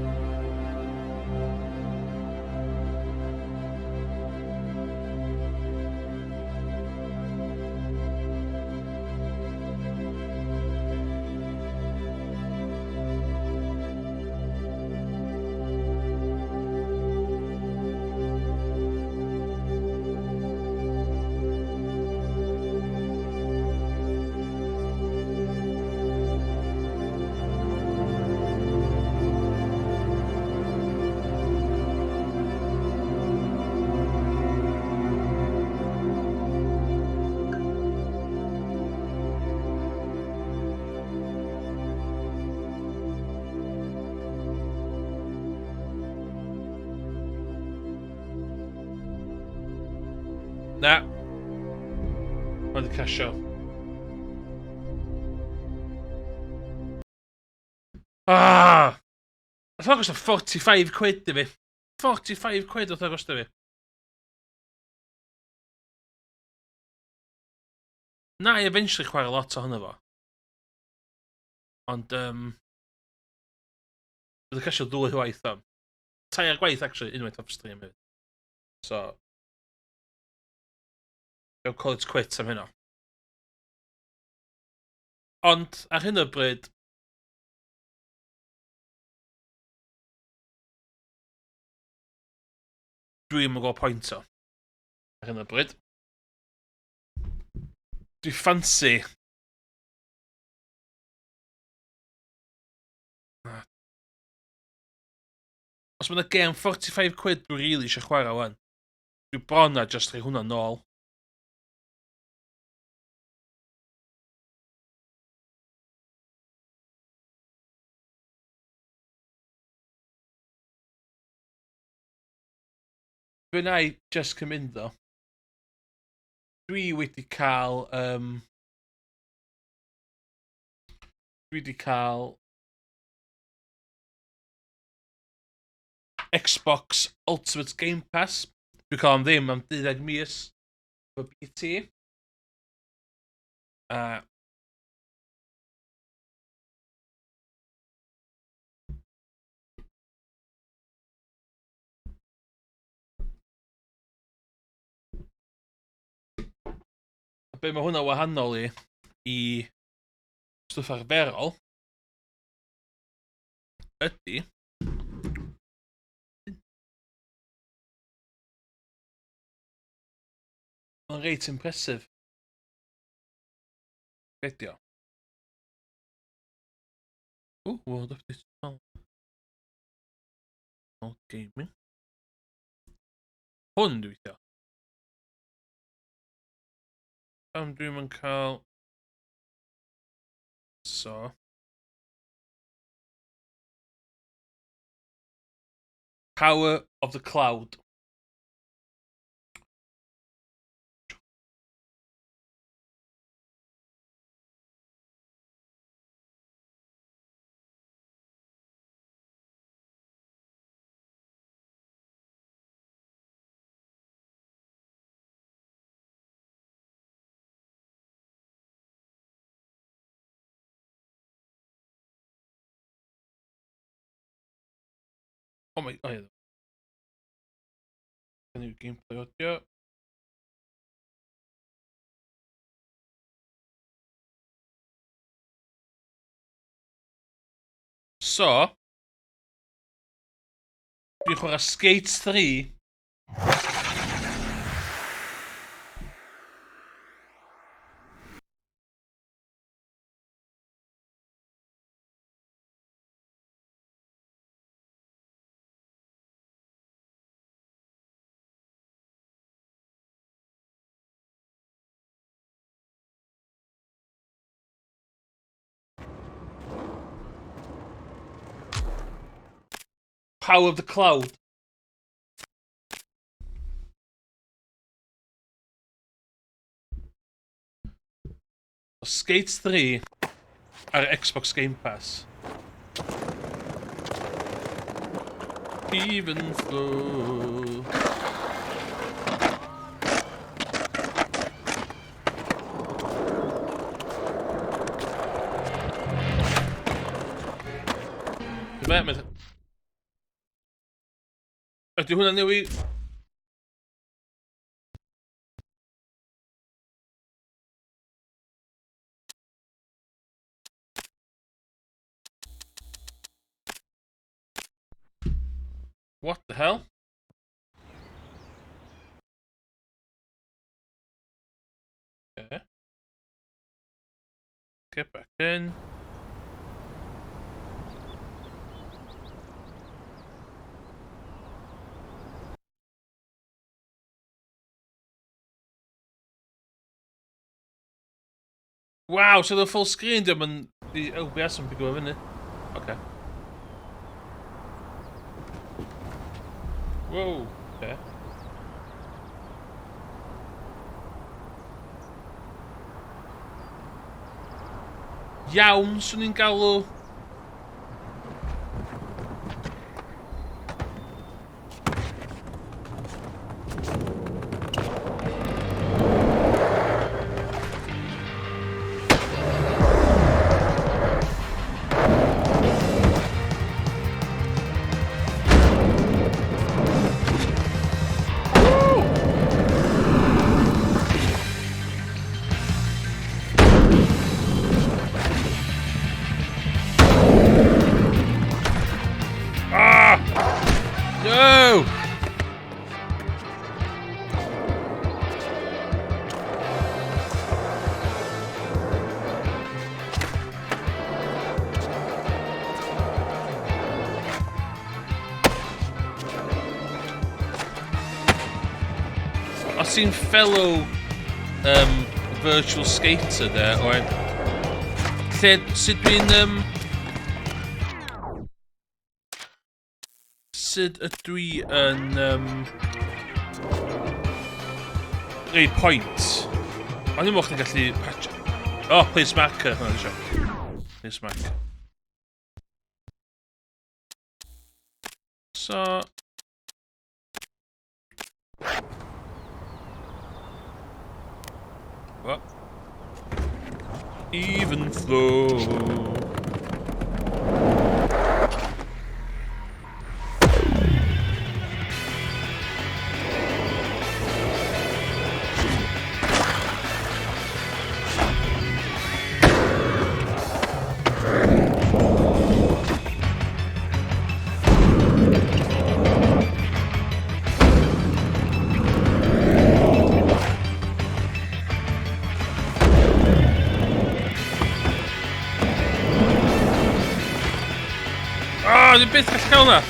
Na. Mae'n casio. Ah! I thought it was 45 quid I fi. 45 quid oedd o gosto fi. Na, I eventually chwarae lot ohono fo. Ond, bydd y casio ddwy waith o. Tair gwaith, actually, unwaith off stream hefyd. So... I'll call it quits am hynna. Ond, ar hyn o bryd... Dwi'n mynd gweld pwynt o. Ar hyn o bryd. Dwi ffansi... Os mae'n gêm 45 quid dwi'n rili eisiau chwarae wan. Dwi'n bron na just rhoi hwnna nôl. Fe na i just cymryd ddo. Dwi wedi cael... dwi wedi cael... Xbox Ultimate Game Pass. Dwi'n cael am ddim am 12 mis. Fy BT. Be mae hwnna wahanol i stwff arferol ydy mae'n reit impressive. Bedio. World of Digital. Gaming. Hwn dwi'n weithio. Am dwi'n yn cael... So. Power of the Cloud. Oh my... Oh yeah. Can you gameplay audio? So. Dwi'n chwarae Skates 3. Power of the Cloud. Skates 3 ar Xbox Game Pass. Even flow. Ydy hwnna newid? What the hell? Okay. Get back in. Wow, so the full screen dim yn... The OBS yn pigo fyny. Okay. Whoa, okay. Iawn, swn i'n galw... No! seen fellow virtual skater there, or sut dwi'n sut ydw i yn ei point. Ond ddim o'ch chi'n gallu patch. Oh, place marker. Hwna, di sio. Place marker. So... What? Even flow. Dwi'n byth gallu cael hwnna.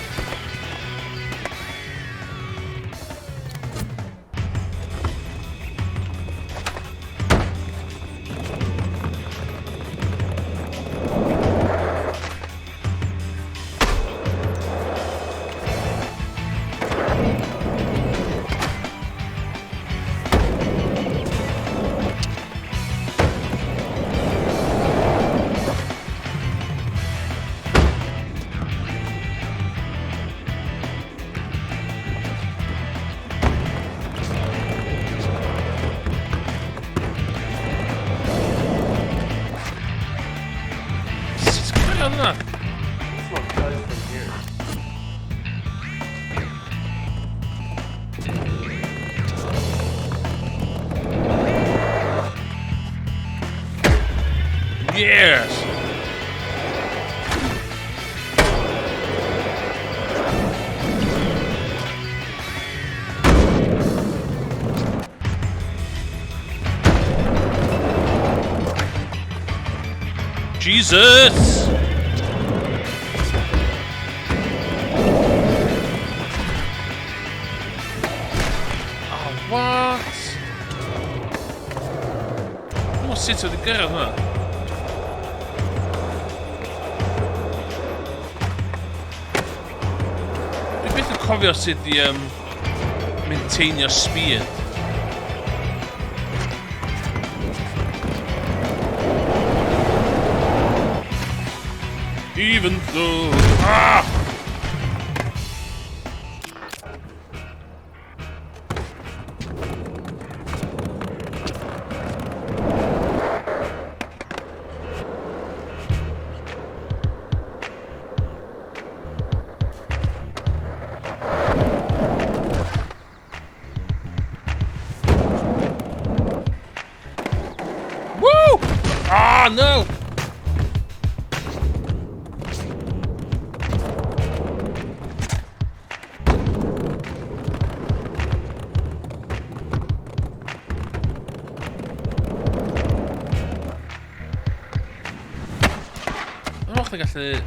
Yes! Jesus! Oh, what? What sits with the girl, huh? Cofio sut i maintainio speed. Even though... Ah! Ah, no! Och, dwi'n gallu...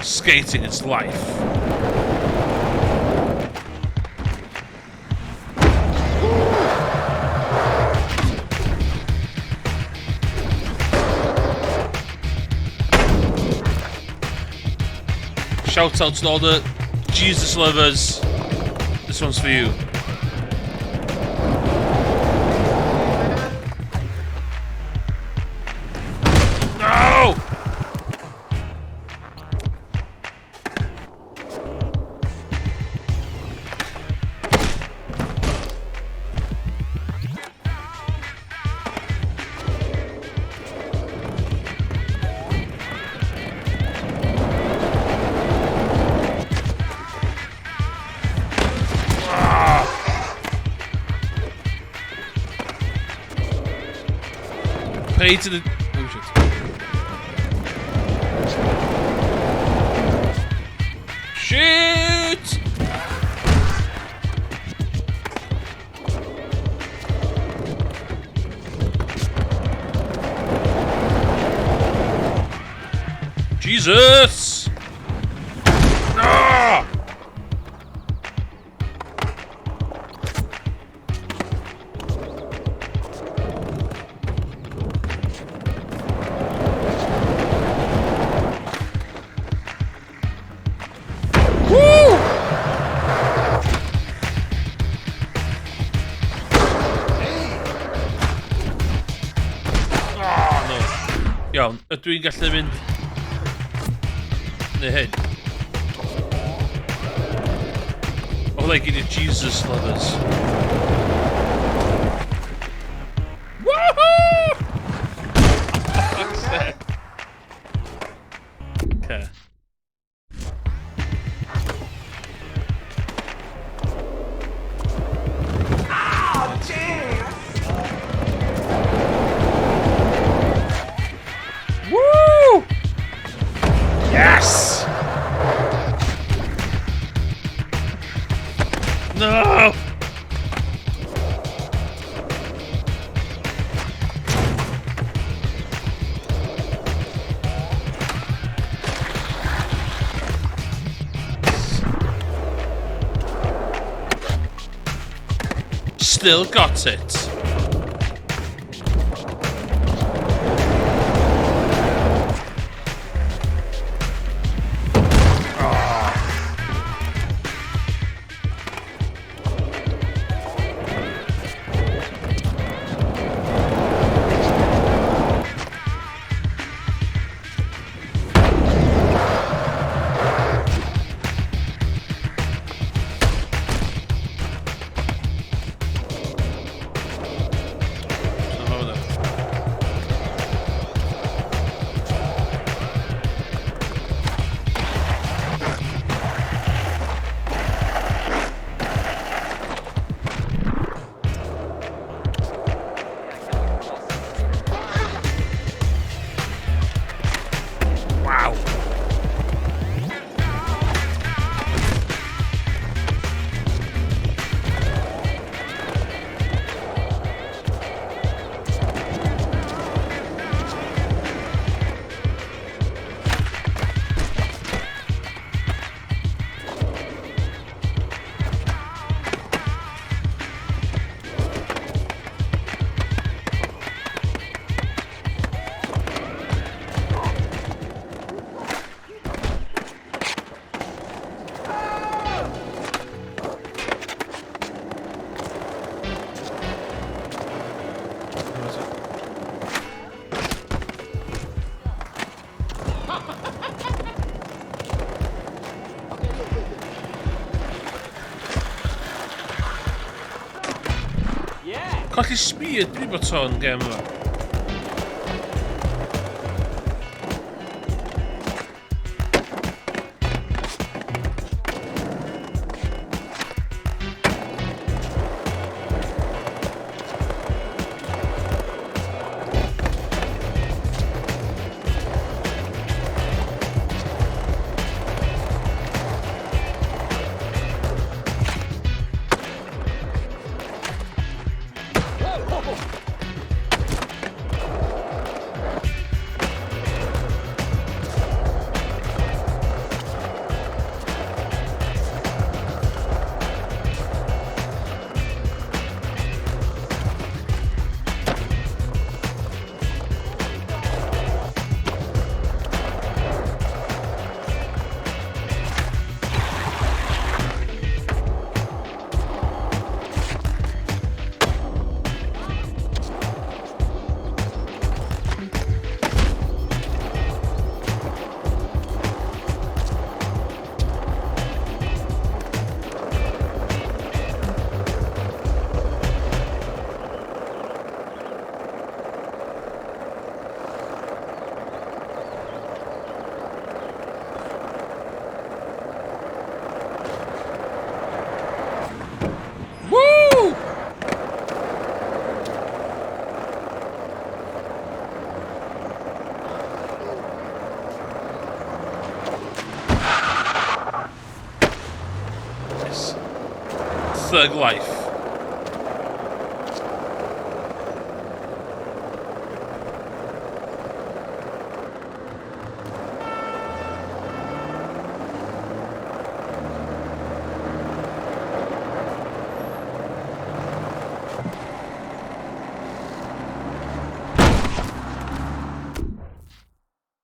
Skating its life. Shout out to all the Jesus lovers. This one's for you. No! straight to the... Oh, shit. Shoot! Jesus! Ah! Iawn, ydw i'n gallu mynd... Neu hyn? O, like gyd i Jesus lovers. Woohoo! Okay. Woo! Yes! No! Still got it. Wow. Colli speed dwi bod sôn gem yma. Thug life.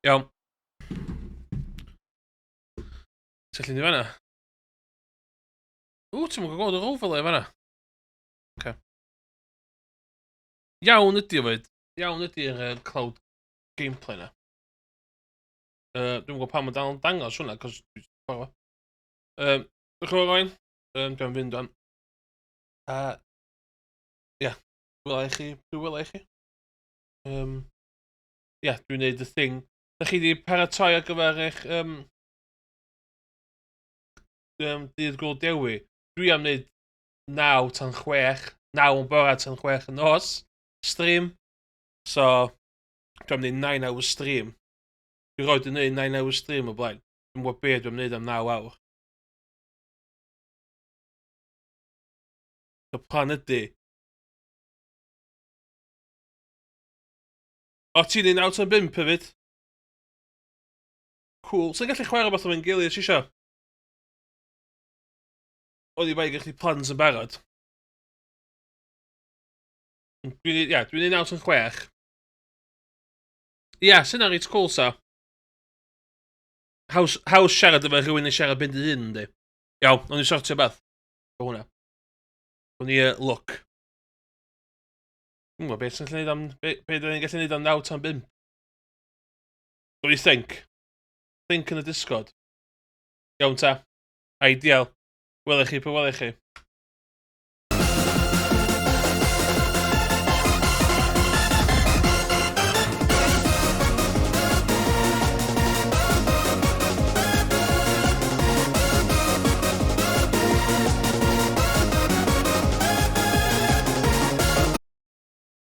Iawn. Sut llun i fanna? Ti'n mwyn gweld yr overlay fanna? Okay. Iawn ydi o fyd. Iawn ydi'r cloud gameplay na. Dwi'n gwybod pam mae'n dal yn dangos hwnna, cos dwi'n ffordd. Dwi'n chwarae roi'n. Dwi'n fynd o'n. Ia, dwi'n wela i chi. Ia, dwi'n neud y thing. Da chi di paratoi ar gyfer eich dydd gwyl dewi. Dwi am wneud 9 tan 6, 9 yn bora tan 6 yn nos, stream. So, dwi am wneud 9 hours stream. Dwi roed yn wneud 9 hours stream o blaen. Dwi'n gwybod beth dwi'n wneud am 9 awr. Y plan ydy. O, ti'n neud 9 tan 5 hefyd? Cool. Sa'n gallu chwarae beth o'n gilydd, si isio? Oedd i bai gallu plans yn barod. Dwi'n neud 9 tan 6. Ia, sy'n reit cool sa. Haws siarad efo rhywun yn siarad byd i hyn, ynddi. Iawn, o'n i sortio beth. O hwnna. O'n i look. Dwi'n gwybod beth sy'n gallu neud am... Be dwi'n gallu neud am 9 tan 5. What do you think? Think yn y Discord. Iawn ta. Ideal. Welech chi, pe welech chi.